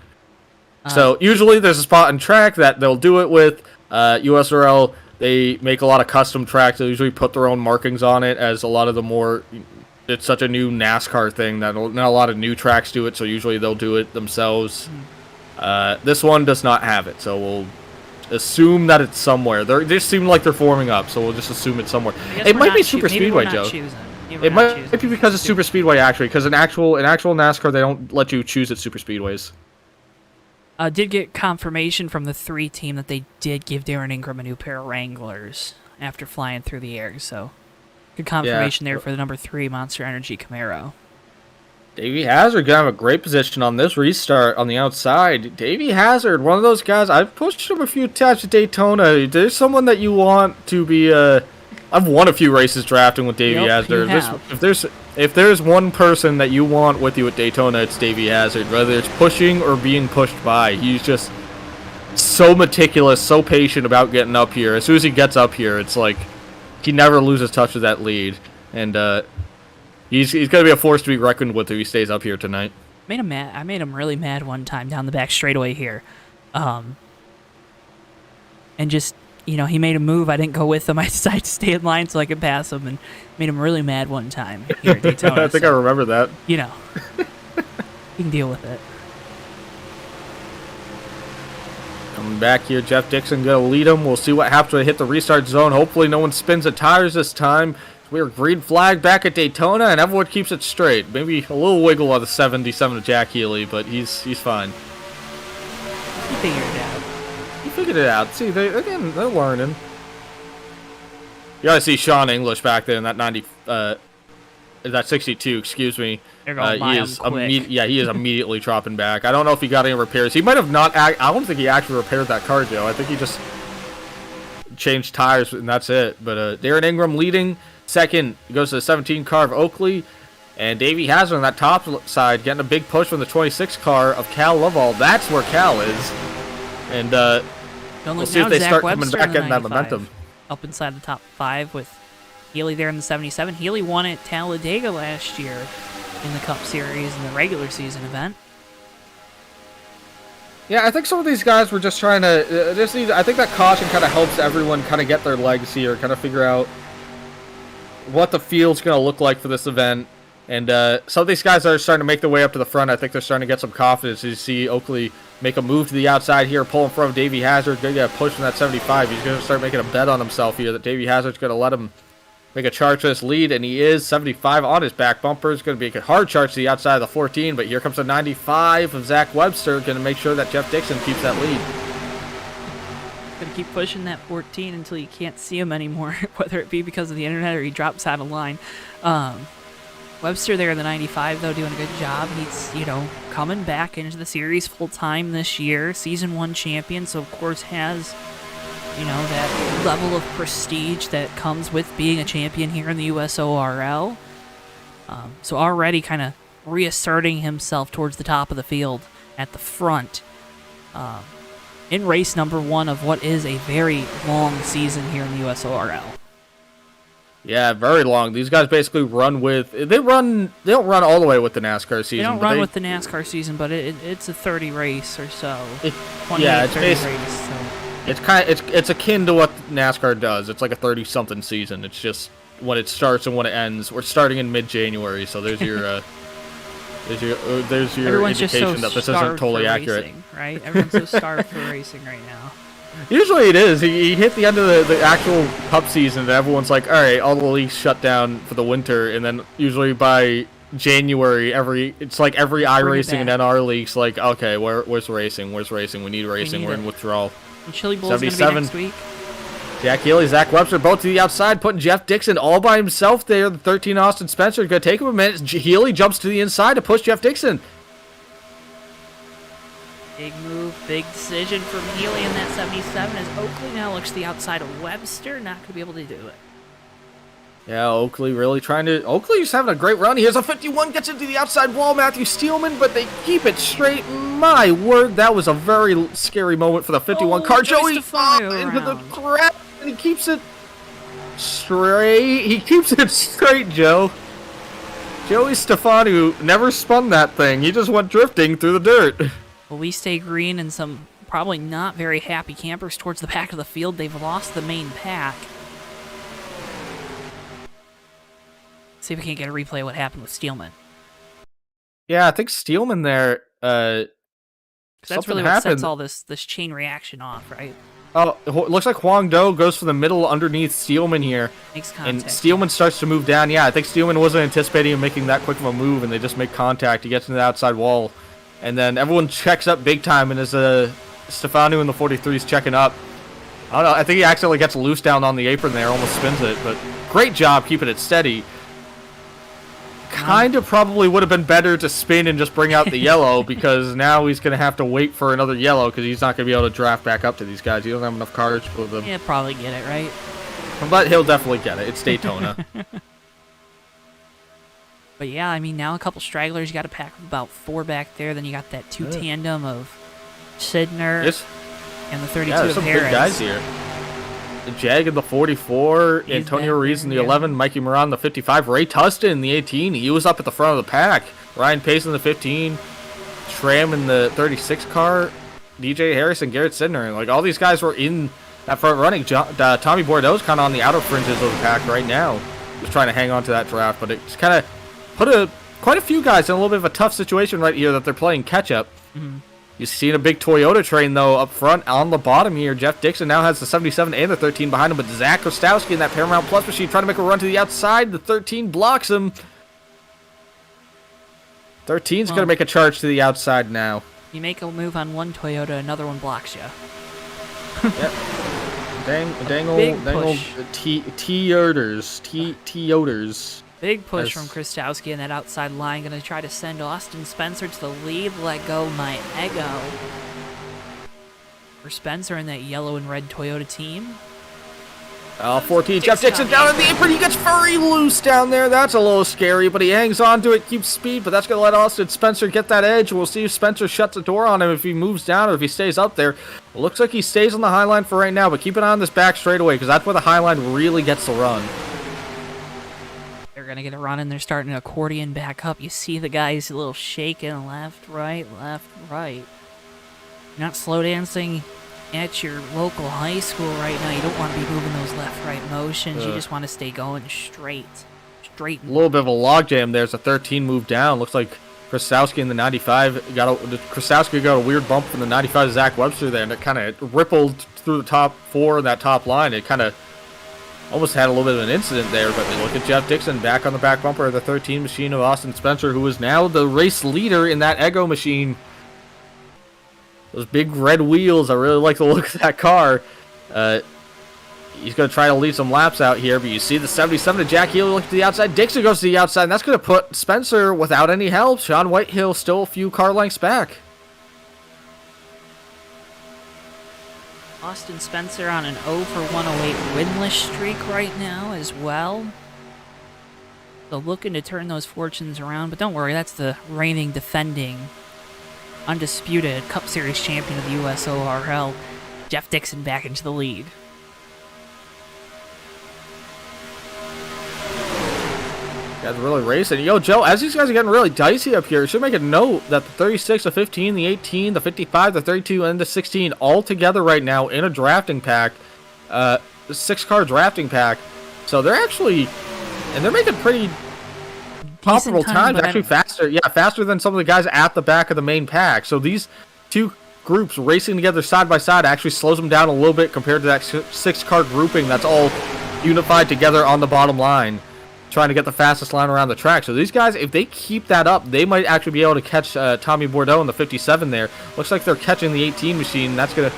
So usually there's a spot in track that they'll do it with. USRL, they make a lot of custom tracks. They usually put their own markings on it, as a lot of the more... It's such a new NASCAR thing that not a lot of new tracks do it, so usually they'll do it themselves. This one does not have it, so we'll assume that it's somewhere. They just seem like they're forming up, so we'll just assume it's somewhere. It might be Super Speedway, Joe. It might be because of Super Speedway, actually, because in actual NASCAR, they don't let you choose at Super Speedways. Did get confirmation from the 3 team that they did give Darren Ingram a new pair of Wranglers after flying through the air, so good confirmation there for the number 3 Monster Energy Camaro. Davey Hazard gonna have a great position on this restart on the outside. Davey Hazard, one of those guys, I've pushed him a few times at Daytona. There's someone that you want to be I've won a few races drafting with Davey Hazard. If there's one person that you want with you at Daytona, it's Davey Hazard. Whether it's pushing or being pushed by, he's just so meticulous, so patient about getting up here. As soon as he gets up here, it's like he never loses touch of that lead, and he's gonna be a force to be reckoned with if he stays up here tonight. Made him mad. I made him really mad one time down the back straightaway here, and just. You know, he made a move. I didn't go with him. I decided to stay in line so I could pass him, and made him really mad one time here at Daytona. I think I remember that. You know, you can deal with it. Coming back here, Jeff Dixon gonna lead him. We'll see what happens when they hit the restart zone. Hopefully, no one spins the tires this time. We're green flag back at Daytona, and everyone keeps it straight. Maybe a little wiggle on the 77 of Jack Healy, but he's fine. He figured it out. He figured it out. See, they're learning. You gotta see Sean English back there in that 90, that 62. Excuse me. He is immediately dropping back. I don't know if he got any repairs. He might have not. I don't think he actually repaired that car, Joe. I think he just changed tires and that's it. But Darren Ingram leading second. He goes to the 17 car of Oakley. And Davey Hazard on that top side getting a big push from the 26 car of Cal Lovell. That's where Cal is. And we'll see if they start coming back getting that momentum. Up inside the top 5 with Healy there in the 77. Healy won at Talladega last year. in the Cup Series and the regular season event. Yeah, I think some of these guys were just trying to I think that caution kind of helps everyone kind of get their legs here, kind of figure out what the field's going to look like for this event. And some of these guys are starting to make their way up to the front. I think they're starting to get some confidence. You see Oakley make a move to the outside here, pull in front of Davey Hazard. Going to get a push from that 75. He's going to start making a bet on himself here that Davey Hazard's going to let him make a charge to this lead, and he is 75 on his back bumper. It's going to be a hard charge to the outside of the 14, but here comes the 95 of Zach Webster, going to make sure that Jeff Dixon keeps that lead. Going to keep pushing that 14 until you can't see him anymore, whether it be because of the internet or he drops out of line. Webster there in the 95, though, doing a good job. He's, coming back into the series full-time this year. Season 1 champion, so of course has, that level of prestige that comes with being a champion here in the USORL. So already kind of reasserting himself towards the top of the field at the front. In race number 1 of what is a very long season here in the USORL. Yeah, very long. These guys basically run with... They don't run all the way with the NASCAR season. They don't run with the NASCAR season, but it's a 30 race or so. 28, yeah, it's 30 race. So. It's akin to what NASCAR does. It's like a 30-something season. It's just when it starts and when it ends. We're starting in mid-January, so there's your there's your Everyone's indication that this isn't totally accurate. Racing, right? Everyone's so starved for racing right now. Usually it is. You hit the end of the actual Cup season, and everyone's like, all right, all the leagues shut down for the winter, and then usually by January, it's like every iRacing and NR league's like, okay, where's racing? Where's racing? We need racing. We're in withdrawal. And Chili Bowl's going to be next week. Jack Healy, Zach Webster, both to the outside, putting Jeff Dixon all by himself there. The 13 Austin Spencer is going to take him a minute. Healy jumps to the inside to push Jeff Dixon. Big move, big decision from Healy in that 77 as Oakley now looks to the outside of Webster. Not going to be able to do it. Yeah, Oakley really trying to... Oakley's having a great run. Here's a 51, gets into the outside wall, Matthew Steelman, but they keep it straight. My word, that was a very scary moment for the 51 car. Joey into the crap, and he keeps it straight. He keeps it straight, Joe. Joey Stefano never spun that thing. He just went drifting through the dirt. Well, we stay green and some probably not very happy campers towards the back of the field. They've lost the main pack. See if we can't get a replay of what happened with Steelman. Yeah, I think Steelman there, that's really what happened. sets all this chain reaction off, right? Oh, it looks like Huang Do goes for the middle underneath Steelman here. Makes contact. And Steelman starts to move down. Yeah, I think Steelman wasn't anticipating him making that quick of a move, and they just make contact. He gets into the outside wall. And then everyone checks up big time, and as Stefano in the 43 is checking up, I don't know, I think he accidentally gets loose down on the apron there, almost spins it, but great job keeping it steady. Kind of probably would have been better to spin and just bring out the yellow, because now he's going to have to wait for another yellow, because he's not going to be able to draft back up to these guys. He doesn't have enough cars for them. Yeah, probably get it, right? But he'll definitely get it. It's Daytona. But yeah, I mean, now a couple stragglers. You got a pack of about 4 back there. Then you got that 2 tandem of Sidner and the 32 yeah, there's of some Harris. big guys here. The Jag in the 44, He's Antonio back Rees in the there, 11, Mikey Moran in the 55, Ray Tustin in the 18. He was up at the front of the pack. Ryan Pace in the 15, Tram in the 36 car, DJ Harris and Garrett Sidner. Like, all these guys were in that front running. Tommy Bordeaux's kind of on the outer fringes of the pack right now. Just trying to hang on to that draft, but it's kind of put quite a few guys in a little bit of a tough situation right here that they're playing catch-up. Mm-hmm. You've seen a big Toyota train, though, up front on the bottom here. Jeff Dixon now has the 77 and the 13 behind him, but Zach Kostowski in that Paramount Plus machine trying to make a run to the outside. The 13 blocks him. 13's going to make a charge to the outside now. You make a move on one Toyota, another one blocks you. Yep. Dang old T-Yoders. Big push from Kostowski in that outside line. Going to try to send Austin Spencer to the lead. Let go my ego. For Spencer in that yellow and red Toyota team. 14. Jeff Dixon down in the apron. He gets very loose down there. That's a little scary, but he hangs on to it, keeps speed, but that's going to let Austin Spencer get that edge. We'll see if Spencer shuts the door on him if he moves down or if he stays up there. It looks like he stays on the high line for right now, but keep an eye on this back straightaway because that's where the high line really gets the run. They're going to get a run, and they're starting to accordion back up. You see the guys a little shaking left, right, left, right. You're not slow dancing at your local high school right now. You don't want to be moving those left-right motions. You just want to stay going straight. Straight. A little bit of a logjam. There's a 13 move down. Looks like Krasowski in the 95 Krasowski got a weird bump from the 95 Zach Webster there, and it kind of rippled through the top four in that top line. It kind of almost had a little bit of an incident there, but we look at Jeff Dixon back on the back bumper of the 13 machine of Austin Spencer, who is now the race leader in that Ego machine. Those big red wheels, I really like the look of that car. He's going to try to lead some laps out here, but you see the 77 of Jack Healy look to the outside. Dixon goes to the outside, and that's going to put Spencer without any help. Sean Whitehill still a few car lengths back. Austin Spencer on an 0 for 108 winless streak right now as well. So looking to turn those fortunes around, but don't worry, that's the reigning, defending, undisputed Cup Series champion of the USORL, Jeff Dixon, back into the lead. Guys are really racing. Yo, Joe, as these guys are getting really dicey up here, you should make a note that the 36, the 15, the 18, the 55, the 32, and the 16 all together right now in a drafting pack, 6-car drafting pack. So they're actually, and they're making pretty comparable times, actually faster. Yeah, faster than some of the guys at the back of the main pack. So these two groups racing together side by side actually slows them down a little bit compared to that 6-car grouping that's all unified together on the bottom line, trying to get the fastest line around the track. So these guys, if they keep that up, they might actually be able to catch Tommy Bordeaux in the 57 there. Looks like they're catching the 18 machine. That's going to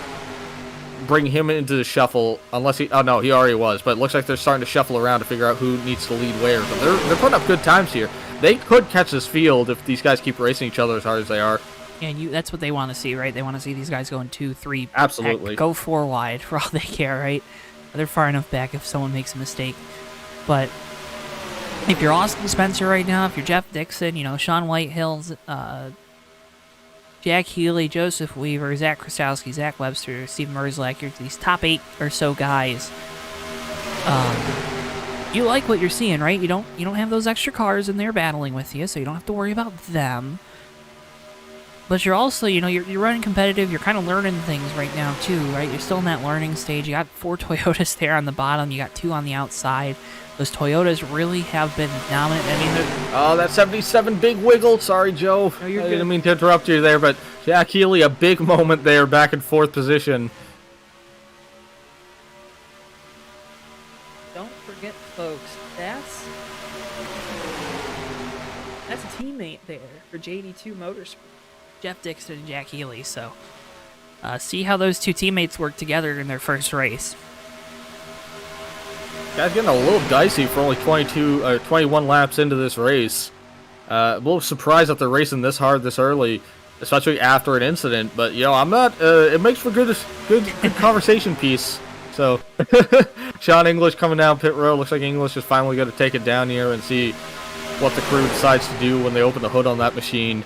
bring him into the shuffle, unless he... Oh, no, he already was. But it looks like they're starting to shuffle around to figure out who needs to lead where. But they're putting up good times here. They could catch this field if these guys keep racing each other as hard as they are. Yeah, and that's what they want to see, right? They want to see these guys going 2, 3... Absolutely. Heck, go 4 wide for all they care, right? They're far enough back if someone makes a mistake. But if you're Austin Spencer right now, if you're Jeff Dixon, you know, Sean Whitehill's, Jack Healy, Joseph Weaver, Zach Krasowski, Zach Webster, Steve Merzlak, you're these top 8 or so guys. You like what you're seeing, right? You don't have those extra cars in there battling with you, so you don't have to worry about them. But you're also, you know, you're running competitive. You're kind of learning things right now too, right? You're still in that learning stage. You got 4 Toyotas there on the bottom. You got 2 on the outside. Those Toyotas really have been dominant. I mean, oh, that 77 big wiggle. Sorry, Joe. No, you're I good. didn't mean to interrupt you there, but Jack Healy, a big moment there, back in 4th position. Don't forget, folks, that's a teammate there for JD2 Motorsport. Jeff Dixon and Jack Healy, so see how those 2 teammates work together in their first race. Guys getting a little dicey for only 21 laps into this race. A little surprised that they're racing this hard this early, especially after an incident. But you know, I'm not. It makes for good conversation piece. So Sean English coming down pit road. Looks like English is finally going to take it down here and see what the crew decides to do when they open the hood on that machine.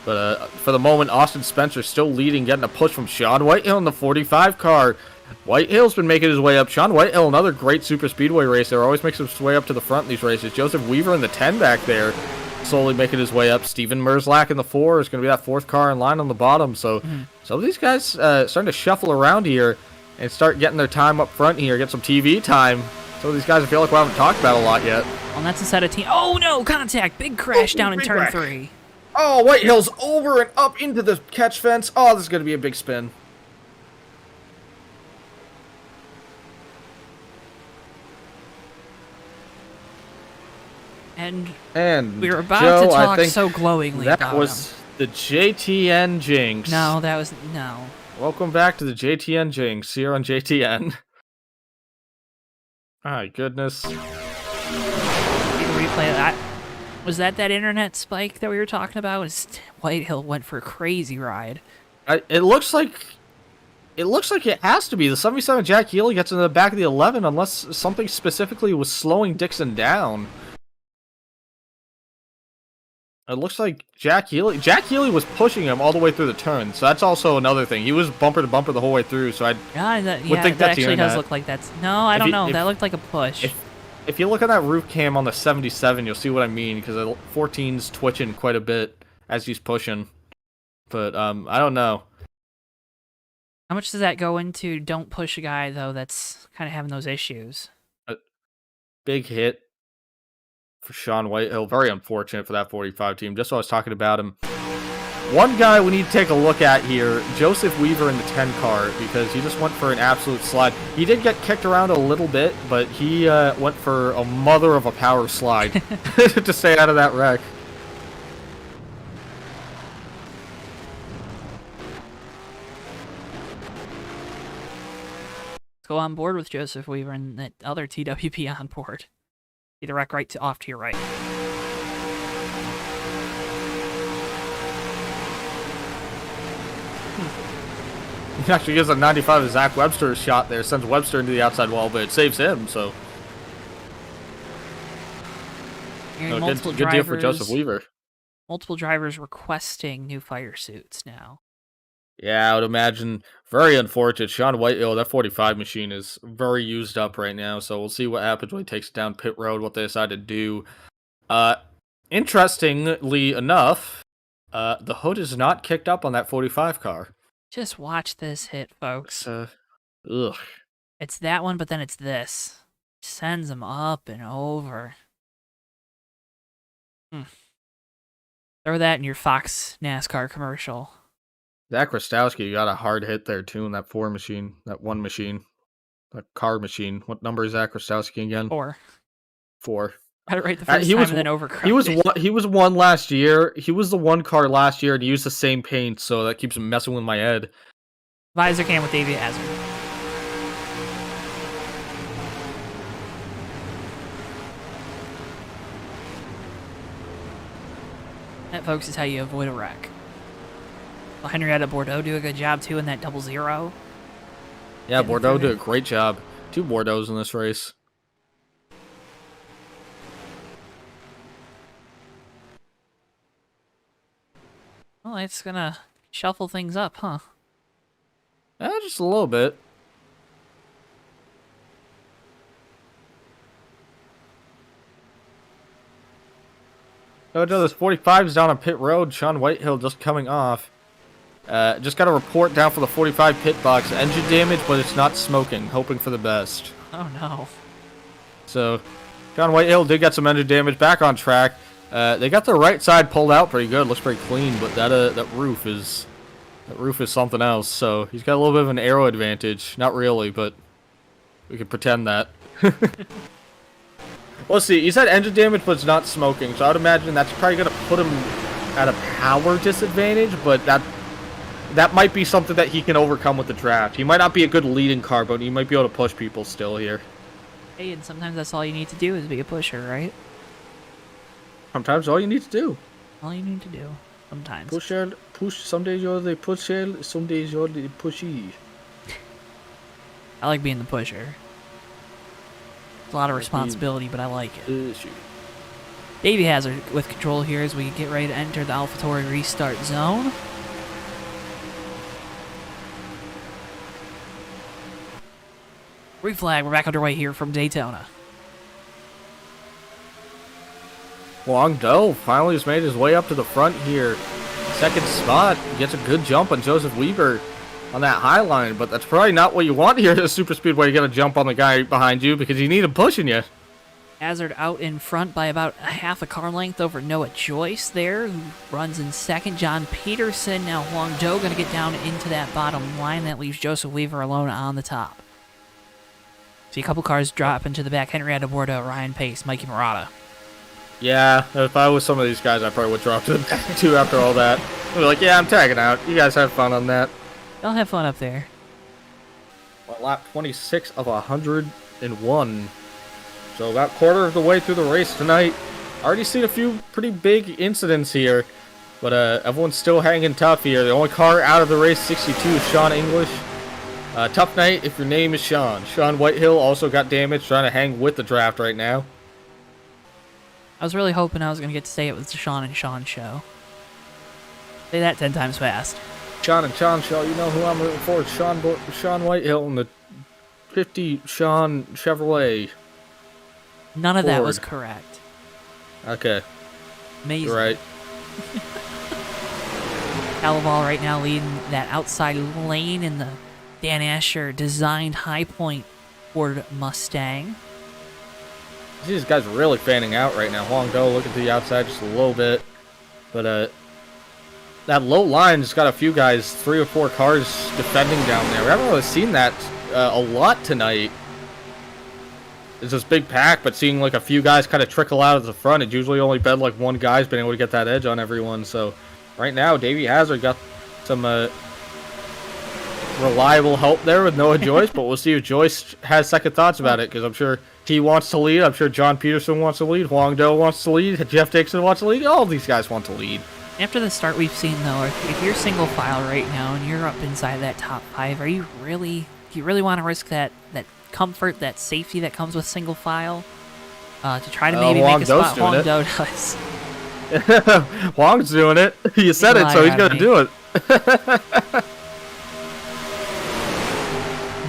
But for the moment, Austin Spencer still leading, getting a push from Sean Whitehill in the 45 car. Whitehill's been making his way up. Sean Whitehill, another great super speedway racer, always makes his way up to the front in these races. Joseph Weaver in the 10 back there, slowly making his way up. Steven Merzlak in the 4 is going to be that 4th car in line on the bottom. So some of these guys starting to shuffle around here and start getting their time up front here, get some TV time. Some of these guys I feel like we haven't talked about a lot yet. Well, that's a set of team. Oh no, contact! Big crash down in turn 3. Oh, Whitehill's over and up into the catch fence. Oh, this is going to be a big spin. And we were about Joe, to talk I think so glowingly that about was him. the JTN Jinx. No, that was... No. Welcome back to the JTN Jinx here on JTN. My goodness. Replay that. Was that internet spike that we were talking about? Whitehill went for a crazy ride. It looks like it has to be. The 77 Jack Healy gets in the back of the 11 unless something specifically was slowing Dixon down. It looks like Jack Healy was pushing him all the way through the turn, so that's also another thing. He was bumper to bumper the whole way through, so I would think that that's actually the does internet. look like that's... No, I don't know. That looked like a push. If you look at that roof cam on the 77, you'll see what I mean, because the 14's twitching quite a bit as he's pushing. But, I don't know. How much does that go into don't push a guy, though, that's kind of having those issues? A big hit for Sean Whitehill. Very unfortunate for that 45 team. Just so I was talking about him. One guy we need to take a look at here, Joseph Weaver in the 10 car, because he just went for an absolute slide. He did get kicked around a little bit, but he went for a mother of a power slide to stay out of that wreck. Let's go on board with Joseph Weaver and that other TWP on board. See the wreck off to your right. He actually gives a 95 to Zach Webster a shot there, sends Webster into the outside wall, but it saves him, so. Good deal for Joseph Weaver. Multiple drivers requesting new fire suits now. Yeah, I would imagine. Very unfortunate. Sean Whitehill, that 45 machine is very used up right now, so we'll see what happens when he takes it down pit road, what they decide to do. Interestingly enough, the hood is not kicked up on that 45 car. Just watch this hit, folks. Ugh. It's that one, but then it's this. Sends them up and over. Throw that in your Fox NASCAR commercial. Zach Rostowski got a hard hit there, too, in that 4 machine. That 1 machine. That car machine. What number is Zach Rostowski again? 4. 4. Got it right the first time and then overcorrected. He was 1 last year. He was the 1 car last year and he used the same paint, so that keeps him messing with my head. Visor cam with Davey Hazard. That, folks, is how you avoid a wreck. Well, Henrietta Bordeaux do a good job, too, in that 00. Yeah, Bordeaux did a great job. 2 Bordeaux in this race. Well, it's gonna shuffle things up, huh? Just a little bit. Oh, no, this 45 is down on pit road. Sean Whitehill just coming off. Just got a report down for the 45 pit box. Engine damage, but it's not smoking. Hoping for the best. Oh, no. So, Sean Whitehill did get some engine damage. Back on track. They got the right side pulled out pretty good. Looks pretty clean, but that roof is something else. So he's got a little bit of an aero advantage. Not really, but we could pretend that. Let's see. He's had engine damage, but it's not smoking. So I'd imagine that's probably gonna put him at a power disadvantage. But that might be something that he can overcome with the draft. He might not be a good leading car, but he might be able to push people still here. Hey, and sometimes that's all you need to do is be a pusher, right? Sometimes all you need to do. All you need to do. Sometimes. Push. Some days you're the pusher, some days you're the pushy. I like being the pusher. It's a lot of responsibility, but I like it. Davey Hazard with control here as we get ready to enter the AlphaTauri restart zone. Reflag, we're back underway here from Daytona. Wang Do finally has made his way up to the front here. Second spot, gets a good jump on Joseph Weaver on that high line, but that's probably not what you want here at a super speedway. You got to jump on the guy behind you because you need him pushing you. Hazard out in front by about a half a car length over Noah Joyce there, who runs in second. John Peterson, now Wang Do going to get down into that bottom line. That leaves Joseph Weaver alone on the top. See a couple cars drop into the back. Henrietta Bordeaux, Ryan Pace, Mikey Murata. Yeah, if I was some of these guys, I probably would drop to the back too after all that. I'd be like, yeah, I'm tagging out. You guys have fun on that. Y'all have fun up there. Well, lap 26 of 101. So about quarter of the way through the race tonight. Already seen a few pretty big incidents here. But everyone's still hanging tough here. The only car out of the race, 62, is Sean English. Tough night if your name is Sean. Sean Whitehill also got damaged trying to hang with the draft right now. I was really hoping I was going to get to say it was the Sean and Sean show. Say that 10 times fast. Sean and Sean show, you know who I'm rooting for. It's Sean Whitehill in the 50 Sean Chevrolet. None of that was Ford. correct. Okay, Amazing. you're right. Calaval right now leading that outside lane in the Dan Asher designed High Point Ford Mustang. These guys are really fanning out right now. Huang Do looking to the outside just a little bit. But that low line's got a few guys, 3 or 4 cars defending down there. We haven't really seen that a lot tonight. It's this big pack, but seeing like a few guys kind of trickle out at the front, it's usually only been like one guy's been able to get that edge on everyone. So right now, Davey Hazard got some reliable help there with Noah Joyce, but we'll see if Joyce has second thoughts about it, because I'm sure he wants to lead. I'm sure John Peterson wants to lead. Huang Do wants to lead. Jeff Dixon wants to lead. All of these guys want to lead. After the start we've seen, though, if you're single file right now and you're up inside that top 5, do you really want to risk that comfort, that safety that comes with single file to try to maybe make a spot? Huang Do does. Huang's doing it. You said it, so he's going to do it.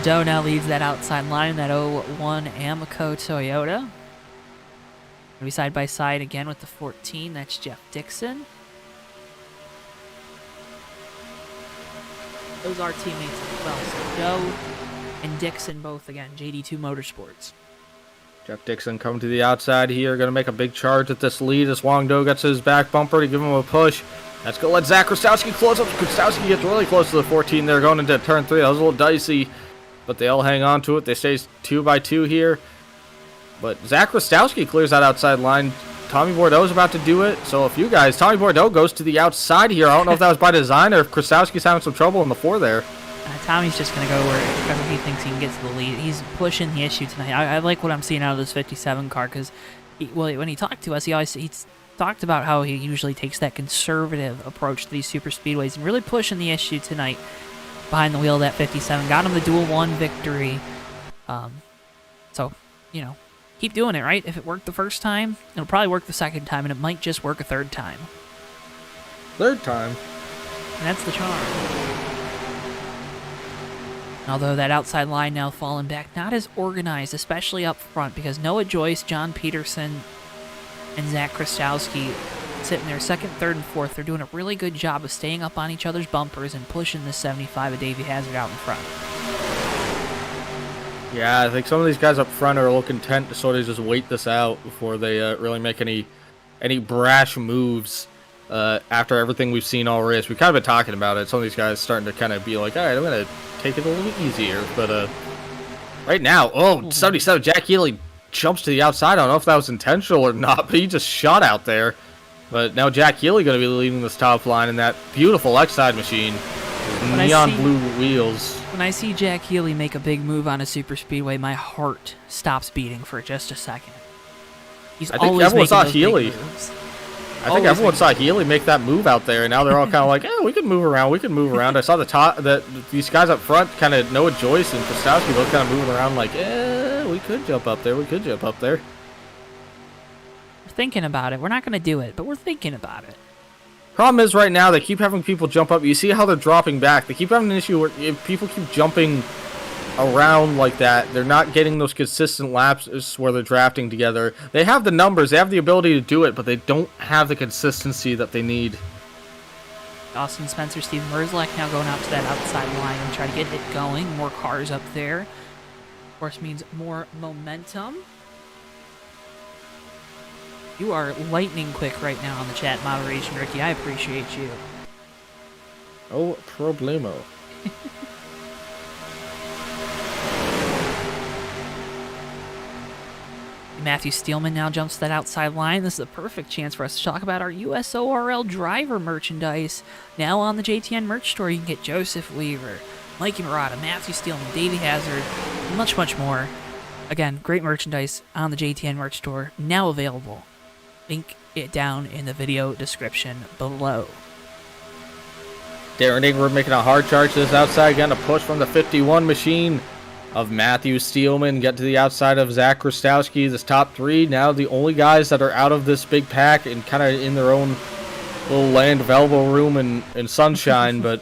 Do now leads that outside line, that 01 Amoco Toyota. Gonna be side by side again with the 14. That's Jeff Dixon. Those are teammates as well. So Joe and Dixon both, again, JD2 Motorsports. Jeff Dixon coming to the outside here. Going to make a big charge at this lead as Huang Do gets his back bumper to give him a push. That's going to let Zach Krastowski close up. Krastowski gets really close to the 14 there going into turn 3. That was a little dicey, but they all hang on to it. They stay 2 by 2 here. But Zach Krastowski clears that outside line. Tommy Bordeaux's about to do it. So a few guys. Tommy Bordeaux goes to the outside here. I don't know if that was by design or if Krastowski's having some trouble in the 4 there. Tommy's just going to go wherever he thinks he can get to the lead. He's pushing the issue tonight. I like what I'm seeing out of this 57 car because when he talked to us, he's talked about how he usually takes that conservative approach to these super speedways and really pushing the issue tonight behind the wheel of that 57. Got him the dual 1 victory. So, keep doing it, right? If it worked the first time, it'll probably work the second time, and it might just work a third time. Third time? And that's the charm. Although that outside line now falling back, not as organized, especially up front, because Noah Joyce, John Peterson, and Zach Krastowski sitting there second, third, and fourth. They're doing a really good job of staying up on each other's bumpers and pushing the 75 of Davey Hazard out in front. Yeah, I think some of these guys up front are a little content to sort of just wait this out before they really make any brash moves after everything we've seen all race. We've kind of been talking about it. Some of these guys starting to kind of be like, all right, I'm going to take it a little bit easier. But right now, 77, Jack Healy jumps to the outside. I don't know if that was intentional or not, but he just shot out there. But now Jack Healy going to be leading this top line in that beautiful X-Side machine. Neon blue wheels. When I see Jack Healy make a big move on a super speedway, my heart stops beating for just a second. I think everyone saw Healy. I think everyone saw Healy make that move out there, and now they're all kind of like, we can move around, I saw these guys up front, kind of Noah Joyce and Krastowski both kind of moving around like, we could jump up there, We're thinking about it. We're not going to do it, but we're thinking about it. Problem is right now they keep having people jump up. You see how they're dropping back. They keep having an issue where if people keep jumping around like that, they're not getting those consistent laps where they're drafting together. They have the numbers, they have the ability to do it, but they don't have the consistency that they need. Austin Spencer, Steven Merzlak now going out to that outside line and try to get it going. More cars up there. Of course, means more momentum. You are lightning quick right now on the chat moderation, Ricky. I appreciate you. Oh, problemo. Matthew Steelman now jumps to that outside line. This is a perfect chance for us to talk about our USORL driver merchandise. Now on the JTN merch store, you can get Joseph Weaver, Mikey Murata, Matthew Steelman, Davey Hazard, much, much more. Again, great merchandise on the JTN merch store, now available. Link it down in the video description below. Darren Ingram making a hard charge to this outside, getting a push from the 51 machine of Matthew Steelman. Get to the outside of Zach Krastowski. This top 3 now the only guys that are out of this big pack and kind of in their own little land of elbow room and sunshine. But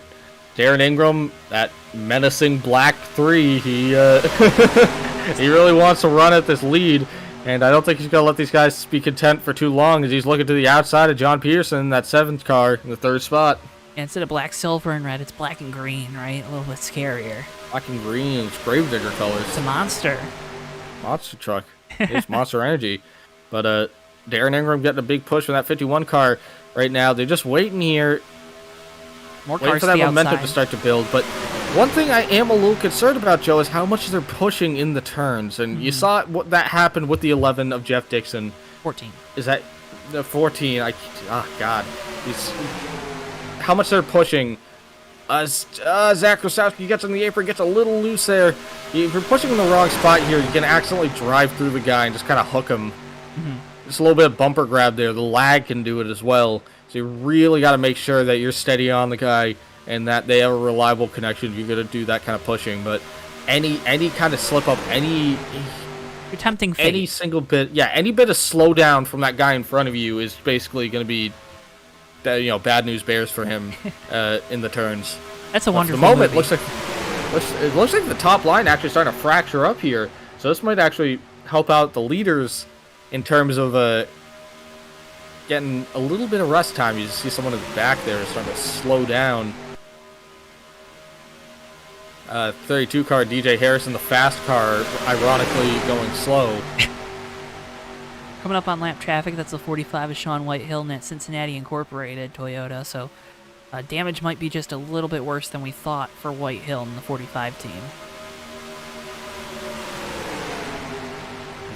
Darren Ingram, that menacing black 3, he he really wants to run at this lead. And I don't think he's going to let these guys be content for too long as he's looking to the outside of John Peterson in that 7th car in the 3rd spot. And instead of black, silver, and red, it's black and green, right? A little bit scarier. Black and green, it's Gravedigger colors. It's a monster. Monster truck. It's Monster Energy. But Darren Ingram getting a big push from that 51 car right now. They're just waiting here. More Waiting cars for that to the momentum to outside. start to build. But one thing I am a little concerned about, Joe, is how much they're pushing in the turns. And you saw what that happened with the 11 of Jeff Dixon. 14. Is that the 14? Oh, God. How much they're pushing. Zach Krasowski gets on the apron, gets a little loose there. If you're pushing in the wrong spot here, you can accidentally drive through the guy and just kind of hook him. Just a little bit of bumper grab there. The lag can do it as well. So you really got to make sure that you're steady on the guy and that they have a reliable connection if you're going to do that kind of pushing. But any kind of slip up, You're tempting fate. any single bit, any bit of slowdown from that guy in front of you is basically going to be, bad news bears for him in the turns. That's a wonderful At the moment, movie. it looks like the top line actually starting to fracture up here. So this might actually help out the leaders in terms of getting a little bit of rest time. You see someone in the back there starting to slow down. 32 car DJ Harrison, the fast car, ironically going slow. Coming up on lap traffic, that's the 45 of Sean Whitehill and that Cincinnati Incorporated Toyota. So damage might be just a little bit worse than we thought for Whitehill and the 45 team.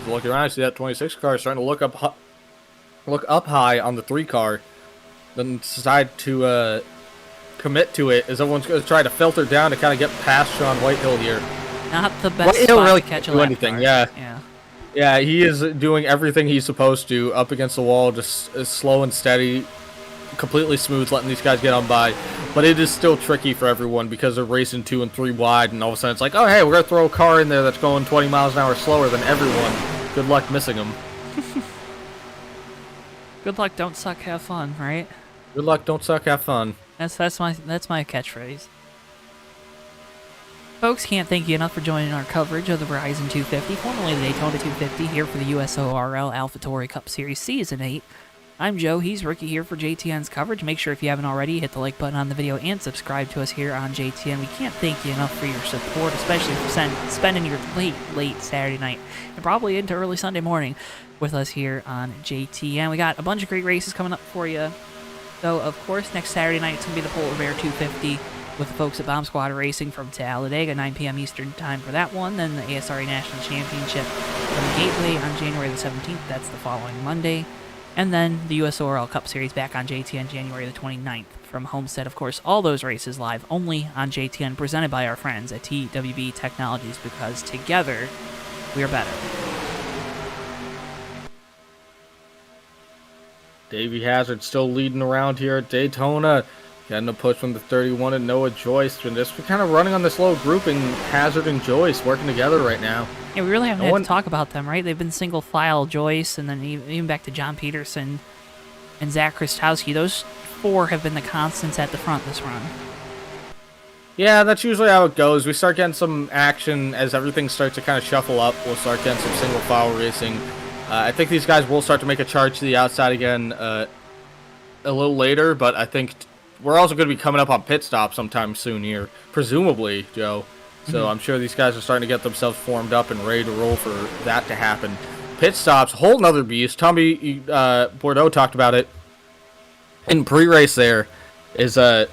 Looking around, I see that 26 car is starting to look up high on the 3 car, then decide to commit to it as everyone's going to try to filter down to kind of get past Sean Whitehill here. Not the best Whitehill spot really to catch a can't do lap anything, car. yeah. Yeah, he is doing everything he's supposed to up against the wall, just slow and steady, completely smooth, letting these guys get on by. But it is still tricky for everyone because they're racing 2 and 3 wide, and all of a sudden it's like, oh, hey, we're going to throw a car in there that's going 20 miles an hour slower than everyone. Good luck missing him. Good luck, don't suck, have fun, right? Good luck, don't suck, have fun. That's my catchphrase. Folks, can't thank you enough for joining our coverage of the Verizon 250, formerly the Daytona 250, here for the USORL AlphaTauri Cup Series Season 8. I'm Joe, he's Ricky here for JTN's coverage. Make sure if you haven't already, hit the like button on the video and subscribe to us here on JTN. We can't thank you enough for your support, especially for spending your late Saturday night and probably into early Sunday morning with us here on JTN. We got a bunch of great races coming up for you. So, of course, next Saturday night it's going to be the Polar Bear 250 with the folks at Bomb Squad Racing from Talladega, 9 p.m. Eastern Time for that one. Then the ASRA National Championship from the Gateway on January the 17th. That's the following Monday. And then the USORL Cup Series back on JTN January the 29th from Homestead. Of course, all those races live only on JTN, presented by our friends at TWB Technologies, because together we are better. Davey Hazard still leading around here at Daytona. Getting a push from the 31 and Noah Joyce. And just kind of running on this low grouping, Hazard and Joyce working together right now. Yeah, we really haven't had to talk about them, right? They've been single file, Joyce, and then even back to John Peterson and Zach Krastowski. Those 4 have been the constants at the front this run. Yeah, that's usually how it goes. We start getting some action as everything starts to kind of shuffle up. We'll start getting some single file racing. I think these guys will start to make a charge to the outside again a little later, but I think we're also going to be coming up on pit stop sometime soon here, presumably, Joe. So I'm sure these guys are starting to get themselves formed up and ready to roll for that to happen. Pit stops, whole nother beast. Tommy Bordeaux talked about it in pre-race there, is that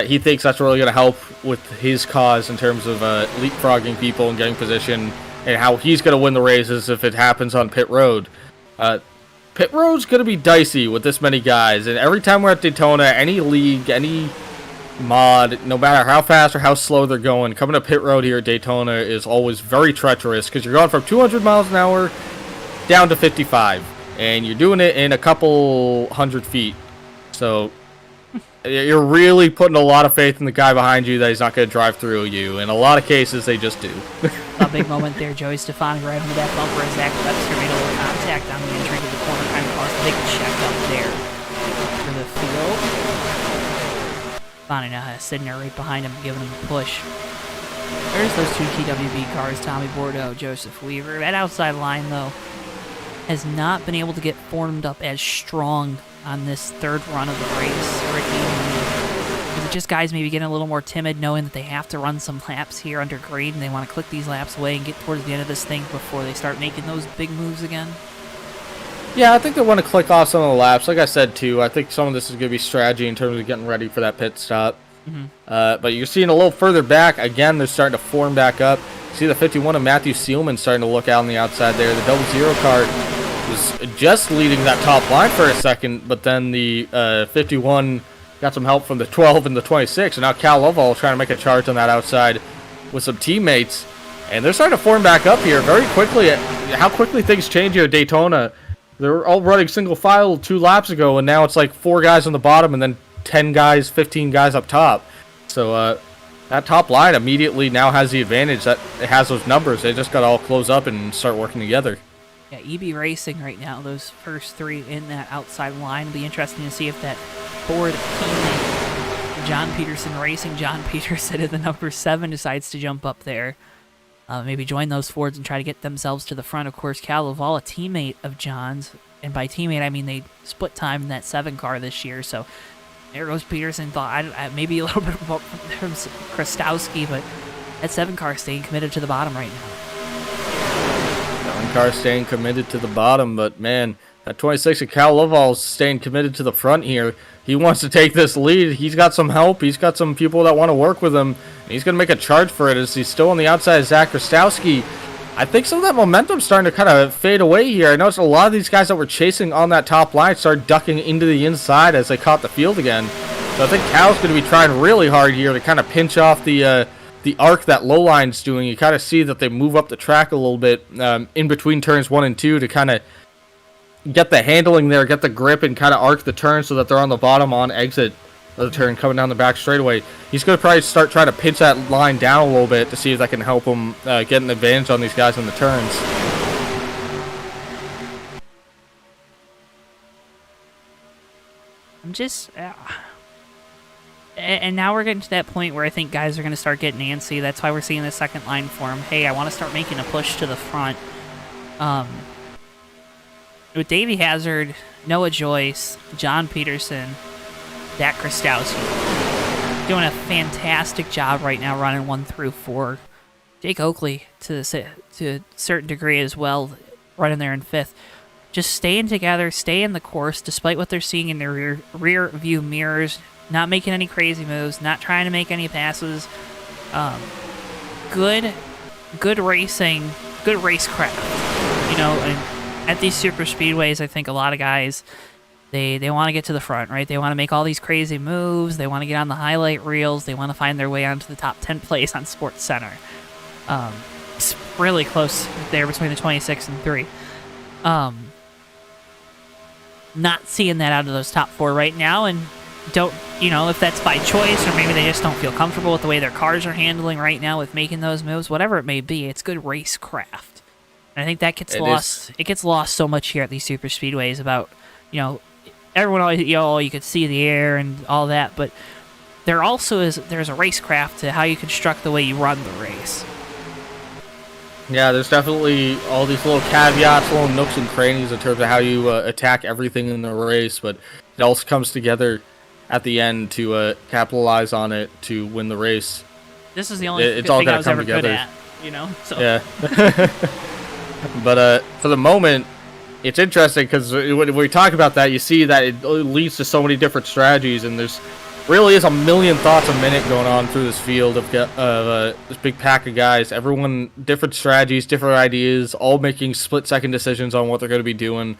he thinks that's really going to help with his cause in terms of leapfrogging people and getting position, and how he's going to win the races if it happens on pit road. Pit road's going to be dicey with this many guys, and every time we're at Daytona, any league, any mod, no matter how fast or how slow they're going, coming to pit road here at Daytona is always very treacherous, because you're going from 200 miles an hour down to 55, and you're doing it in a couple hundred feet. So you're really putting a lot of faith in the guy behind you that he's not going to drive through you. In a lot of cases, they just do. A big moment there. Joey Stefani right on the back bumper as Zach Webster made a little contact on the entry to the corner, kind of caused a big check up there for the field. Stefani now sitting there right behind him, giving him a push. There's those 2 TWB cars, Tommy Bordeaux, Joseph Weaver. That outside line, though, has not been able to get formed up as strong on this third run of the race, Ricky. Is it just guys maybe getting a little more timid, knowing that they have to run some laps here under grade, and they want to click these laps away and get towards the end of this thing before they start making those big moves again? Yeah, I think they want to click off some of the laps. Like I said, too, I think some of this is going to be strategy in terms of getting ready for that pit stop. But you're seeing a little further back. Again, they're starting to form back up. See the 51 of Matthew Seelman starting to look out on the outside there. The double zero car was just leading that top line for a second, but then the 51 got some help from the 12 and the 26, and now Cal Lovell trying to make a charge on that outside with some teammates. And they're starting to form back up here very quickly. How quickly things change here at Daytona. They were all running single file 2 laps ago, and now it's like 4 guys on the bottom and then 10 guys, 15 guys up top. So that top line immediately now has the advantage that it has those numbers. They just got to all close up and start working together. Yeah, EB Racing right now, those first 3 in that outside line. It'll be interesting to see if that Ford teammate, John Peterson Racing, John Peterson at the number 7, decides to jump up there. Maybe join those Fords and try to get themselves to the front. Of course, Cal Laval, a teammate of John's, and by teammate I mean they split time in that 7 car this year. So there goes Peterson. Thought maybe a little bit about Krastowski, but that 7 car staying committed to the bottom right now. 7 car staying committed to the bottom, but man, that 26 of Cal Laval's staying committed to the front here. He wants to take this lead. He's got some help. He's got some people that want to work with him. And he's going to make a charge for it as he's still on the outside of Zach Krastowski. I think some of that momentum's starting to kind of fade away here. I noticed a lot of these guys that were chasing on that top line started ducking into the inside as they caught the field again. So I think Cal's going to be trying really hard here to kind of pinch off the arc that low line's doing. You kind of see that they move up the track a little bit in between turns 1 and 2 to kind of get the handling there, get the grip, and kind of arc the turn so that they're on the bottom on exit of the turn coming down the back straightaway. He's going to probably start trying to pinch that line down a little bit to see if that can help him get an advantage on these guys in the turns. I'm just... and now we're getting to that point where I think guys are going to start getting antsy. That's why we're seeing the second line form. Hey, I want to start making a push to the front. With Davey Hazard, Noah Joyce, John Peterson, Dak Krastowski doing a fantastic job right now running 1 through 4. Jake Oakley to a certain degree as well, running there in 5th. Just staying together, stay in the course despite what they're seeing in their rear view mirrors, not making any crazy moves, not trying to make any passes. Good racing, good racecraft. You know, and at these super speedways, I think a lot of guys, they want to get to the front, right? They want to make all these crazy moves. They want to get on the highlight reels. They want to find their way onto the top 10 place on Sports Center. It's really close there between the 26 and 3. Not seeing that out of those top 4 right now, and don't, you know, if that's by choice or maybe they just don't feel comfortable with the way their cars are handling right now with making those moves, whatever it may be, it's good racecraft. And I think that gets lost. It gets lost so much here at these super speedways about, you know, everyone always, you know, you could see the air and all that, but there's a racecraft to how you construct the way you run the race. Yeah, there's definitely all these little caveats, little nooks and crannies in terms of how you attack everything in the race, but it all comes together at the end to capitalize on it to win the race. This is the only thing I was ever good at, you know? So. Yeah. But for the moment, it's interesting because when we talk about that, you see that it leads to so many different strategies, and there's really is a million thoughts a minute going on through this field of this big pack of guys. Everyone, different strategies, different ideas, all making split-second decisions on what they're going to be doing.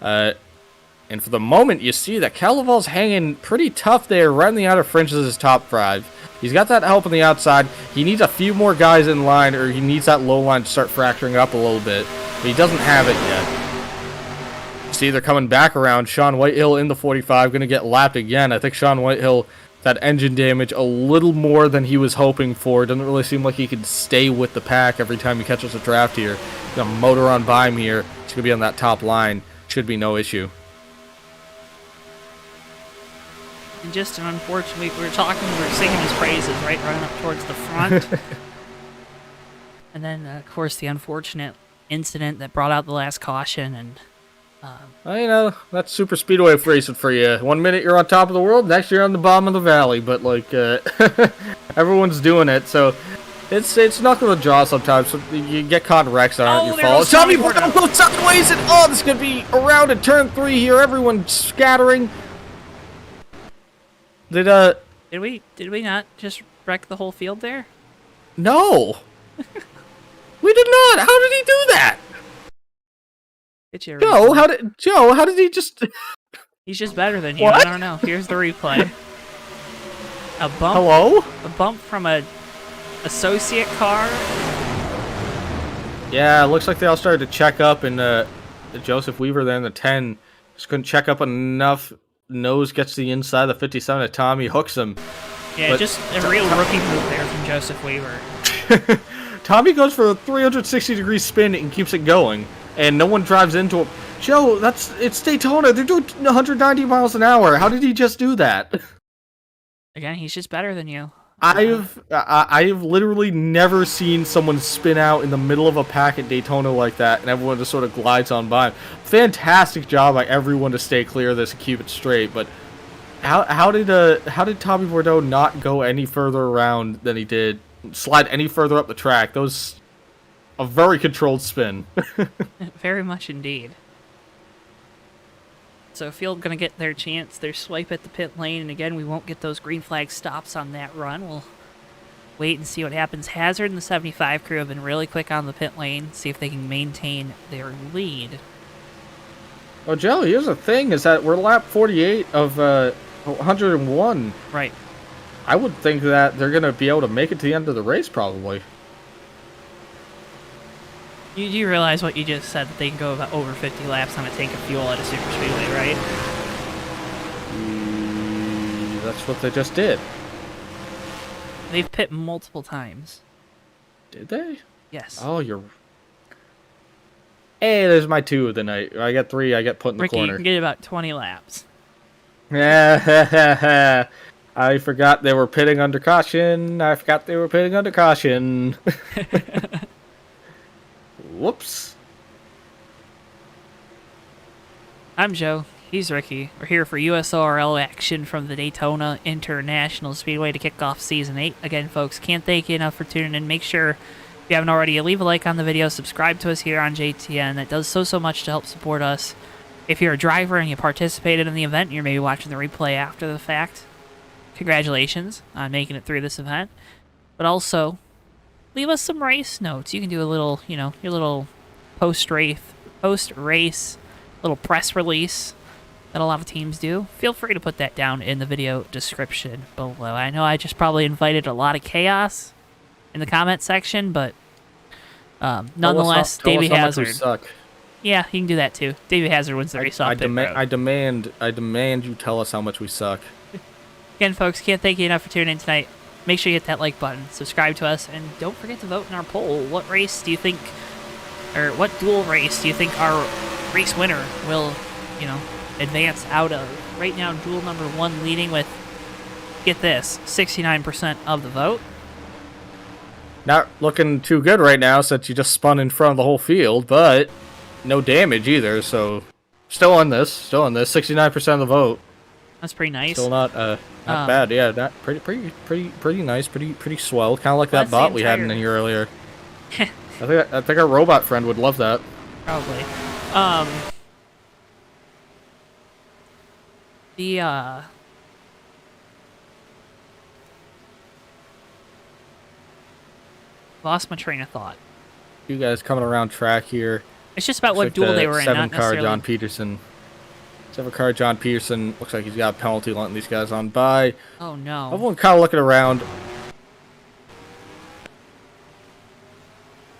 And for the moment, you see that Cal Laval's hanging pretty tough there, right in the outer fringes of his top 5. He's got that help on the outside. He needs a few more guys in line, or he needs that low line to start fracturing up a little bit. But he doesn't have it yet. See, they're coming back around. Sean Whitehill in the 45, going to get lapped again. I think Sean Whitehill, that engine damage, a little more than he was hoping for. Doesn't really seem like he could stay with the pack every time he catches a draft here. Got a motor on by him here. He's going to be on that top line. Should be no issue. And just an unfortunate, we were singing his praises, right? Running up towards the front. And then, of course, the unfortunate incident that brought out the last caution, and Well, you know, that's super speedway racing for you. 1 minute you're on top of the world, next you're on the bottom of the valley. But like, everyone's doing it, so it's not gonna jaw sometimes. So you get caught in wrecks that aren't your there fault. goes Tommy Tommy Bordeaux goes sideways, and oh, this is gonna be around at turn 3 here. Everyone's scattering. Did we not just wreck the whole field there? No. We did not. How did he do that? Get you a Joe, replay. how did he just... He's just better than you. What? I don't know. Here's the replay. A bump. Hello? A bump from a associate car. Yeah, it looks like they all started to check up, and Joseph Weaver there in the 10 just couldn't check up enough. Nose gets to the inside of the 57 of Tommy, hooks him. Yeah, But- just a real rookie move there from Joseph Weaver. Tommy goes for a 360-degree spin and keeps it going, and no one drives into him. Joe, it's Daytona. They're doing 190 miles an hour. How did he just do that? Again, he's just better than you. I've literally never seen someone spin out in the middle of a pack at Daytona like that, and everyone just sort of glides on by. Fantastic job by everyone to stay clear of this and keep it straight. But how did Tommy Bordeaux not go any further around than he did? Slide any further up the track? That was a very controlled spin. Very much indeed. So field gonna get their chance, their swipe at the pit lane, and again, we won't get those green flag stops on that run. We'll wait and see what happens. Hazard and the 75 crew have been really quick on the pit lane, see if they can maintain their lead. Oh, Joe, here's the thing, is that we're lap 48 of 101. Right. I would think that they're going to be able to make it to the end of the race, probably. You do realize what you just said, that they can go about over 50 laps on a tank of fuel at a super speedway, right? That's what they just did. They've pit multiple times. Did they? Yes. Oh, you're... Hey, there's my 2 of the night. I got 3, I get put in the Ricky, you corner. can get about 20 laps. I forgot they were pitting under caution. Whoops. I'm Joe. He's Ricky. We're here for USORL action from the Daytona International Speedway to kick off Season 8. Again, folks, can't thank you enough for tuning in. Make sure, if you haven't already, leave a like on the video, subscribe to us here on JTN. That does so much to help support us. If you're a driver and you participated in the event, and you're maybe watching the replay after the fact, congratulations on making it through this event. But also, leave us some race notes. You can do a little, your little post-race little press release that a lot of teams do. Feel free to put that down in the video description below. I know I just probably invited a lot of chaos in the comment section, but nonetheless, Davey Hazard. Yeah, you can do that too. Davey Hazard wins the race off pit road. I demand you tell us how much we suck. Again, folks, can't thank you enough for tuning in tonight. Make sure you hit that like button, subscribe to us, and don't forget to vote in our poll. What race do you think, or what dual race do you think our race winner will, advance out of? Right now, duel number 1 leading with, get this, 69% of the vote. Not looking too good right now since you just spun in front of the whole field, but no damage either, so still on this, 69% of the vote. That's pretty nice. Still not bad, yeah. Not pretty nice, pretty swell. Kind of like that bot we had in here earlier. I think our robot friend would love that. Probably. Lost my train of thought. You guys coming around track here. It's just about what duel they were in, not necessarily. 7-car John Peterson. 7-car John Peterson. Looks like he's got a penalty letting these guys on by. Oh, no. Everyone kind of looking around.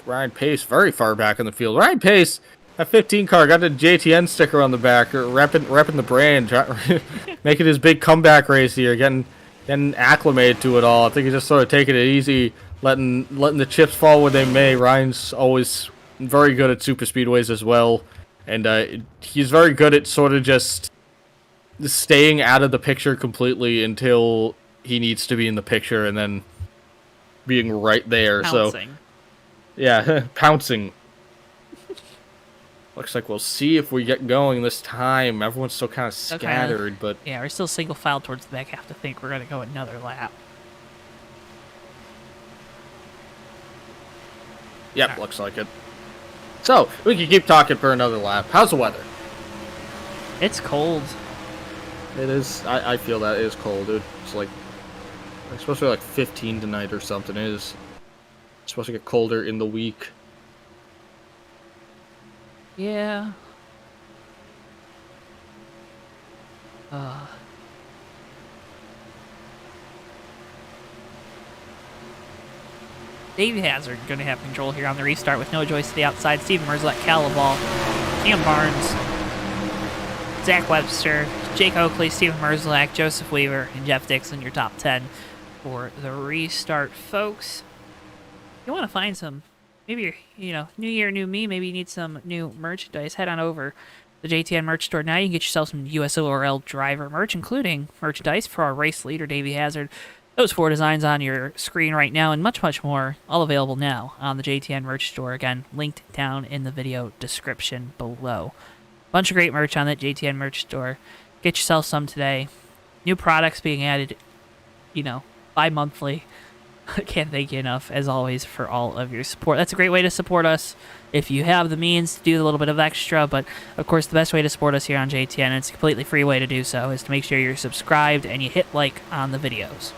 Ryan Pace, very far back in the field. Ryan Pace, that 15-car, got a JTN sticker on the back, or repping the brand, making his big comeback race here, getting acclimated to it all. I think he's just sort of taking it easy, letting the chips fall where they may. Ryan's always very good at super speedways as well, and he's very good at sort of just staying out of the picture completely until he needs to be in the picture, and then being right there. Pouncing. So yeah, pouncing. Looks like we'll see if we get going this time. Everyone's still kind of scattered, but... Yeah, we're still single file towards the back. I have to think we're going to go another lap. Yep, looks like it. So, we can keep talking for another lap. How's the weather? It's cold. It is. I feel that it is cold, dude. It's like... It's supposed to be like 15 tonight or something. It is supposed to get colder in the week. Yeah. Dave Hazard going to have control here on the restart with Noah Joyce to the outside. Steven Merzlak, Cal Laval, Cam Barnes, Zach Webster, Jake Oakley, Steven Merzlak, Joseph Weaver, and Jeff Dixon, your top 10 for the restart, folks. You want to find some, maybe, new year, new me, maybe you need some new merchandise, head on over to the JTN merch store now. You can get yourself some USORL driver merch, including merchandise for our race leader, Davey Hazard. Those 4 designs on your screen right now and much, much more, all available now on the JTN merch store. Again, linked down in the video description below. Bunch of great merch on that JTN merch store. Get yourself some today. New products being added, bi-monthly. I can't thank you enough, as always, for all of your support. That's a great way to support us if you have the means to do a little bit of extra. But, of course, the best way to support us here on JTN, and it's a completely free way to do so, is to make sure you're subscribed and you hit like on the videos.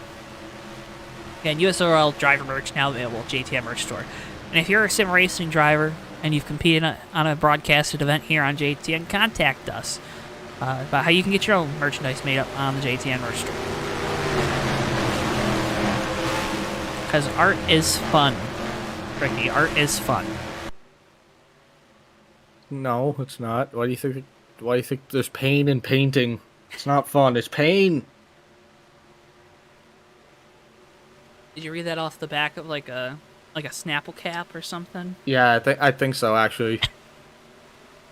Again, USORL driver merch now available at JTN merch store. And if you're a sim racing driver and you've competed on a broadcasted event here on JTN, contact us about how you can get your own merchandise made up on the JTN merch store. Because art is fun, Ricky. Art is fun. No, it's not. Why do you think there's pain in painting? It's not fun. It's pain. Did you read that off the back of like a Snapple cap or something? Yeah, I think so, actually.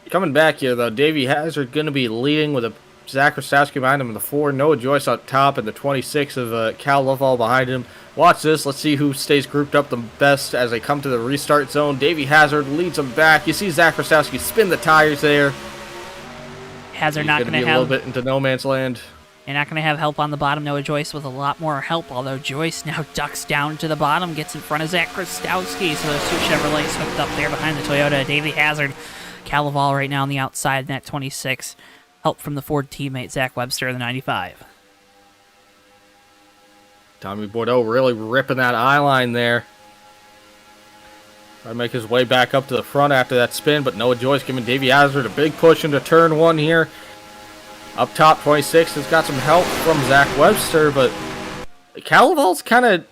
Coming back here, though, Davey Hazard going to be leading with a Zach Rostowski behind him in the 4, Noah Joyce up top, and the 26 of Cal Laval behind him. Watch this. Let's see who stays grouped up the best as they come to the restart zone. Davey Hazard leads them back. You see Zach Rostowski spin the tires there. Hazard not going to have a little bit into no man's land. You're not going to have help on the bottom. Noah Joyce with a lot more help, although Joyce now ducks down to the bottom, gets in front of Zach Rostowski. So those 2 Chevrolets hooked up there behind the Toyota. Davey Hazard, Cal Laval right now on the outside in that 26. Help from the Ford teammate, Zach Webster in the 95. Tommy Bordeaux really ripping that eye line there. Trying to make his way back up to the front after that spin, but Noah Joyce giving Davey Hazard a big push into turn 1 here. Up top, 26 has got some help from Zach Webster, but Cal Laval's kind of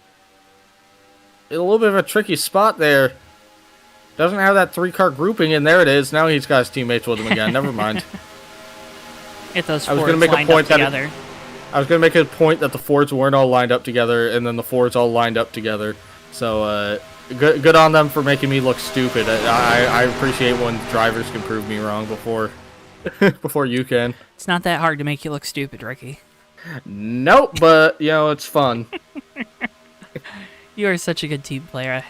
in a little bit of a tricky spot there. Doesn't have that 3-car grouping, and there it is. Now he's got his teammates with him again. Never mind. Get those Fords lined up together. I was going to make a point that the Fords weren't all lined up together, and then the Fords all lined up together. So, good on them for making me look stupid. I appreciate when drivers can prove me wrong before you can. It's not that hard to make you look stupid, Ricky. Nope, but, it's fun. You are such a good team player.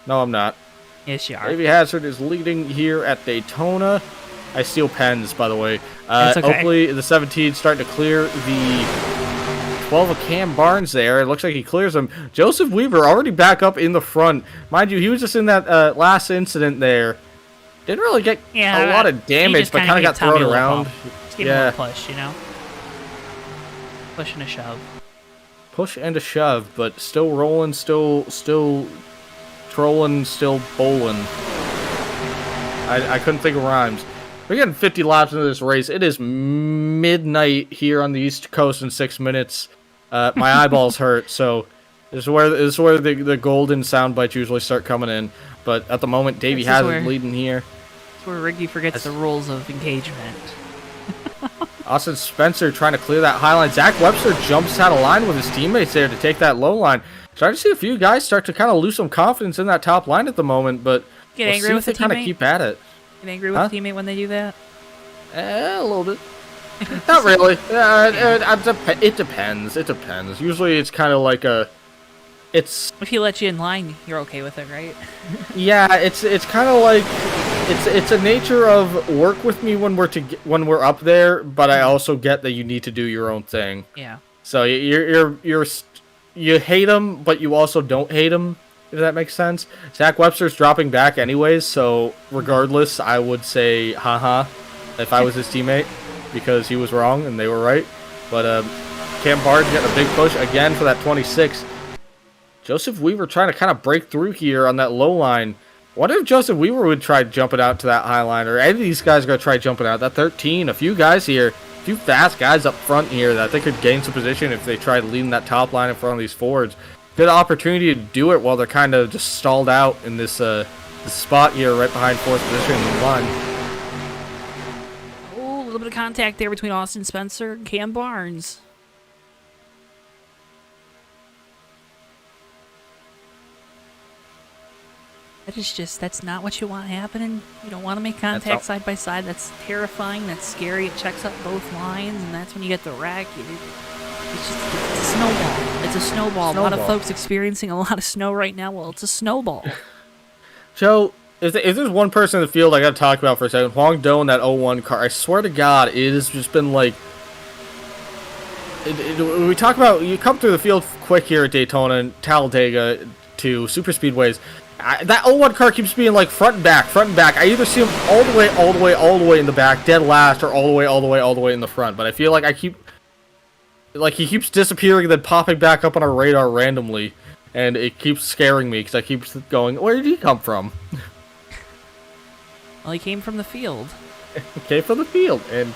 No, I'm not. Yes, you are. Davey Hazard is leading here at Daytona. I steal pens, by the way. That's okay. Hopefully, the 17 starting to clear the 12 of Cam Barnes there. It looks like he clears them. Joseph Weaver already back up in the front. Mind you, he was just in that last incident there. Didn't really get a lot of damage, but kind of got thrown around. Just give him a push, Push and a shove. Push and a shove, but still rolling, still trolling, still bowling. I couldn't think of rhymes. We're getting 50 laps into this race. It is midnight here on the East Coast in 6 minutes. My eyeballs hurt, so this is where the golden sound bites usually start coming in. But at the moment, Davey Hazard leading here. That's where Ricky forgets the rules of engagement. Austin Spencer trying to clear that high line. Zach Webster jumps out of line with his teammates there to take that low line. Starting to see a few guys start to kind of lose some confidence in that top line at the moment, but Get angry with the kind of keep at it. Get angry with the teammate when they do that? A little bit. Not really. It depends. It depends. Usually it's kind of like if he lets you in line, you're okay with it, right? Yeah, it's kind of like it's a nature of work with me when we're up there, but I also get that you need to do your own thing. Yeah. So you hate him, but you also don't hate him, if that makes sense. Zach Webster's dropping back anyways, so regardless, I would say haha if I was his teammate, because he was wrong and they were right. But Cam Barnes getting a big push again for that 26. Joseph Weaver trying to kind of break through here on that low line. Wonder if Joseph Weaver would try jumping out to that high line, or any of these guys are going to try jumping out. That 13, a few guys here, a few fast guys up front here that they could gain some position if they tried leading that top line in front of these forwards. Good opportunity to do it while they're kind of just stalled out in this spot here right behind fourth position in the line. Oh, a little bit of contact there between Austin Spencer and Cam Barnes. That's not what you want happening. You don't want to make contact side by side. That's terrifying. That's scary. It checks up both lines, and that's when you get the wreck. It's a snowball. It's a snowball. A lot of folks experiencing a lot of snow right now. Well, it's a snowball. Joe, if there's one person in the field I got to talk about for a second, Huang Do in that 01 car, I swear to God, it has just been like... we talk about... You come through the field quick here at Daytona and Talladega to super speedways. That 01 car keeps being like front and back, front and back. I either see him all the way in the back, dead last, or all the way in the front. But I feel like he keeps disappearing and then popping back up on our radar randomly. And it keeps scaring me because I keep going, where did he come from? Well, he came from the field. He came from the field. And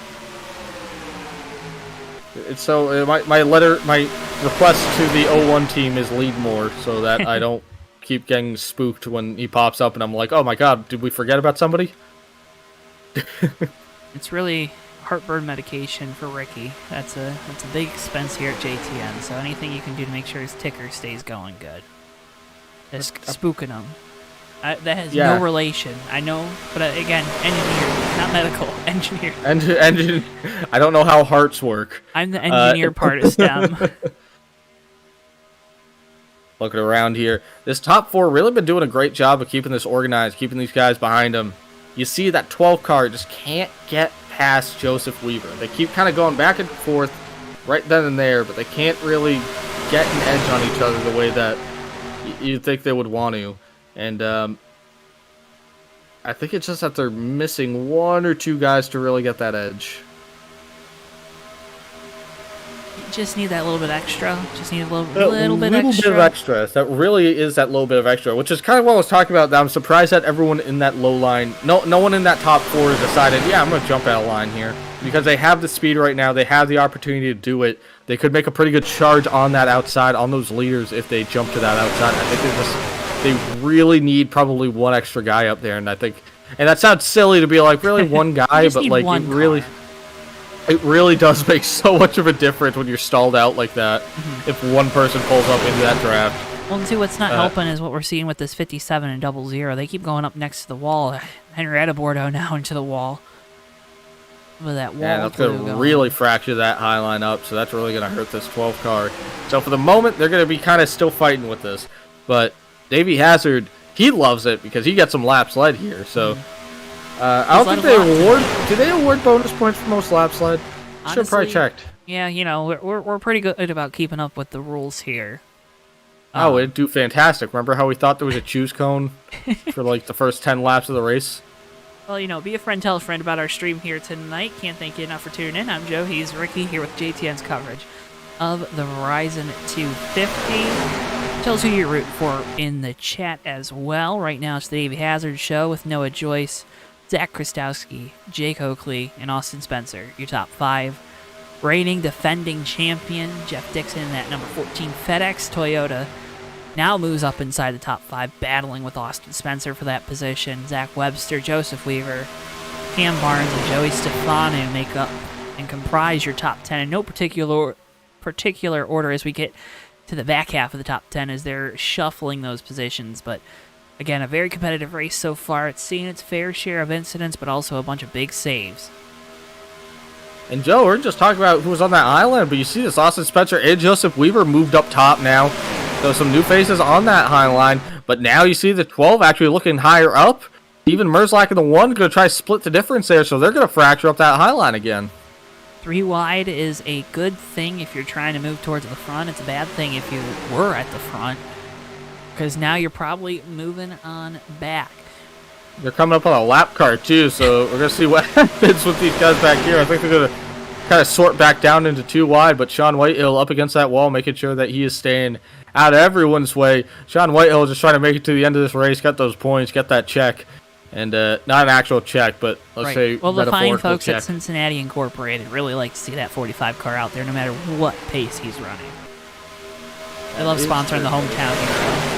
so my request to the 01 team is lead more so that I don't keep getting spooked when he pops up and I'm like, oh my God, did we forget about somebody? It's really heartburn medication for Ricky. That's a big expense here at JTN, so anything you can do to make sure his ticker stays going good. Just spooking him. That has no relation, I know, but again, engineer, not medical, engineer. Engine. I don't know how hearts work. I'm the engineer part of STEM. Looking around here, this top four really been doing a great job of keeping this organized, keeping these guys behind them. You see that 12 car just can't get past Joseph Weaver. They keep kind of going back and forth right then and there, but they can't really get an edge on each other the way that you'd think they would want to. And I think it's just that they're missing one or two guys to really get that edge. Just need that little bit extra. Just need a little bit of extra. That really is that little bit of extra, which is kind of what I was talking about. That I'm surprised that everyone in that low line, no one in that top four has decided, yeah, I'm going to jump out of line here. Because they have the speed right now. They have the opportunity to do it. They could make a pretty good charge on that outside, on those leaders, if they jump to that outside. I think they really need probably one extra guy up there. And I think, and that sounds silly to be like, really one guy, but like it really does make so much of a difference when you're stalled out like that, if one person pulls up into that draft. Well, and see, what's not helping is what we're seeing with this 57 and 00. They keep going up next to the wall. Henrietta Bordeaux now into the wall. With that wall. Yeah, that's going to really fracture that high line up, so that's really going to hurt this 12 car. So for the moment, they're going to be kind of still fighting with this. But Davey Hazard, he loves it because he gets some laps led here, so... I don't think they award... Do they award bonus points for most laps led? Should have probably checked. Yeah, you know, we're pretty good about keeping up with the rules here. Oh, it'd do fantastic. Remember how we thought there was a choose cone for, like, the first 10 laps of the race? Well, you know, be a friend, tell a friend about our stream here tonight. Can't thank you enough for tuning in. I'm Joe. He's Ricky here with JTN's coverage of the Verizon 250. Tell us who you root for in the chat as well. Right now, it's the Davey Hazard Show with Noah Joyce, Zach Kristowski, Jake Oakley, and Austin Spencer, your top five. Reigning defending champion Jeff Dixon, that number 14 FedEx Toyota, now moves up inside the top five, battling with Austin Spencer for that position. Zach Webster, Joseph Weaver, Cam Barnes, and Joey Stefano make up and comprise your top 10 in no particular order as we get to the back half of the top 10 as they're shuffling those positions. But again, a very competitive race so far. It's seen its fair share of incidents, but also a bunch of big saves. And Joe, we're just talking about who was on that island, but you see this Austin Spencer and Joseph Weaver moved up top now. So some new faces on that high line, but now you see the 12 actually looking higher up. Even Merzlak in the 1 going to try to split the difference there, so they're going to fracture up that high line again. 3 wide is a good thing if you're trying to move towards the front. It's a bad thing if you were at the front, because now you're probably moving on back. They're coming up on a lap car, too, so we're going to see what happens with these guys back here. I think they're going to kind of sort back down into 2 wide, but Sean Whitehill up against that wall, making sure that he is staying out of everyone's way. Sean Whitehill just trying to make it to the end of this race, get those points, get that check. And not an actual check, but let's say well, the fine metaphorical folks check. at Cincinnati Incorporated really like to see that 45 car out there no matter what pace he's running. I love sponsoring the hometown hero.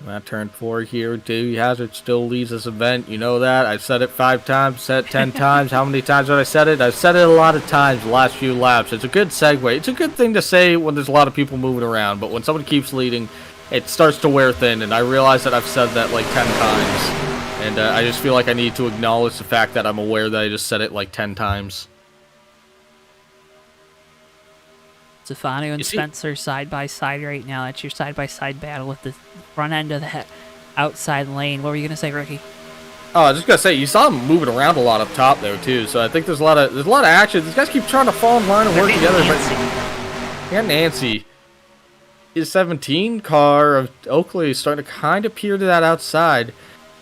At turn 4 here, Davey Hazard still leads this event. You know that. I've said it 5 times, said it 10 times. How many times have I said it? I've said it a lot of times the last few laps. It's a good segue. It's a good thing to say when there's a lot of people moving around, but when someone keeps leading, it starts to wear thin, and I realize that I've said that like 10 times. And I just feel like I need to acknowledge the fact that I'm aware that I just said it like 10 times. Stefano and Spencer side by side right now. That's your side by side battle with the front end of that outside lane. What were you gonna say, Ricky? Oh, I was just gonna say you saw them moving around a lot up top there too. So I think there's a lot of action. These guys keep trying to fall in line and work together. But Nancy, his 17 car of Oakley is starting to kind of peer to that outside.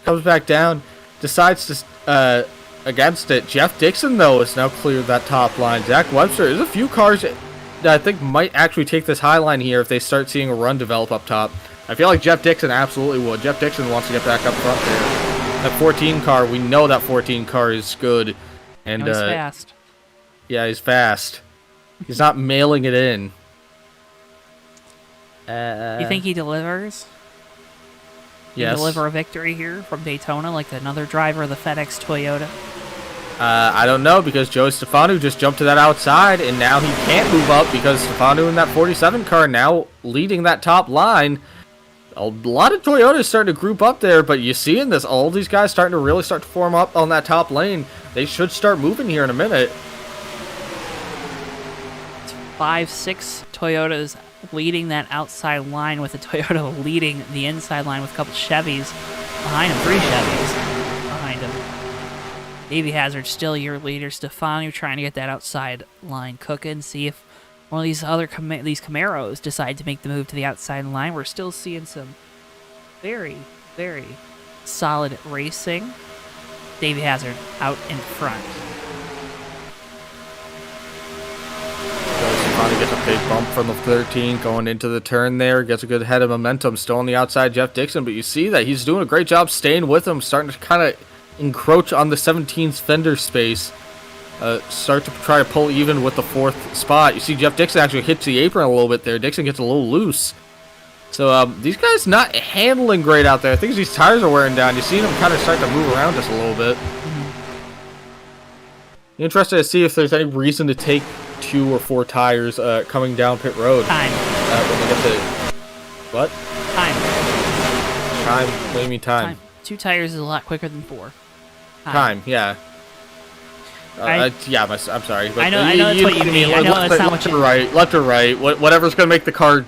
Comes back down, decides to against it. Jeff Dixon though has now cleared that top line. Zach Webster. There's a few cars that I think might actually take this high line here if they start seeing a run develop up top. I feel like Jeff Dixon absolutely would. Jeff Dixon wants to get back up front there. That 14 car, we know that 14 car is good. And he's fast. Yeah, he's fast. He's not mailing it in. You think he delivers? Yes. Deliver a victory here from Daytona like another driver of the FedEx Toyota? I don't know, because Joe Stefano just jumped to that outside, and now he can't move up because Stefano in that 47 car now leading that top line. A lot of Toyotas starting to group up there, but you see in this, all these guys starting to really start to form up on that top lane. They should start moving here in a minute. 5-6 Toyotas leading that outside line, with a Toyota leading the inside line with a couple Chevys behind him, 3 Chevys behind him. Davey Hazard still your leader. Stefano trying to get that outside line cooking. See if one of these other these Camaros decide to make the move to the outside line. We're still seeing some very, very solid racing. Davey Hazard out in front. Stefano gets a big bump from the 13 going into the turn there. Gets a good head of momentum. Still on the outside, Jeff Dixon, but you see that he's doing a great job staying with him, starting to kind of encroach on the 17's fender space. Start to try to pull even with the 4th spot. You see Jeff Dixon actually hits the apron a little bit there. Dixon gets a little loose. So these guys not handling great out there. I think these tires are wearing down. You see them kind of start to move around just a little bit. Interested to see if there's any reason to take 2 or 4 tires coming down pit road. Time. When they get to... What? Time. Time? What do you mean time? 2 tires is a lot quicker than 4. Time, yeah. Yeah, I'm sorry. But I know that's what you mean. I know that's not what you mean. Left or right. Whatever's going to make the car...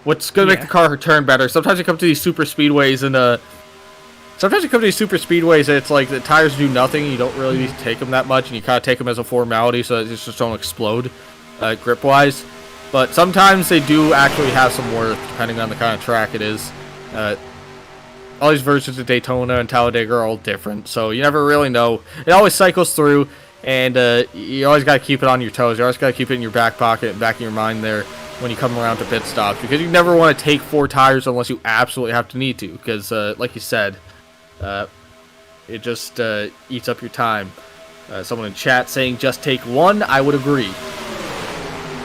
What's going to make the car turn better. Sometimes you come to these super speedways and... it's like the tires do nothing. You don't really need to take them that much, and you kind of take them as a formality so that they just don't explode grip-wise. But sometimes they do actually have some worth, depending on the kind of track it is. All these versions of Daytona and Talladega are all different, so you never really know. It always cycles through, and you always got to keep it on your toes. You always got to keep it in your back pocket and back in your mind there when you come around to pit stops, because you never want to take 4 tires unless you absolutely have to need to, because like you said, it just eats up your time. Someone in chat saying just take 1, I would agree.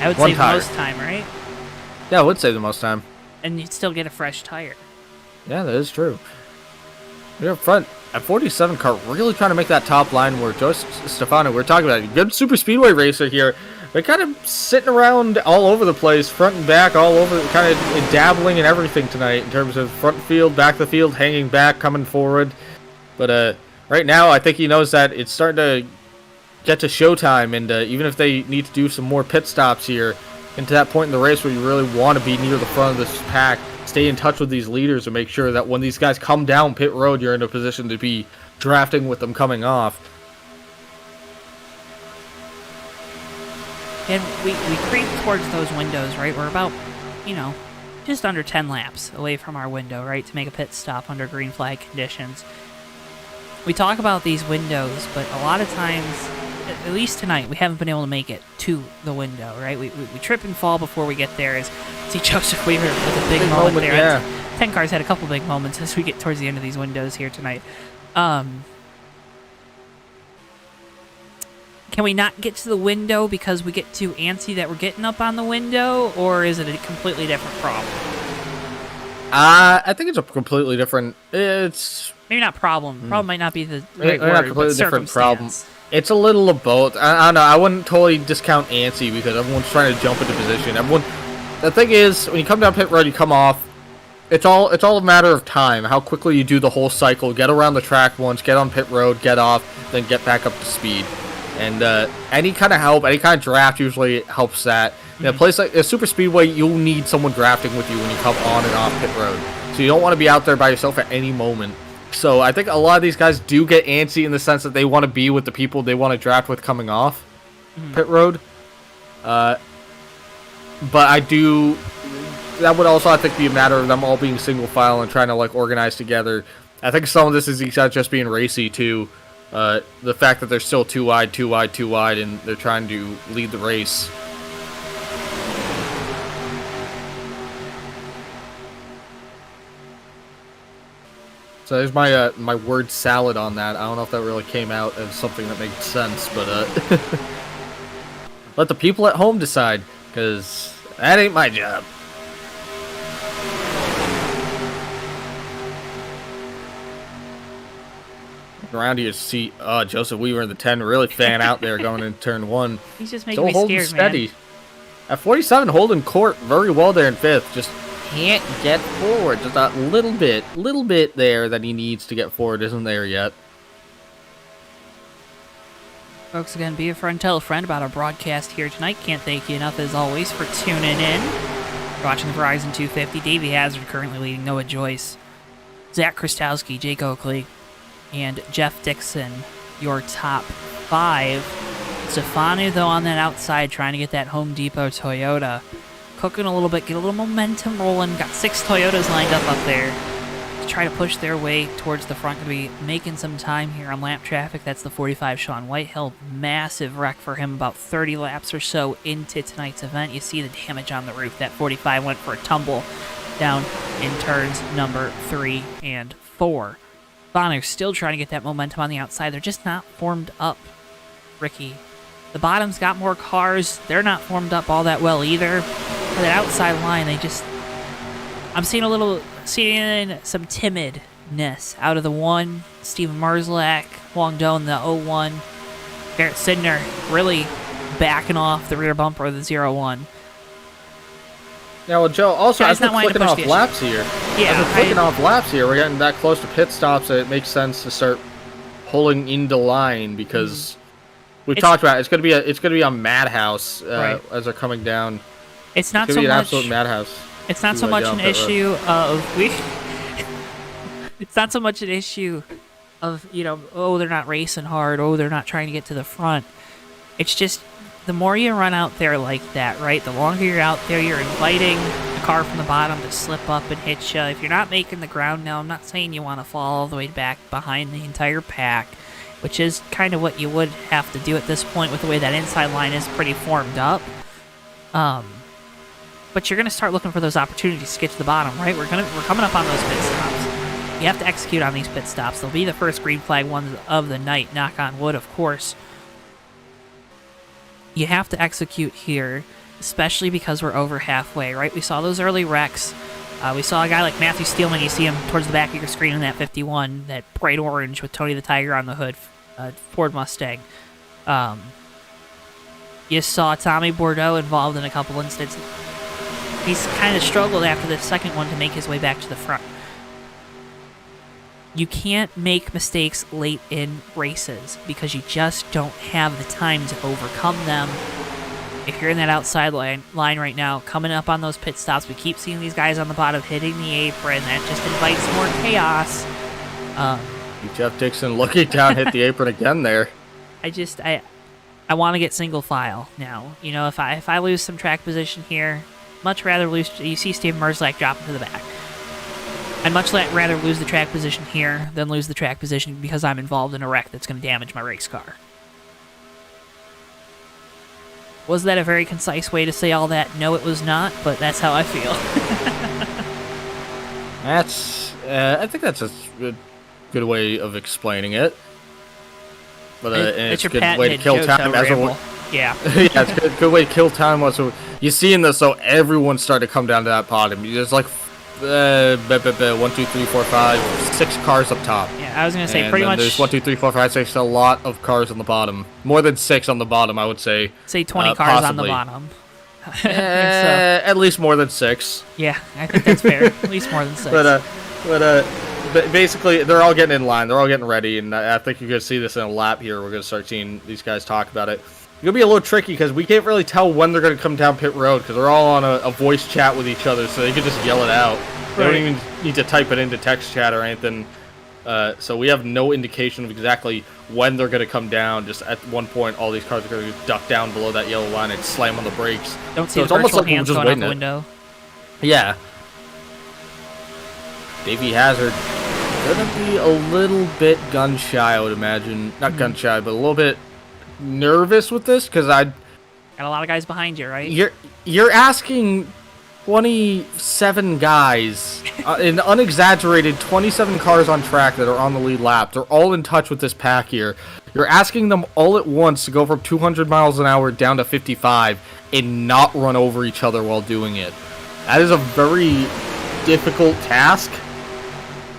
I would say the most time, right? Yeah, I would say the most time. And you'd still get a fresh tire. Yeah, that is true. We're up front at 47 car, really trying to make that top line work. Joe Stefano, we're talking about a good super speedway racer here. They're kind of sitting around all over the place, front and back, all over, kind of dabbling in everything tonight in terms of front field, back of the field, hanging back, coming forward. But right now, I think he knows that it's starting to get to showtime, and even if they need to do some more pit stops here, into that point in the race where you really want to be near the front of this pack, stay in touch with these leaders and make sure that when these guys come down pit road, you're in a position to be drafting with them coming off. And we creep towards those windows, right? We're about, just under 10 laps away from our window, right, to make a pit stop under green flag conditions. We talk about these windows, but a lot of times, at least tonight, we haven't been able to make it to the window, right? We trip and fall before we get there. As see Joseph Weaver with a big moment there. Yeah. 10 Cars had a couple big moments as we get towards the end of these windows here tonight. Can we not get to the window because we get too antsy that we're getting up on the window, or is it a completely different problem? I think it's a completely different. It's maybe not problem. Problem might not be the right word, not completely but different problem. circumstance. It's a little of both. I don't know. I wouldn't totally discount antsy because everyone's trying to jump into position. The thing is, when you come down pit road, you come off. It's all a matter of time. How quickly you do the whole cycle. Get around the track once. Get on pit road. Get off. Then get back up to speed. And any kind of help, any kind of draft usually helps that. In a place like a super speedway, you'll need someone drafting with you when you come on and off pit road. So you don't want to be out there by yourself at any moment. So I think a lot of these guys do get antsy in the sense that they want to be with the people they want to draft with coming off pit road. But that would also, I think, be a matter of them all being single file and trying to like organize together. I think some of this is these guys just being racy too. The fact that they're still too wide, and they're trying to lead the race. So there's my my word salad on that. I don't know if that really came out as something that makes sense, but let the people at home decide, because that ain't my job. Around here, see Joseph Weaver in the 10 really fan out there going into turn 1. He's just making Still me holding scared, steady. man. At 47, holding court very well there in 5th. Just can't get forward. Just a little bit there that he needs to get forward isn't there yet. Folks, again, be a friend, tell a friend about our broadcast here tonight. Can't thank you enough, as always, for tuning in. You're watching the Verizon 250. Davey Hazard currently leading Noah Joyce. Zach Krastowski, Jake Oakley, and Jeff Dixon, your top 5. Stefano, though, on that outside, trying to get that Home Depot Toyota. Cooking a little bit, get a little momentum rolling. Got 6 Toyotas lined up there to try to push their way towards the front. Going to be making some time here on lap traffic. That's the 45 Sean Whitehill. Massive wreck for him about 30 laps or so into tonight's event. You see the damage on the roof. That 45 went for a tumble down in turns number 3 and 4. Bonner's still trying to get that momentum on the outside. They're just not formed up, Ricky. The bottom's got more cars. They're not formed up all that well either. For that outside line, I'm seeing some timidness out of the 1. Steven Marzlak, Huang Do in the 01. Garrett Sidner really backing off the rear bumper of the 01. Yeah, well, Joe, also, Guys as we're flicking off laps here, we're getting that close to pit stops, that it makes sense to start pulling into line because we talked about it's going to be a madhouse as they're coming down. It's not so much an absolute madhouse. It's not so much an issue of It's not so much an issue of they're not racing hard, they're not trying to get to the front. It's just the more you run out there like that, right? The longer you're out there, you're inviting the car from the bottom to slip up and hit you. If you're not making the ground now, I'm not saying you want to fall all the way back behind the entire pack, which is kind of what you would have to do at this point with the way that inside line is pretty formed up. But you're going to start looking for those opportunities to get to the bottom, right? We're coming up on those pit stops. You have to execute on these pit stops. They'll be the first green flag ones of the night, knock on wood, of course. You have to execute here, especially because we're over halfway, right? We saw those early wrecks. We saw a guy like Matthew Steelman. You see him towards the back of your screen in that 51, that bright orange with Tony the Tiger on the hood, Ford Mustang. You saw Tommy Bordeaux involved in a couple instances. He's kind of struggled after the second one to make his way back to the front. You can't make mistakes late in races because you just don't have the time to overcome them. if you're in that outside line right now, coming up on those pit stops, we keep seeing these guys on the bottom hitting the apron. That just invites more chaos. Jeff Dixon looking down, hit the apron again there. I want to get single file now. You know, if I lose some track position here, much rather lose. You see Steve Merzlak dropping to the back. I'd much rather lose the track position here than lose the track position because I'm involved in a wreck that's going to damage my race car. Was that a very concise way to say all that? No, it was not, but that's how I feel. I think that's a good way of explaining it. But it's a good way to kill time. Yeah. Yeah, it's a good way to kill time. Also, you see in this, so everyone started to come down to that bottom. There's like 1, 2, 3, 4, 5, 6 cars up top. Yeah, I was gonna say and pretty much. There's 1, 2, 3, 4, 5, 6. A lot of cars on the bottom. More than 6 on the bottom, I would say. Say 20 cars on the bottom. At least more than 6. Yeah, I think that's fair. At least more than 6. But basically, they're all getting in line. They're all getting ready, and I think you're going to see this in a lap here. We're going to start seeing these guys talk about it. It's going to be a little tricky because we can't really tell when they're going to come down pit road because they're all on a voice chat with each other, so they can just yell it out. They don't even need to type it into text chat or anything. So we have no indication of exactly when they're going to come down. Just at one point, all these cars are going to duck down below that yellow line and slam on the brakes. Don't see the virtual hands going out the window. Yeah. Davey Hazard gonna be a little bit gun shy, I would imagine. Not gun shy, but a little bit nervous with this because got a lot of guys behind you, right? You're asking 27 guys, an unexaggerated 27 cars on track that are on the lead lap. They're all in touch with this pack here. You're asking them all at once to go from 200 miles an hour down to 55 and not run over each other while doing it. That is a very difficult task.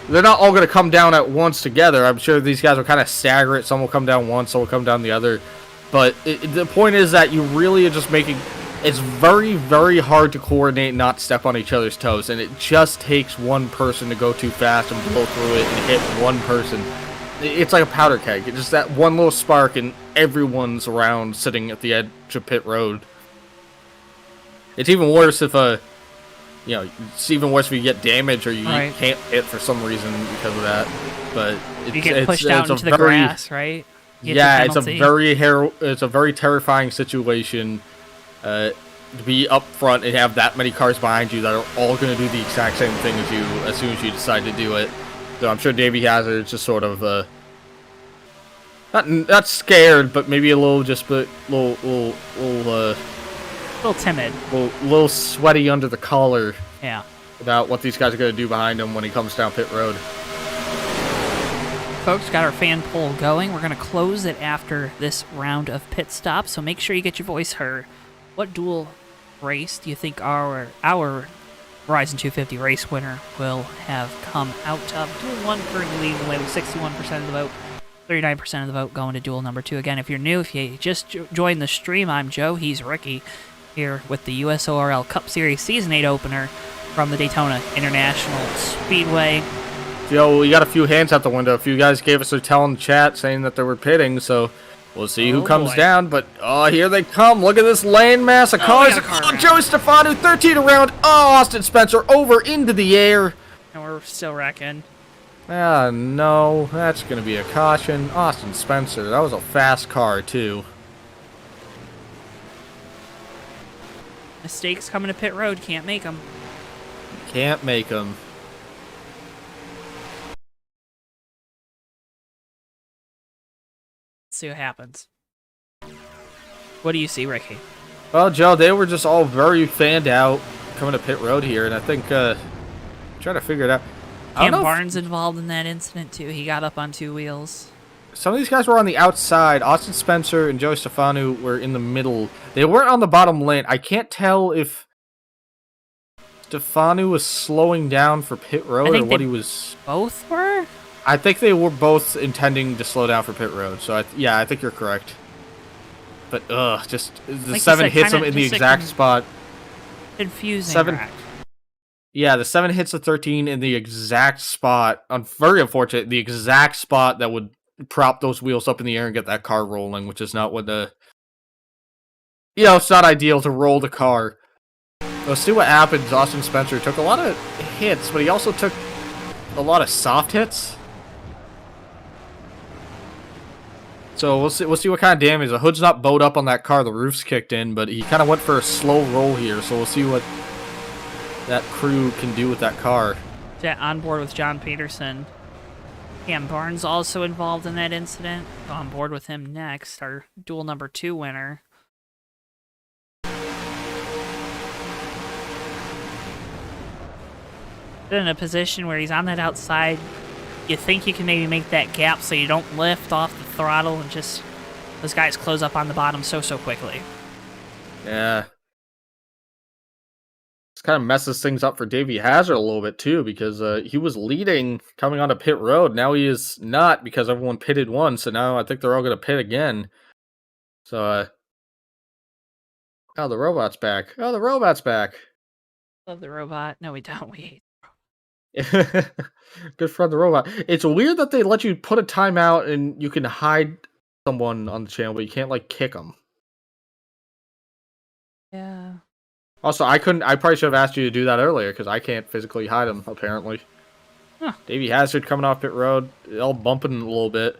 They're not all going to come down at once together. I'm sure these guys will kind of stagger it. Some will come down one, some will come down the other. But the point is that you really are just making... It's very, very hard to coordinate and not step on each other's toes. And it just takes one person to go too fast and blow through it and hit one person. It's like a powder keg. It's just that one little spark and everyone's around sitting at the edge of pit road. It's even worse if it's even worse if you get damaged or you can't hit for some reason because of that. But you get pushed out into the grass, right? It's a very terrifying situation to be up front and have that many cars behind you that are all going to do the exact same thing as you as soon as you decide to do it. So I'm sure Davey Hazard's just sort of not scared, but maybe a little timid, little sweaty under the collar. Yeah. About what these guys are going to do behind him when he comes down pit road. Folks, got our fan poll going. We're going to close it after this round of pit stops, so make sure you get your voice heard. What dual race do you think our Verizon 250 race winner will have come out of? Duel 1 currently leading the way with 61% of the vote. 39% of the vote going to duel number 2. Again, if you're new, if you just joined the stream, I'm Joe. He's Ricky. Here with the USORL Cup Series Season 8 opener from the Daytona International Speedway. Yo, we got a few hands out the window. A few guys gave us a tell in the chat saying that they were pitting, so we'll see who comes down. But, here they come. Look at this lane mass of cars. Joey Stefano, 13 around. Austin Spencer over into the air. And we're still wrecking. No, that's going to be a caution. Austin Spencer, that was a fast car, too. Mistakes coming to pit road. Can't make them. Can't make them. Let's see what happens. What do you see, Ricky? Well, Joe, they were just all very fanned out coming to pit road here, and I think trying to figure it out. Cam Barnes involved in that incident, too. He got up on 2 wheels. Some of these guys were on the outside. Austin Spencer and Joey Stefano were in the middle. They weren't on the bottom lane. I can't tell if Stefano was slowing down for pit road or what he was... Both were? I think they were both intending to slow down for pit road. So, I think you're correct. But, just... The like 7 hits him in the exact spot. Confusing. 7... Yeah, the 7 hits the 13 in the exact spot. Very unfortunate. The exact spot that would prop those wheels up in the air and get that car rolling, which is not what it's not ideal to roll the car. Let's see what happens. Austin Spencer took a lot of hits, but he also took a lot of soft hits. So we'll see what kind of damage. The hood's not bowed up on that car. The roof's kicked in, but he kind of went for a slow roll here. So we'll see what that crew can do with that car. On board with John Peterson. Cam Barnes also involved in that incident. Go on board with him next. Our duel number 2 winner. In a position where he's on that outside, you think you can maybe make that gap so you don't lift off the throttle and just those guys close up on the bottom so quickly. Yeah. This kind of messes things up for Davey Hazard a little bit too, because he was leading coming onto pit road. Now he is not, because everyone pitted once, so now I think they're all going to pit again. So, oh, the robot's back. Oh, the robot's back. Love the robot. No, we don't. We hate. Good friend, the robot. It's weird that they let you put a timeout and you can hide someone on the channel, but you can't like kick them. Yeah. Also, I probably should have asked you to do that earlier because I can't physically hide them apparently. Huh. Davey Hazard coming off pit road, all bumping a little bit,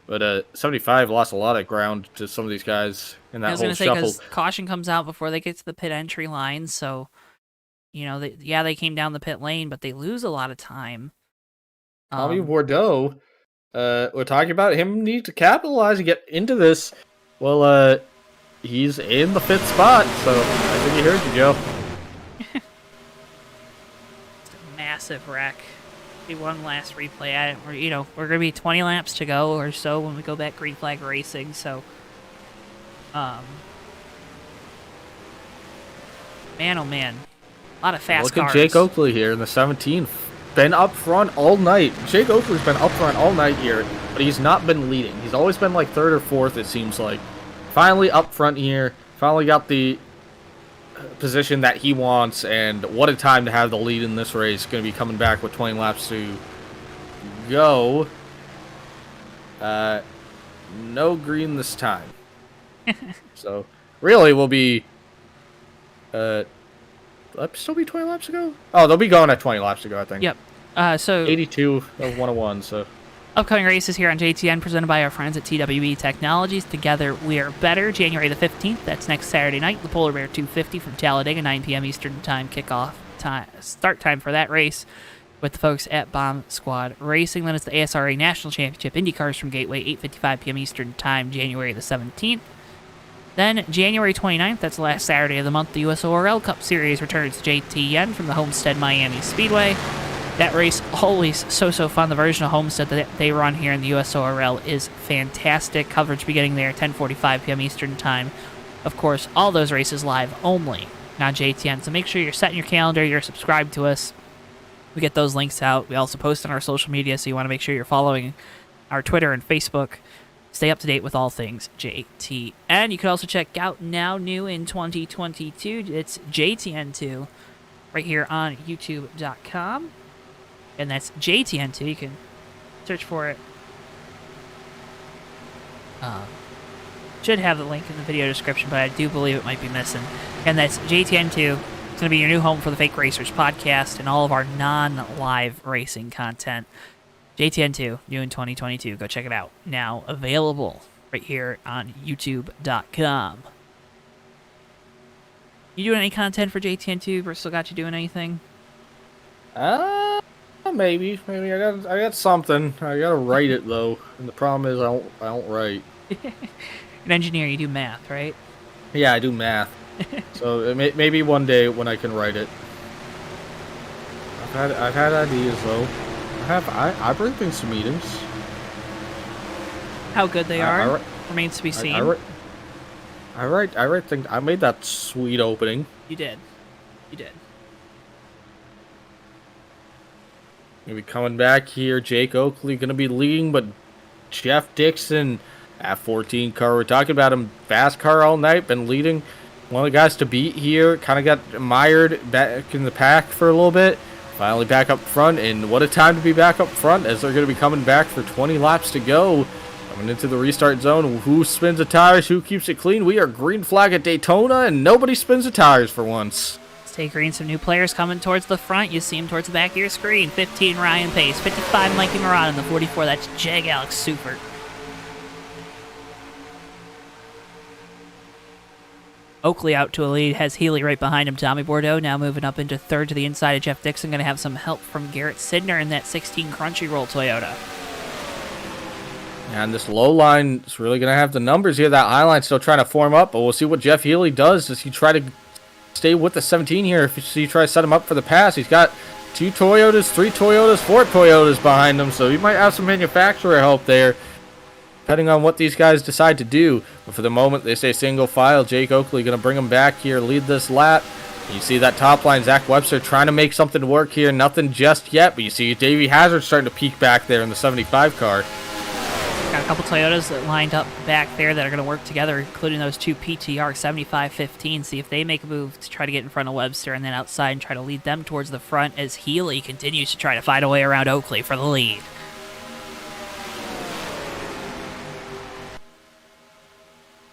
but 75 lost a lot of ground to some of these guys in that whole shuffle. Because caution comes out before they get to the pit entry line, so. You know, they came down the pit lane, but they lose a lot of time. Tommy Bordeaux, we're talking about him need to capitalize and get into this. Well, he's in the 5th spot, so I think he heard you, Joe. It's a massive wreck. See one last replay at it. We're going to be 20 laps to go or so when we go back green flag racing, so... Man, oh man. A lot of fast cars. Look at Jake Oakley here in the 17th. Been up front all night. Jake Oakley's been up front all night here, but he's not been leading. He's always been like 3rd or 4th, it seems like. Finally up front here. Finally got the position that he wants, and what a time to have the lead in this race. Going to be coming back with 20 laps to go. No green this time. So, really, we'll be... still be 20 laps to go? Oh, they'll be going at 20 laps to go, I think. Yep. So 82 of 101, so... Upcoming races here on JTN presented by our friends at TWE Technologies. Together we are better. January the 15th, that's next Saturday night. The Polar Bear 250 from Talladega, 9 p.m. Eastern Time kickoff time. Start time for that race with the folks at Bomb Squad Racing. Then it's the ASRA National Championship IndyCars from Gateway, 8:55 p.m. Eastern Time, January the 17th. Then, January 29th, that's the last Saturday of the month, the USORL Cup Series returns to JTN from the Homestead Miami Speedway. That race, always so fun. The version of Homestead that they run here in the USORL is fantastic. Coverage beginning there at 10:45 p.m. Eastern Time. Of course, all those races live only on JTN, so make sure you're setting your calendar, you're subscribed to us. We get those links out. We also post on our social media, so you want to make sure you're following our Twitter and Facebook. Stay up to date with all things JTN. You can also check out now new in 2022. It's JTN2 right here on YouTube.com. And that's JTN2. You can search for it. Should have the link in the video description, but I do believe it might be missing. And that's JTN2. It's going to be your new home for the Fake Racers podcast and all of our non-live racing content. JTN2, new in 2022. Go check it out. Now available right here on YouTube.com. You doing any content for JTN2? Bristol got you doing anything? Maybe. I got something. I gotta write it though, and the problem is I don't write. You're an engineer. You do math, right? Yeah, I do math. So maybe one day when I can write it. I've had ideas though. I bring things to meetings. How good they are remains to be seen. I write things. I made that sweet opening. You did. Maybe coming back here, Jake Oakley gonna be leading, but Jeff Dixon at 14 car. We're talking about him, fast car all night, been leading. One of the guys to beat here, kind of got mired back in the pack for a little bit. Finally back up front, and what a time to be back up front as they're going to be coming back for 20 laps to go. Coming into the restart zone, who spins the tires, who keeps it clean? We are green flag at Daytona, and nobody spins the tires for once. Stay green, some new players coming towards the front. You see them towards the back of your screen. 15, Ryan Pace. 55, Mikey Murata. And the 44, that's Jag Alex Super. Oakley out to a lead, has Healy right behind him. Tommy Bordeaux now moving up into third to the inside of Jeff Dixon. Going to have some help from Garrett Sidner in that 16 Crunchyroll Toyota. And this low line is really going to have the numbers here. That high line still trying to form up, but we'll see what Jeff Healy does. Does he try to stay with the 17 here? If he tries to set him up for the pass, he's got 2 Toyotas, 3 Toyotas, 4 Toyotas behind him, so he might have some manufacturer help there, depending on what these guys decide to do. But for the moment, they stay single file. Jake Oakley going to bring him back here, lead this lap. You see that top line, Zach Webster trying to make something work here. Nothing just yet, but you see Davey Hazard starting to peek back there in the 75 car. Got a couple Toyotas that lined up back there that are going to work together, including those 2 PTR 75-15. See if they make a move to try to get in front of Webster and then outside and try to lead them towards the front as Healy continues to try to find a way around Oakley for the lead.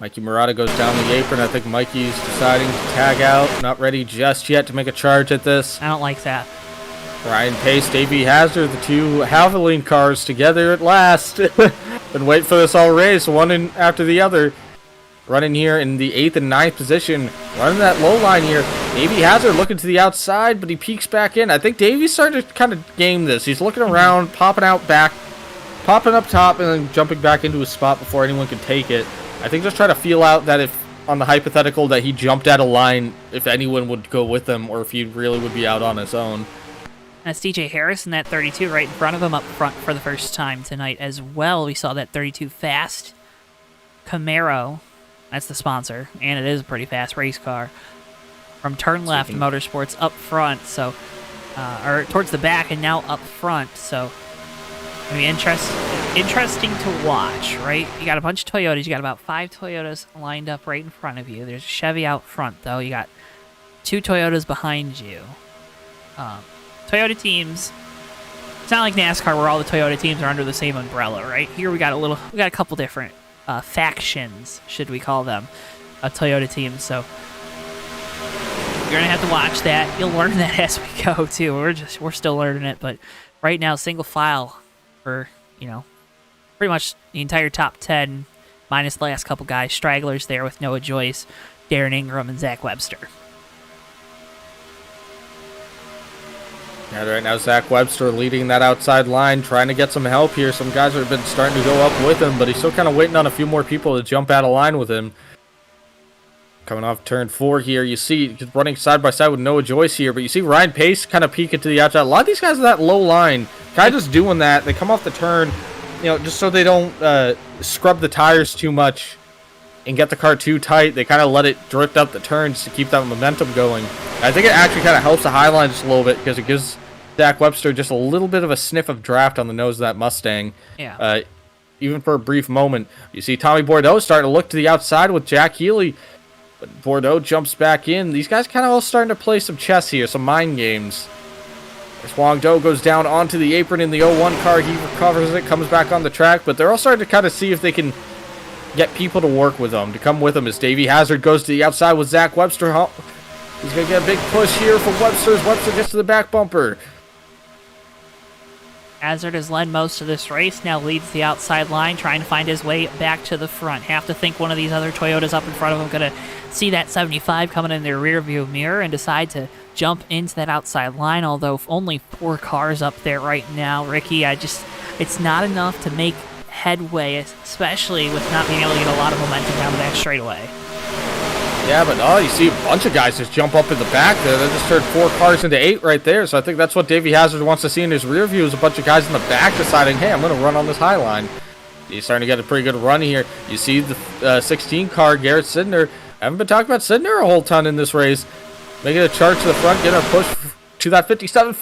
Mikey Murata goes down the apron. I think Mikey's deciding to tag out. Not ready just yet to make a charge at this. I don't like that. Ryan Pace, Davey Hazard, the 2 Havoline cars together at last. Been waiting for this all race, one in after the other. Running here in the 8th and 9th position. Running that low line here. Davey Hazard looking to the outside, but he peeks back in. I think Davey's starting to kind of game this. He's looking around, popping out back, popping up top, and then jumping back into his spot before anyone can take it. I think just try to feel out that if, on the hypothetical, that he jumped out of line, if anyone would go with him, or if he really would be out on his own. That's DJ Harris in that 32 right in front of him up front for the first time tonight as well. We saw that 32 fast Camaro. That's the sponsor, and it is a pretty fast race car. From Turn Left Motorsports up front, so or towards the back and now up front. So I mean, interesting to watch, right? You got a bunch of Toyotas. You got about 5 Toyotas lined up right in front of you. There's a Chevy out front, though. You got 2 Toyotas behind you. Toyota teams. It's not like NASCAR where all the Toyota teams are under the same umbrella, right? Here we got a couple different factions, should we call them, Toyota teams. So you're gonna have to watch that. You'll learn that as we go too. We're still learning it, but right now single file for pretty much the entire top 10, minus the last couple guys. Stragglers there with Noah Joyce, Darren Ingram, and Zach Webster. Yeah, right now Zach Webster leading that outside line, trying to get some help here. Some guys have been starting to go up with him, but he's still kind of waiting on a few more people to jump out of line with him. Coming off turn 4 here, you see he's running side by side with Noah Joyce here, but you see Ryan Pace kind of peeking to the outside. A lot of these guys are that low line, kind of just doing that. They come off the turn, just so they don't scrub the tires too much and get the car too tight. They kind of let it drift up the turns to keep that momentum going. I think it actually kind of helps the high line just a little bit because it gives Zach Webster just a little bit of a sniff of draft on the nose of that Mustang. Yeah. Even for a brief moment. You see Tommy Bordeaux starting to look to the outside with Jack Healy, but Bordeaux jumps back in. These guys kind of all starting to play some chess here, some mind games. As Wang Do goes down onto the apron in the 01 car, he recovers it, comes back on the track, but they're all starting to kind of see if they can get people to work with them, to come with them as Davey Hazard goes to the outside with Zach Webster. He's going to get a big push here for Webster as Webster gets to the back bumper. Hazard has led most of this race, now leads the outside line, trying to find his way back to the front. Have to think one of these other Toyotas up in front of him going to see that 75 coming in their rear view mirror and decide to jump into that outside line, although only 4 cars up there right now. Ricky, it's not enough to make headway, especially with not being able to get a lot of momentum down the back straightaway. Yeah, but you see a bunch of guys just jump up in the back there. They just turned 4 cars into 8 right there. So I think that's what Davey Hazard wants to see in his rear view is a bunch of guys in the back deciding, hey, I'm going to run on this high line. He's starting to get a pretty good run here. You see the 16 car, Garrett Sidner. I haven't been talking about Sidner a whole ton in this race. Making a charge to the front, getting a push to that 57.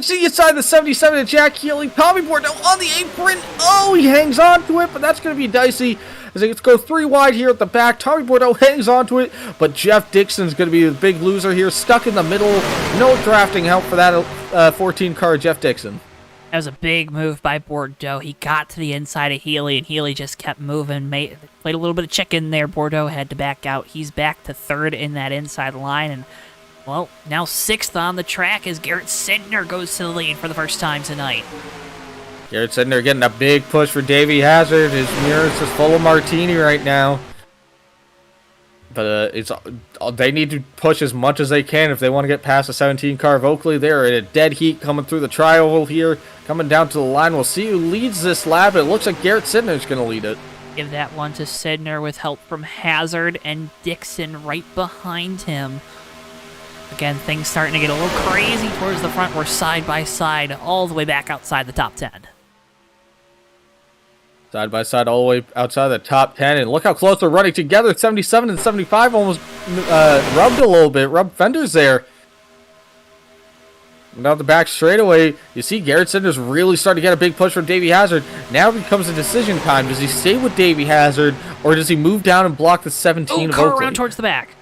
See inside the 77 to Jack Healy. Tommy Bordeaux on the apron. Oh, he hangs on to it, but that's going to be dicey. As he gets to go 3 wide here at the back. Tommy Bordeaux hangs onto it, but Jeff Dixon's going to be the big loser here, stuck in the middle. No drafting help for that 14 car Jeff Dixon. That was a big move by Bordeaux. He got to the inside of Healy, and Healy just kept moving. Played a little bit of chicken there. Bordeaux had to back out. He's back to third in that inside line, and, well, now sixth on the track as Garrett Sidner goes to the lead for the first time tonight. Garrett Sidner getting a big push for Davey Hazard. His mirror's just full of martini right now. But they need to push as much as they can if they want to get past the 17 car of Oakley. They're in a dead heat coming through the tri-oval here, coming down to the line. We'll see who leads this lap. It looks like Garrett Sidner's going to lead it. Give that one to Sidner with help from Hazard and Dixon right behind him. Again, things starting to get a little crazy towards the front. We're side by side all the way back outside the top 10. Side by side all the way outside the top 10. And look how close they're running together. 77 and 75 almost rubbed a little bit. Rubbed fenders there. Down the back straightaway, you see Garrett Sidner's really starting to get a big push from Davey Hazard. Now it becomes a decision time. Does he stay with Davey Hazard, or does he move down and block the 17 of car Oakley? around towards the back.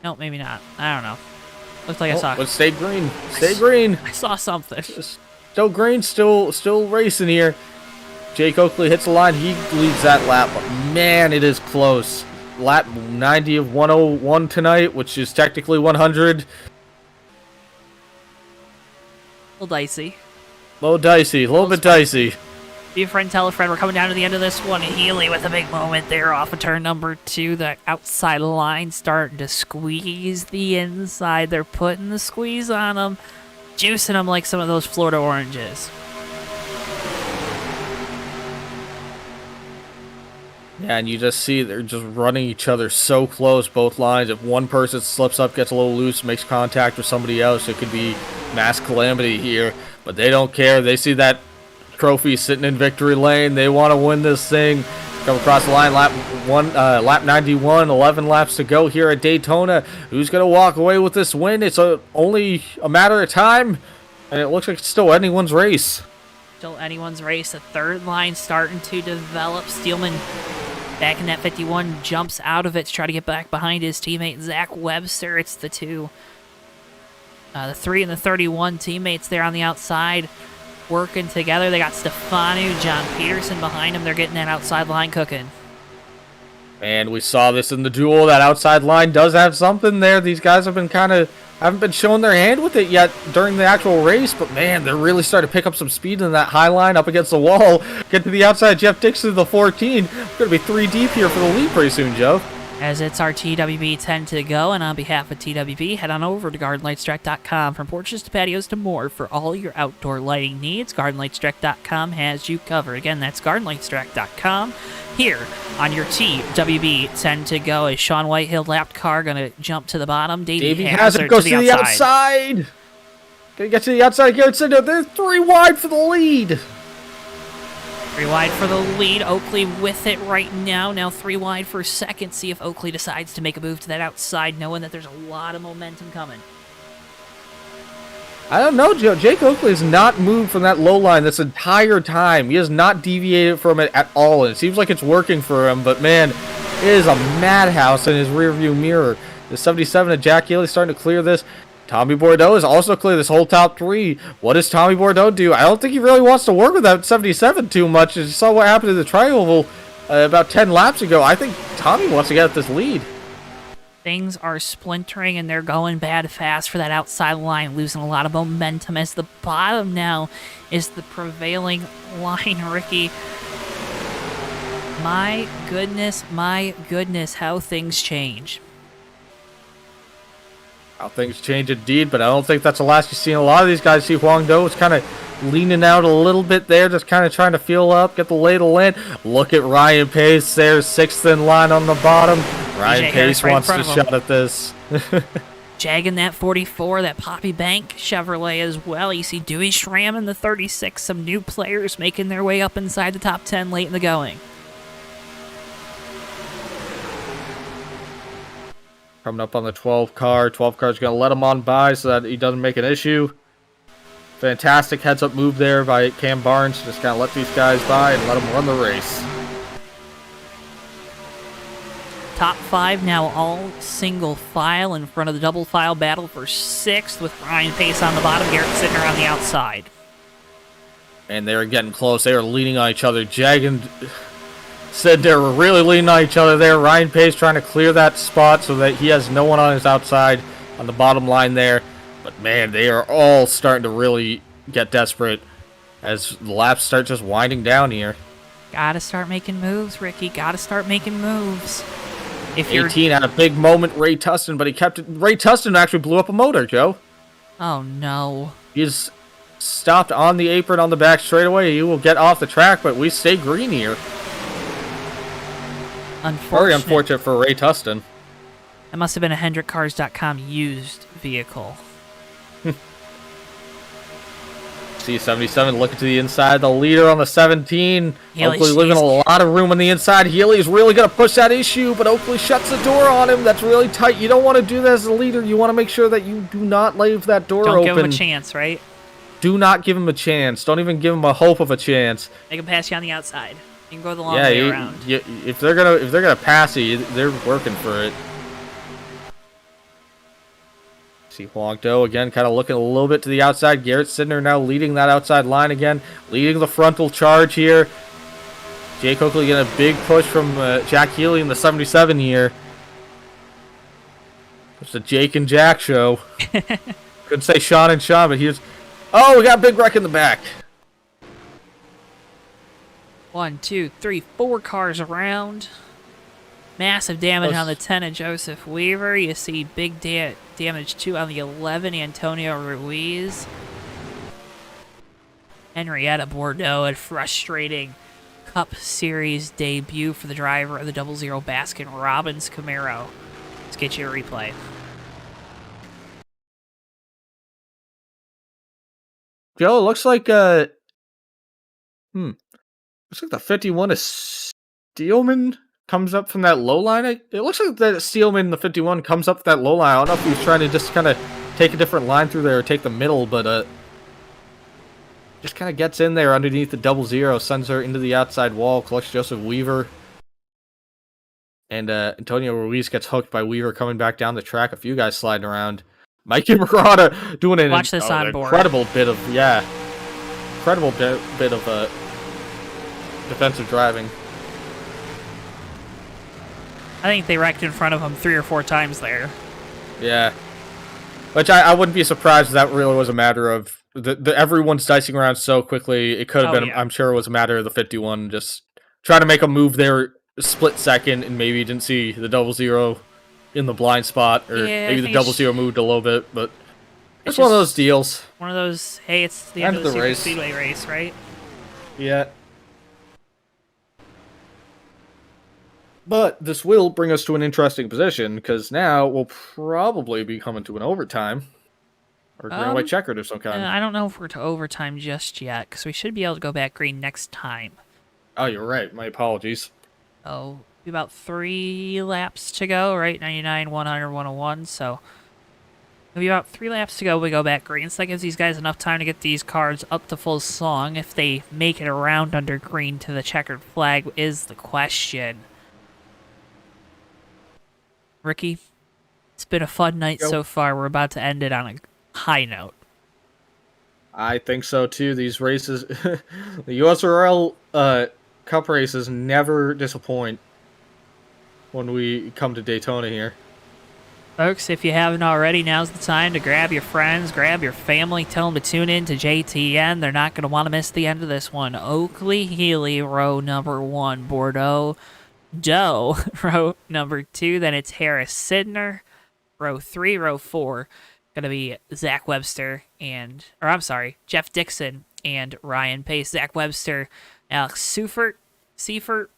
No, maybe not. I don't know. Looks like I saw. But stay green. Stay green. I saw something. Still green, still racing here. Jake Oakley hits the line. He leads that lap. But man, it is close. Lap 90 of 101 tonight, which is technically 100. A little dicey. A little bit dicey. Be a friend, tell a friend. We're coming down to the end of this one. Healy with a big moment there off of turn number 2. The outside line starting to squeeze the inside. They're putting the squeeze on them. Juicing them like some of those Florida oranges. Yeah, and you just see they're just running each other so close, both lines. If one person slips up, gets a little loose, makes contact with somebody else, it could be mass calamity here. But they don't care. They see that trophy sitting in victory lane. They want to win this thing. Come across the line, lap 91, 11 laps to go here at Daytona. Who's going to walk away with this win? It's only a matter of time, and it looks like it's still anyone's race. Still anyone's race. The third line starting to develop. Steelman back in that 51 jumps out of it to try to get back behind his teammate Zach Webster. It's the 3 and the 31 teammates there on the outside working together. They got Stefanu, John Peterson behind him. They're getting that outside line cooking. And we saw this in the duel. That outside line does have something there. These guys have been haven't been showing their hand with it yet during the actual race, but man, they're really starting to pick up some speed in that high line up against the wall. Get to the outside, Jeff Dixon, the 14. We're going to be 3 deep here for the lead pretty soon, Joe. As it's our TWB 10 to go, and on behalf of TWB, head on over to GardenLightsTrek.com. From porches to patios to more for all your outdoor lighting needs, GardenLightsTrek.com has you covered. Again, that's GardenLightsTrek.com. Here on your TWB 10 to go, is Sean Whitehill lapped car going to jump to the bottom. Davey Hazard goes to the outside. Going to get to the outside. Garrett Sidner, they're 3 wide for the lead. 3 wide for the lead. Oakley with it right now. Now 3 wide for second. See if Oakley decides to make a move to that outside, knowing that there's a lot of momentum coming. I don't know, Joe. Jake Oakley has not moved from that low line this entire time. He has not deviated from it at all. And it seems like it's working for him, but man, it is a madhouse in his rearview mirror. The 77 of Jack Healy starting to clear this. Tommy Bordeaux has also cleared this whole top 3. What does Tommy Bordeaux do? I don't think he really wants to work with that 77 too much. You saw what happened to the tri-oval about 10 laps ago. I think Tommy wants to get this lead. Things are splintering, and they're going bad fast for that outside line, losing a lot of momentum as the bottom now is the prevailing line, Ricky. My goodness, how things change. How things change indeed, but I don't think that's the last you've seen a lot of these guys. See Huang Do is kind of leaning out a little bit there, just kind of trying to feel up, get the lay to land. Look at Ryan Pace there, 6th in line on the bottom. Ryan Pace wants to shot at this. Jagging that 44, that Poppy Bank Chevrolet as well. You see Dewey Schramm in the 36, some new players making their way up inside the top 10 late in the going. Coming up on the 12 car. 12 car is going to let him on by so that he doesn't make an issue. Fantastic heads-up move there by Cam Barnes. Just kind of let these guys by and let them run the race. Top 5 now all single file in front of the double file battle for 6th with Ryan Pace on the bottom, Garrett Sidner on the outside. And they're getting close. They are leaning on each other. Jag and Sidner were really leaning on each other there. Ryan Pace trying to clear that spot so that he has no one on his outside on the bottom line there. But man, they are all starting to really get desperate as the laps start just winding down here. Gotta start making moves, Ricky. Gotta start making moves. If you're 18 had a big moment, Ray Tustin, but he kept it. Ray Tustin actually blew up a motor, Joe. Oh no. He's stopped on the apron on the back straightaway. He will get off the track, but we stay green here. Very unfortunate for Ray Tustin. That must have been a HendrickCars.com used vehicle. C77 looking to the inside. The leader on the 17. Healy, Oakley leaving a lot of room on the inside. Healy is really going to push that issue, but Oakley shuts the door on him. That's really tight. You don't want to do that as a leader. You want to make sure that you do not leave that door open. Don't give him a chance, right? Do not give him a chance. Don't even give him a hope of a chance. They can pass you on the outside. You can go the long way around. If they're gonna pass you, they're working for it. See Huang Do again, kind of looking a little bit to the outside. Garrett Sidner now leading that outside line again, leading the frontal charge here. Jake Oakley getting a big push from Jack Healy in the 77 here. It's a Jake and Jack show. Couldn't say Sean and Sean, but here's... Oh, we got a big wreck in the back. 1, 2, 3, 4 cars around. Massive damage on the 10 of Joseph Weaver. You see big damage too on the 11, Antonio Ruiz. Henrietta Bordeaux, a frustrating Cup Series debut for the driver of the 00 Baskin Robbins Camaro. Let's get you a replay. Joe, it looks like looks like the 51 is Steelman comes up from that low line. It looks like that Steelman, the 51, comes up that low line. I don't know if he's trying to just kind of take a different line through there or take the middle, but just kind of gets in there underneath the 00, sends her into the outside wall, collects Joseph Weaver. And Antonio Ruiz gets hooked by Weaver coming back down the track. A few guys sliding around. Mikey Murata doing an incredible bit of defensive driving. I think they wrecked in front of him 3 or 4 times there. Yeah. Which I wouldn't be surprised if that really was a matter of everyone's dicing around so quickly. It could have been, yeah. I'm sure it was a matter of the 51 just trying to make a move there a split second and maybe didn't see the 00 in the blind spot, or maybe the 00 moved a little bit, but it's one of those deals. One of those, hey, it's the end of the Super Speedway race, right? Yeah. But this will bring us to an interesting position, because now we'll probably be coming to an overtime. Or green white checkered of some kind. I don't know if we're to overtime just yet, because we should be able to go back green next time. Oh, you're right. My apologies. Oh, about 3 laps to go, right? 99, 100, 101, so... It'll be about 3 laps to go, we go back green, so that gives these guys enough time to get these cars up to full song. If they make it around under green to the checkered flag is the question. Ricky, it's been a fun night so far. We're about to end it on a high note. I think so too. These races, the USORL Cup races never disappoint when we come to Daytona here. Folks, if you haven't already, now's the time to grab your friends, grab your family, tell them to tune in to JTN. They're not going to want to miss the end of this one. Oakley, Healy, row number 1. Bordeaux, Doe, row number 2. Then it's Harris, Sidner, row 3. Row 4, going to be Zach Webster Jeff Dixon and Ryan Pace. Zach Webster, Alex Seifert.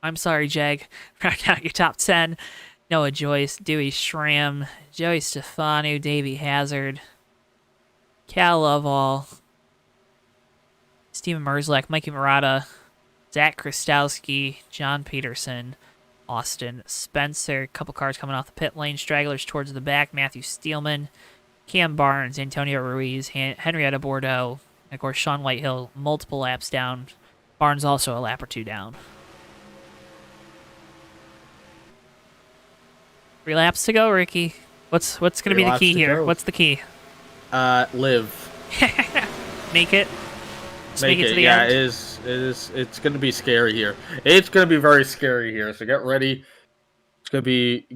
I'm sorry, Jag. Round out your top 10. Noah Joyce, Dewey Schramm, Joey Stefanu, Davey Hazard, Cal Lovell, Steven Merzlak, Mikey Murata, Zach Kristowski, John Peterson, Austin Spencer. A couple cars coming off the pit lane. Stragglers towards the back. Matthew Steelman, Cam Barnes, Antonio Ruiz, Henrietta Bordeaux, and of course Sean Whitehill, multiple laps down. Barnes also a lap or 2 down. 3 laps to go, Ricky. What's going to be the key here? Go. What's the key? Live. Make it. Just make it to the yeah, end. it is. It's going to be scary here. It's going to be very scary here. So get ready. It's going to be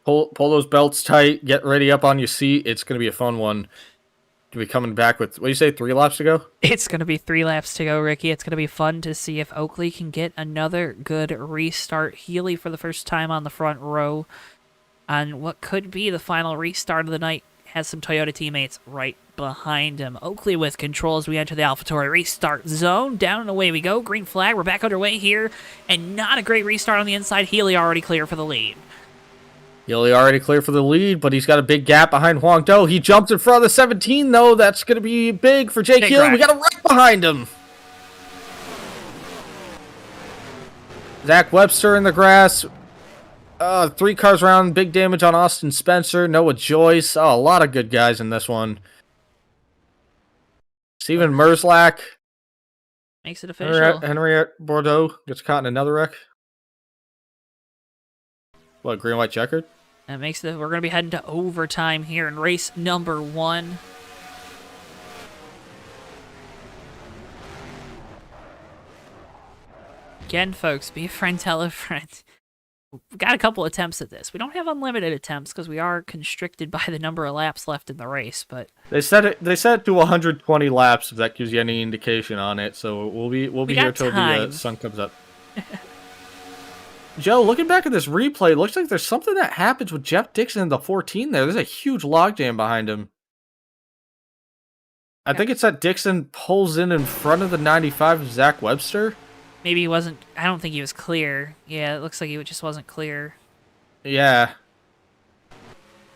pull those belts tight. Get ready up on your seat. It's going to be a fun one. To be coming back with, what do you say, 3 laps to go? It's going to be 3 laps to go, Ricky. It's going to be fun to see if Oakley can get another good restart. Healy for the first time on the front row on what could be the final restart of the night. Has some Toyota teammates right behind him. Oakley with control as we enter the AlphaTauri restart zone. Down and away we go. Green flag. We're back underway here. And not a great restart on the inside. Healy already clear for the lead. Healy already clear for the lead, but he's got a big gap behind Huang Do. He jumps in front of the 17, though. That's going to be big for Jake Healy. We got him right behind him. Zach Webster in the grass. 3 cars around. Big damage on Austin Spencer. Noah Joyce. Oh, a lot of good guys in this one. Steven Merzlak. Makes it official. Henriette Bordeaux gets caught in another wreck. What, green, white, checkered? That makes it. We're going to be heading to overtime here in race number 1. Again, folks, be a friend, tell a friend. We've got a couple attempts at this. We don't have unlimited attempts because we are constricted by the number of laps left in the race. But they set it to 120 laps. If that gives you any indication on it, so we'll be here till the sun comes up. Joe, looking back at this replay, it looks like there's something that happens with Jeff Dixon in the 14 there. There's a huge logjam behind him. I think it's that Dixon pulls in front of the 95 of Zach Webster. Maybe he wasn't. I don't think he was clear. Yeah, it looks like he just wasn't clear. Yeah.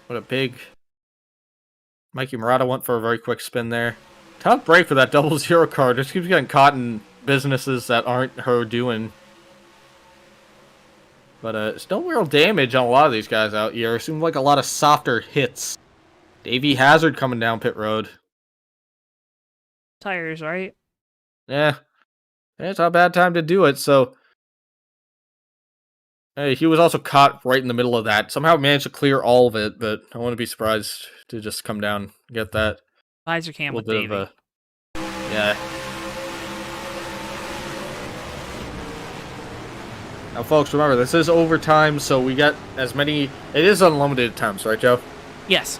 What a big... Mikey Murata went for a very quick spin there. Tough break for that 00 car. Just keeps getting caught in businesses that aren't her doing. But it's no real damage on a lot of these guys out here. It seems like a lot of softer hits. Davey Hazard coming down pit road. Tires, right? Yeah. It's not a bad time to do it, so... Hey, he was also caught right in the middle of that. Somehow managed to clear all of it, but I wouldn't be surprised to just come down and get that. Visor cam with Davey. Yeah. Now, folks, remember, this is overtime, so we get as many... It is unlimited attempts, right, Joe? Yes.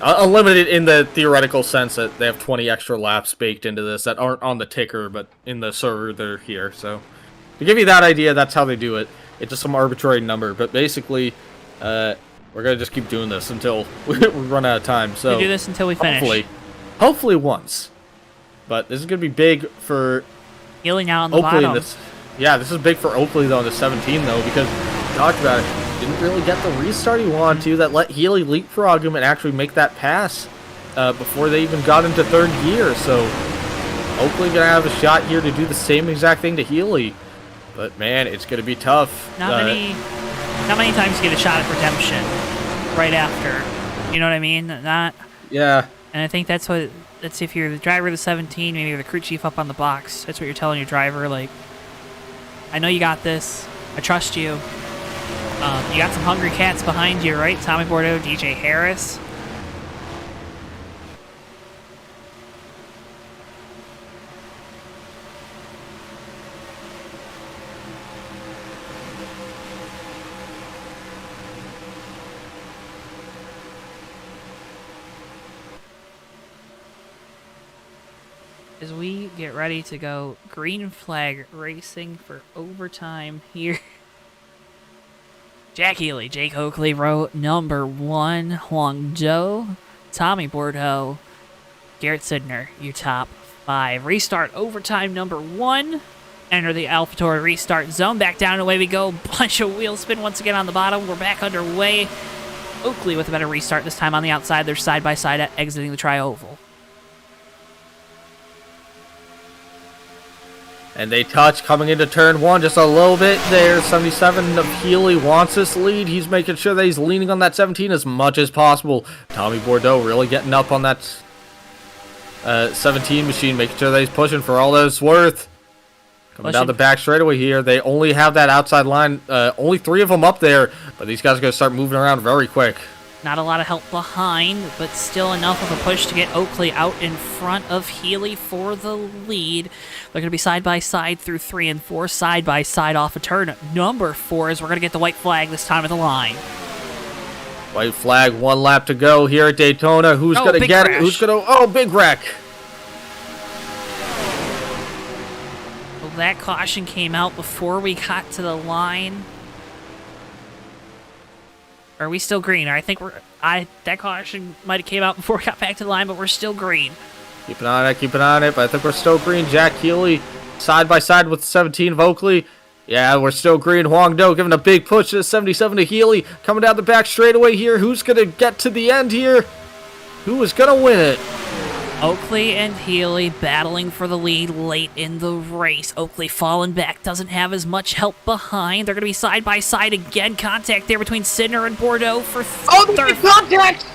Unlimited in the theoretical sense that they have 20 extra laps baked into this that aren't on the ticker, but in the server, they're here. So, to give you that idea, that's how they do it. It's just some arbitrary number, but basically, we're going to just keep doing this until we run out of time. So, we do this until we finish. Hopefully once. But this is going to be big for... Healing out on the bottom. This is big for Oakley, though, in the 17, though, because we talked about it. Didn't really get the restart he wanted to. That let Healy leapfrog him and actually make that pass before they even got into third gear. So Oakley going to have a shot here to do the same exact thing to Healy. But, man, it's going to be tough. Not many times you get a shot at redemption right after. You know what I mean? Yeah. And I think that's if you're the driver of the 17, maybe you're the crew chief up on the box. That's what you're telling your driver. Like, I know you got this. I trust you. You got some hungry cats behind you, right? Tommy Bordeaux, DJ Harris. As we get ready to go green flag racing for overtime here. Jack Healy, Jake Oakley, row number 1, Huang Do, Tommy Bordeaux, Garrett Sidner, your top 5. Restart overtime number 1. Enter the AlphaTauri restart zone. Back down and away we go. Bunch of wheel spin once again on the bottom. We're back underway. Oakley with a better restart this time on the outside. They're side by side exiting the tri-oval. And they touch coming into turn 1 just a little bit there. 77 of Healy wants this lead. He's making sure that he's leaning on that 17 as much as possible. Tommy Bordeaux really getting up on that 17 machine, making sure that he's pushing for all that it's worth. Coming down the back straightaway here. They only have that outside line. Only 3 of them up there, but these guys are going to start moving around very quick. Not a lot of help behind, but still enough of a push to get Oakley out in front of Healy for the lead. They're going to be side by side through 3 and 4, side by side off of turn number 4 as we're going to get the white flag this time at the line. White flag, 1 lap to go here at Daytona. Who's going to get it? Who's going to... Oh, big wreck. Well, that caution came out before we got to the line. Are we still green? I think that caution might have came out before we got back to the line, but we're still green. Keep an eye on it, but I think we're still green. Jack Healy side by side with 17 of Oakley. Yeah, we're still green. Huang Do giving a big push to 77 to Healy. Coming down the back straightaway here. Who's going to get to the end here? Who is going to win it? Oakley and Healy battling for the lead late in the race. Oakley falling back, doesn't have as much help behind. They're going to be side by side again. Contact there between Sidner and Bordeaux for third. Contact!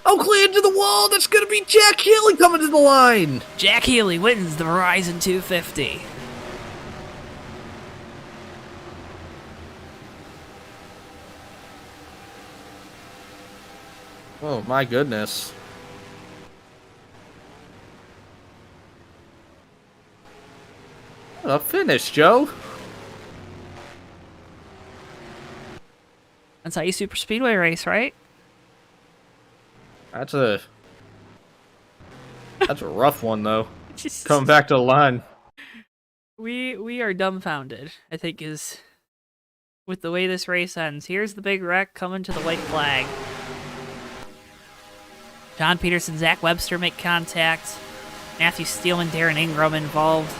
Oakley into the wall. That's going to be Jack Healy coming to the line. Jack Healy wins the Verizon 250. Oh, my goodness. What a finish, Joe. That's how you super speedway race, right? That's a rough one, though. Coming back to the line. We are dumbfounded, I think, is with the way this race ends. Here's the big wreck coming to the white flag. John Peterson, Zach Webster make contact. Matthew Steelman, Darren Ingram involved.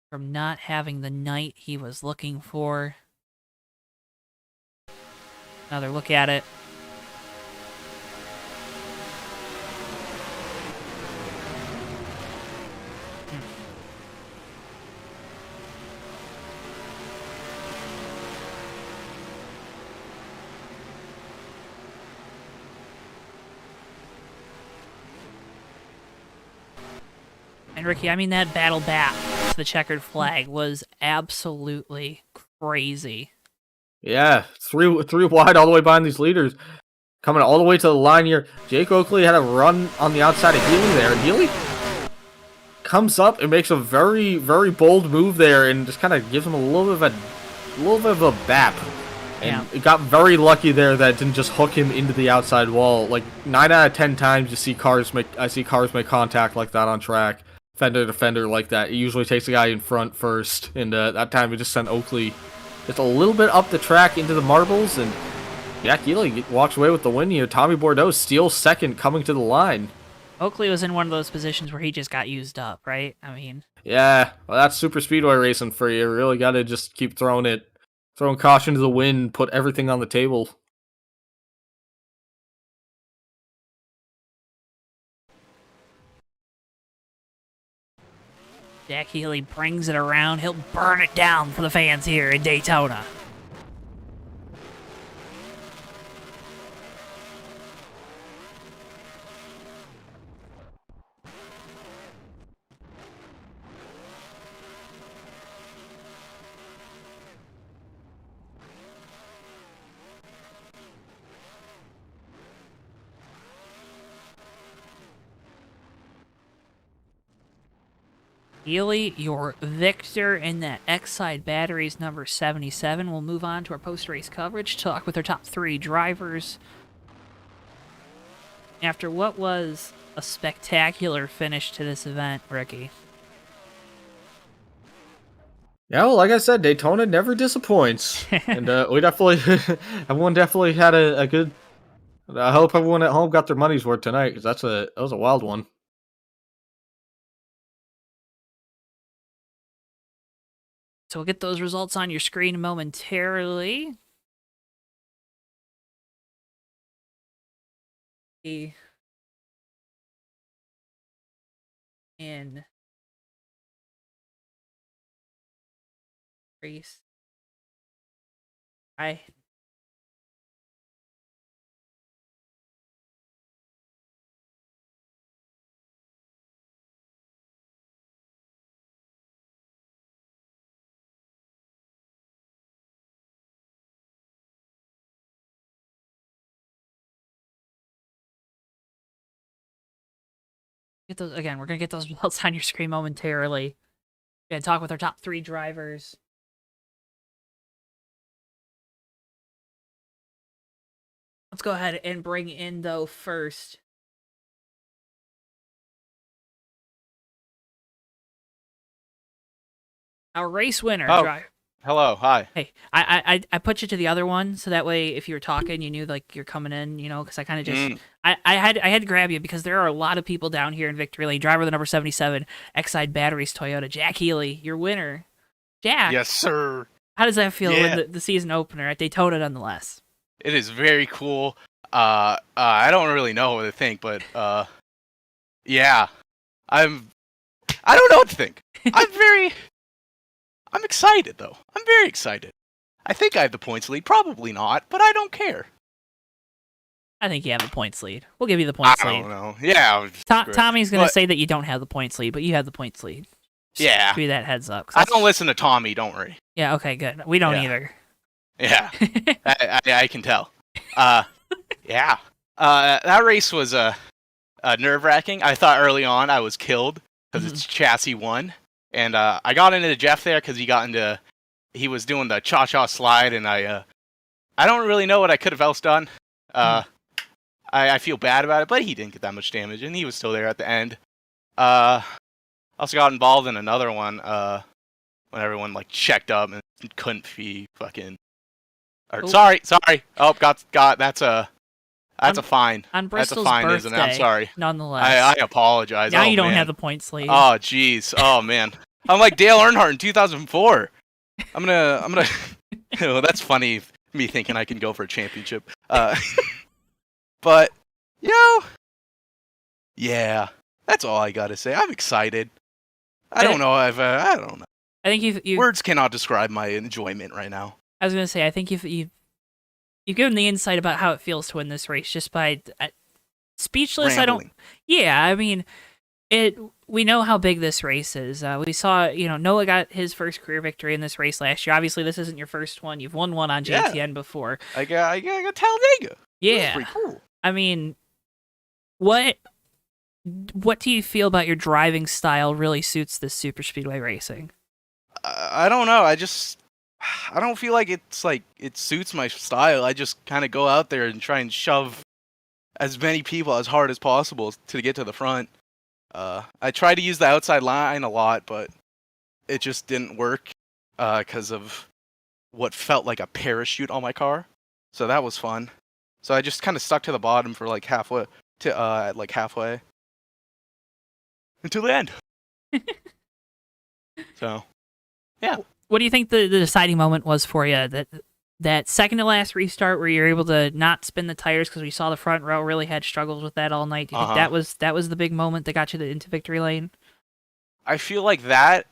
From not having the night he was looking for. Another look at it. And Ricky, I mean, that battle back to the checkered flag was absolutely crazy. Yeah, three wide all the way behind these leaders. Coming all the way to the line here. Jake Oakley had a run on the outside of Healy there. And Healy comes up and makes a very, very bold move there and just kind of gives him a little bit of a bap. And it got very lucky there that it didn't just hook him into the outside wall. Like 9 out of 10 times I see cars make contact like that on track. Fender to fender like that. It usually takes the guy in front first. And that time it just sent Oakley just a little bit up the track into the marbles. And Jack Healy walks away with the win here. Tommy Bordeaux steals second coming to the line. Oakley was in one of those positions where he just got used up, right? I mean... Yeah, well, that's super speedway racing for you. You really got to just keep throwing caution to the wind, put everything on the table. Jack Healy brings it around. He'll burn it down for the fans here in Daytona. Healy, your victor in that X-Side Batteries number 77. We'll move on to our post-race coverage, talk with our top 3 drivers. After what was a spectacular finish to this event, Ricky. Yeah, well, like I said, Daytona never disappoints. And we definitely, everyone definitely had a good, I hope everyone at home got their money's worth tonight, because that was a wild one. So we'll get those results on your screen momentarily. In race. Get those again. We're gonna get those belts on your screen momentarily. Gonna talk with our top 3 drivers. Let's go ahead and bring in though first. Our race winner. Oh, hello, hi. Hey, I put you to the other one so that way if you were talking, you knew like you're coming in, you know, because I kind of just I had to grab you because there are a lot of people down here in Victory Lane. Driver the number 77, Exide Batteries Toyota, Jack Healy, your winner. Jack. Yes, sir. How does that feel Yeah. with the season opener at Daytona nonetheless? It is very cool. I don't really know what to think, but yeah, I don't know what to think. I'm excited though. I'm very excited. I think I have the points lead. Probably not, but I don't care. I think you have the points lead. We'll give you the points I lead. don't know. Yeah. Tommy's going to But- say that you don't have the points lead, but you have the points lead. Just Yeah. give you that heads up. 'Cause I that's- don't listen to Tommy. Don't worry. Yeah, okay, good. We don't Yeah. either. Yeah, I can tell. Yeah. That race was nerve-wracking. I thought early on I was killed because it's chassis 1. And I got into Jeff there because he was doing the cha-cha slide, and I don't really know what I could have else done. I feel bad about it, but he didn't get that much damage, and he was still there at the end. Also got involved in another one when everyone like checked up and couldn't be fucking. Or, Oh. Sorry. Oh, got that's a fine. On That's a Bristol's fine, birthday, isn't it? I'm sorry. nonetheless. I apologize. now Oh, you don't man. have the points lead. Oh jeez. Oh man. I'm like Dale Earnhardt in 2004. I'm gonna. Oh, that's funny. Me thinking I can go for a championship. But yeah. That's all I gotta say. I'm excited. I don't know. I don't know. I think you've Words cannot describe my enjoyment right now. I was gonna say, I think you've given the insight about how it feels to win this race just by speechless. Rambling. I mean, we know how big this race is. We saw, Noah got his first career victory in this race last year. Obviously, this isn't your first one. You've won one on Yeah. JTN before. I got Talladega. Yeah, That's pretty cool. I mean, what do you feel about your driving style really suits this super speedway racing? I don't know. I don't feel like it suits my style. I just kind of go out there and try and shove as many people as hard as possible to get to the front. I tried to use the outside line a lot, but it just didn't work because of what felt like a parachute on my car. So that was fun. So I just kind of stuck to the bottom for like halfway until the end. So, yeah. What do you think the deciding moment was for you? That second to last restart where you're able to not spin the tires because we saw the front row really had struggles with that all night. Do you think that was the big moment that got you into victory lane? I feel like that,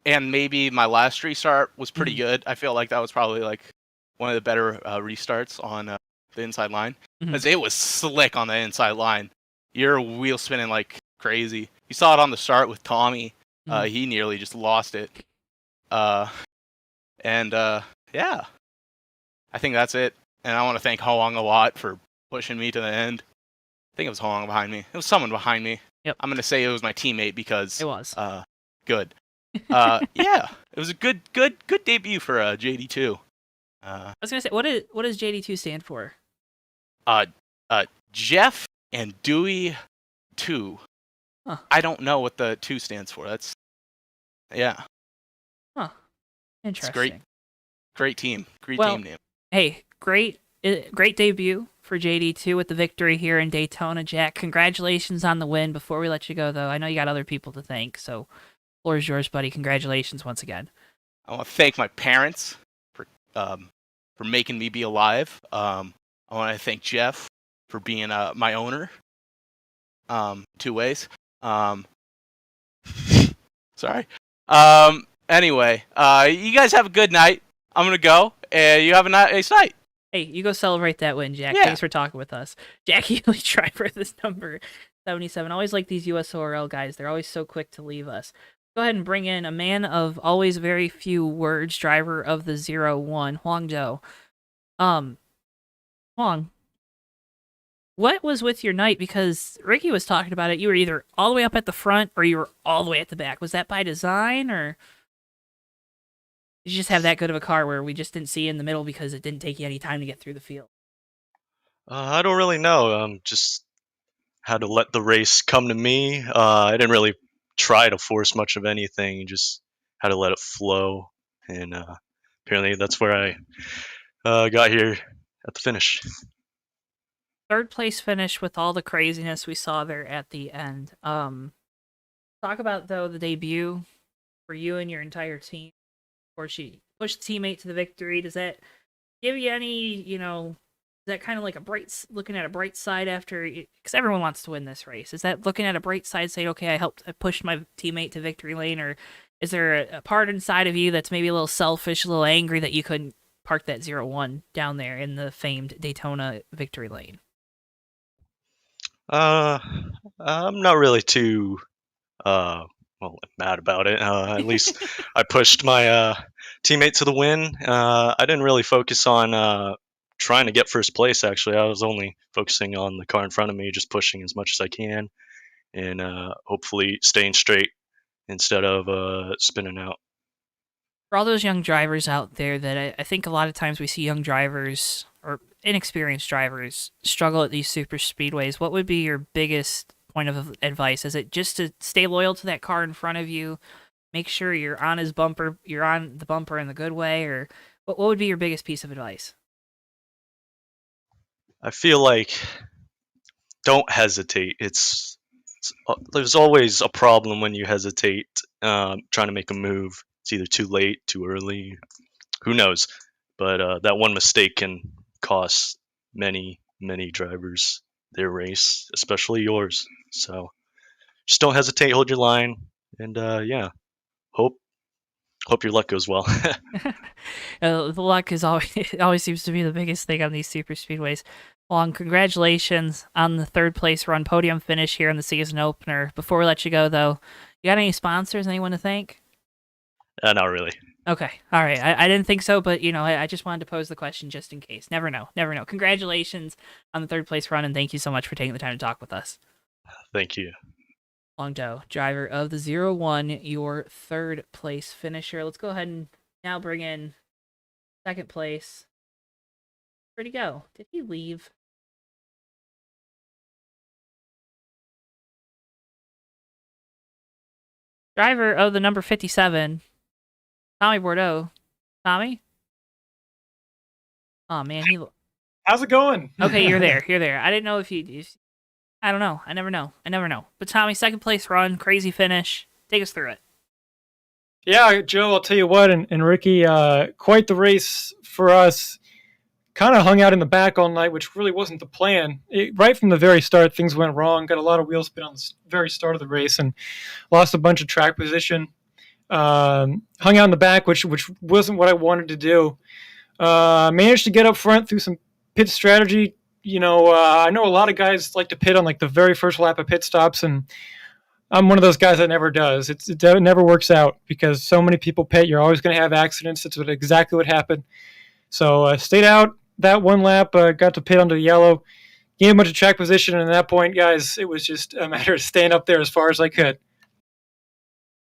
and maybe my last restart was pretty good. I feel like that was probably like one of the better restarts on the inside line because it was slick on the inside line. You're wheel spinning like crazy. You saw it on the start with Tommy. He nearly just lost it. Yeah, I think that's it. And I want to thank Hoang a lot for pushing me to the end. I think it was Hoang behind me. It was someone behind me. Yep. I'm gonna say it was my teammate because It was. Good. Yeah, it was a good debut for JD2. I was gonna say, what does JD2 stand for? Jeff and Dewey 2. Huh. I don't know what the 2 stands for. Yeah. Huh. Interesting. Great team. Great Well, team name. Hey, great debut for JD2 with the victory here in Daytona. Jack, congratulations on the win. Before we let you go, though, I know you got other people to thank, so floor is yours, buddy. Congratulations once again. I want to thank my parents for making me be alive. I want to thank Jeff for being my owner. 2 ways. Sorry. Anyway, you guys have a good night. I'm gonna go. You have a nice night. Hey, you go celebrate that win, Jack. Yeah. Thanks for talking with us. Jack Healy, driver this number 77. Always like these USORL guys. They're always so quick to leave us. Go ahead and bring in a man of always very few words, driver of the 0-1, Huang Zhou. Huang, What was with your night? Because Ricky was talking about it. You were either all the way up at the front or you were all the way at the back. Was that by design, or did you just have that good of a car where we just didn't see you in the middle because it didn't take you any time to get through the field? I don't really know. Just had to let the race come to me. I didn't really try to force much of anything. Just had to let it flow, and apparently that's where I got here at the finish. Third place finish with all the craziness we saw there at the end. Talk about, though, the debut for you and your entire team. Of course, you pushed the teammate to the victory. Does that give you any, is that kind of like looking at a bright side after, because everyone wants to win this race. Is that looking at a bright side, saying, okay, I pushed my teammate to victory lane, or is there a part inside of you that's maybe a little selfish, a little angry that you couldn't park that 0-1 down there in the famed Daytona victory lane? I'm not really too mad about it. At least I pushed my teammate to the win. I didn't really focus on trying to get first place. Actually, I was only focusing on the car in front of me, just pushing as much as I can, and hopefully staying straight instead of spinning out. For all those young drivers out there that I think a lot of times we see young drivers or inexperienced drivers struggle at these super speedways, what would be your biggest point of advice? Is it just to stay loyal to that car in front of you, make sure you're on the bumper in the good way, or what would be your biggest piece of advice? I feel like don't hesitate. There's always a problem when you hesitate trying to make a move. It's either too late, too early, who knows? But that one mistake can cost many drivers their race, especially yours. So just don't hesitate, hold your line, and hope your luck goes well. The luck is always it always seems to be the biggest thing on these super speedways. Well, and congratulations on the third place run podium finish here in the season opener. Before we let you go, though, you got any sponsors? Anyone to thank? Not really. Okay. All right. I didn't think so, but, I just wanted to pose the question just in case. Never know. Never know. Congratulations on the third place run, and thank you so much for taking the time to talk with us. Thank you. Longdo, driver of the 0-1, your third place finisher. Let's go ahead and now bring in second place. Where'd he go? Did he leave? Driver of the number 57, Tommy Bordeaux. Tommy? Oh, man. How's it going? Okay, you're there. You're there. I didn't know if you... I don't know. I never know. But Tommy, second place run, crazy finish. Take us through it. Yeah, Joe, I'll tell you what, and Ricky, quite the race for us. Kind of hung out in the back all night, which really wasn't the plan. Right from the very start, things went wrong. Got a lot of wheel spin on the very start of the race and lost a bunch of track position. Hung out in the back, which wasn't what I wanted to do. Managed to get up front through some pit strategy. I know a lot of guys like to pit on like the very first lap of pit stops, and I'm one of those guys that never does. It never works out because so many people pit. You're always going to have accidents. That's exactly what happened. So stayed out that one lap, got to pit onto the yellow, gained a bunch of track position, and at that point, guys, it was just a matter of staying up there as far as I could.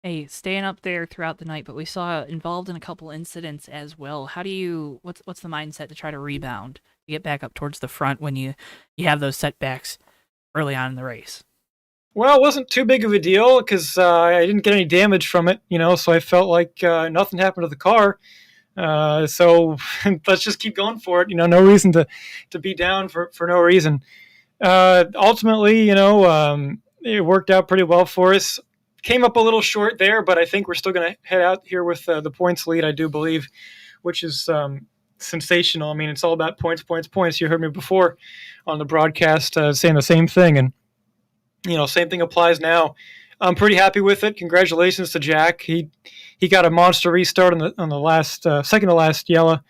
Hey, staying up there throughout the night, but we saw involved in a couple incidents as well. How do you, what's the mindset to try to rebound, to get back up towards the front when you have those setbacks early on in the race? Well, it wasn't too big of a deal because I didn't get any damage from it, so I felt like nothing happened to the car. So let's just keep going for it. No reason to be down for no reason. Ultimately, it worked out pretty well for us. Came up a little short there, but I think we're still going to head out here with the points lead, I do believe, which is sensational. I mean, it's all about points. You heard me before on the broadcast saying the same thing, and same thing applies now. I'm pretty happy with it. Congratulations to Jack. He got a monster restart on the last second to last yellow,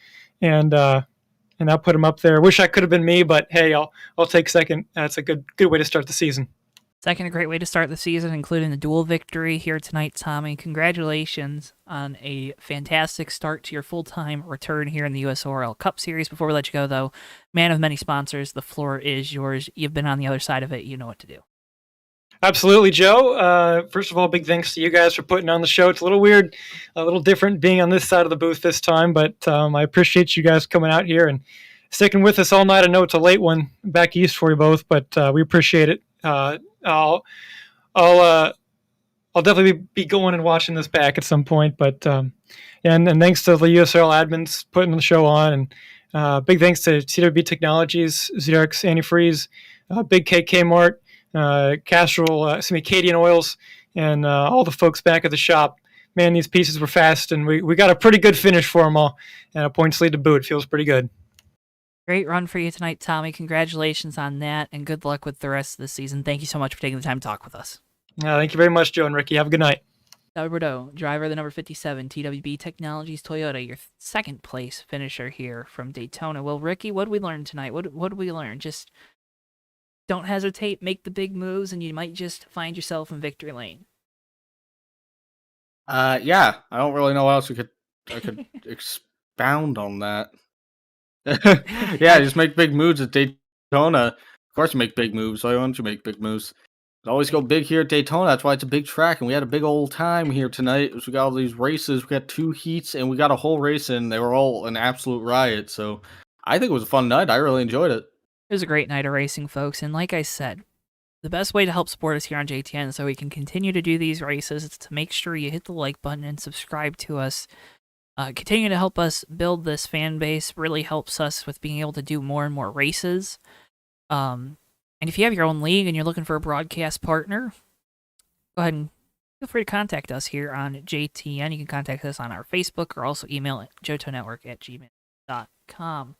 and that put him up there. Wish I could have been me, but hey, I'll take second. That's a good way to start the season. Second, a great way to start the season, including the dual victory here tonight, Tommy. Congratulations on a fantastic start to your full-time return here in the USORL Cup Series. Before we let you go, though, man of many sponsors, the floor is yours. You've been on the other side of it. You know what to do. Absolutely, Joe. First of all, big thanks to you guys for putting on the show. It's a little weird, a little different being on this side of the booth this time, but I appreciate you guys coming out here and sticking with us all night. I know it's a late one back east for you both, but we appreciate it. I'll definitely be going and watching this back at some point. But and thanks to the USRL admins putting the show on, and big thanks to CWB Technologies, Xerox Antifreeze, Big KK Mart, Cadian Oils, and all the folks back at the shop. Man, these pieces were fast, and we got a pretty good finish for them all, and a points lead to boot. It feels pretty good. Great run for you tonight, Tommy. Congratulations on that, and good luck with the rest of the season. Thank you so much for taking the time to talk with us. Thank you very much, Joe and Ricky. Have a good night. Alberto, driver of the number 57, TWB Technologies Toyota, your second place finisher here from Daytona. Well, Ricky, what did we learn tonight? What did we learn? Just don't hesitate, make the big moves, and you might just find yourself in victory lane. Yeah, I don't really know what else I could expound on that. Yeah, just make big moves at Daytona. Of course you make big moves. Why don't you make big moves? Always go big here at Daytona. That's why it's a big track, and we had a big old time here tonight. We got all these races. We got 2 heats, and we got a whole race, and they were all an absolute riot. So I think it was a fun night. I really enjoyed it. It was a great night of racing, folks, and like I said, the best way to help support us here on JTN so we can continue to do these races is to make sure you hit the like button and subscribe to us. Continue to help us build this fan base. Really helps us with being able to do more and more races. And if you have your own league and you're looking for a broadcast partner, go ahead and feel free to contact us here on JTN. You can contact us on our Facebook or also email at JoeTowNetwork@gmail.com.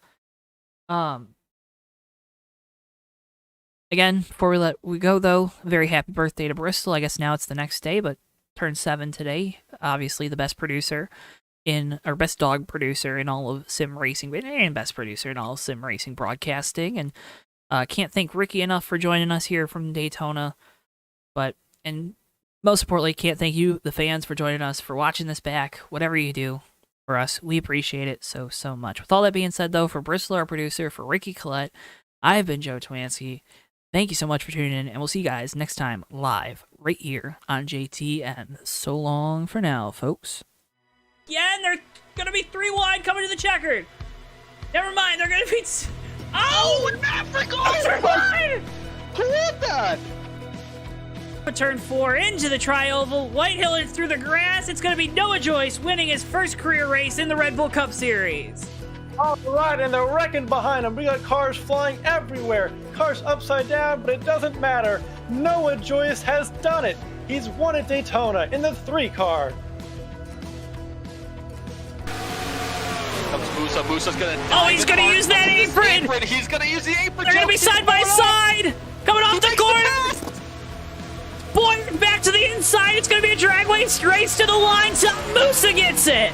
Again, before we let we go, though, very happy birthday to Bristol. I guess now it's the next day, but turned 7 today. Obviously, the best producer best dog producer in all of sim racing, and best producer in all of sim racing broadcasting. And can't thank Ricky enough for joining us here from Daytona. And most importantly, can't thank you, the fans, for joining us, for watching this back. Whatever you do for us, we appreciate it so much. With all that being said, though, for Bristol, our producer, for Ricky Collette, I've been Joe Tomansky. Thank you so much for tuning in, and we'll see you guys next time live right here on JTN. So long for now, folks. Yeah, and they're going to be 3 wide coming to the checkered. Never mind, they're going to be... Oh, Africa! They're wide! Who did that? Turn 4 into the tri-oval. Whitehill through the grass. It's going to be Noah Joyce winning his first career race in the Red Bull Cup Series. All right, and they're wrecking behind them. We got cars flying everywhere. Cars upside down, but it doesn't matter. Noah Joyce has done it. He's won at Daytona in the 3 car. Comes Musa. Musa's gonna. Oh, he's gonna use that apron. He's gonna use the apron. They're gonna be side by side. Coming off the corner. Boy, back to the inside. It's gonna be a drag race to the line. Musa gets it.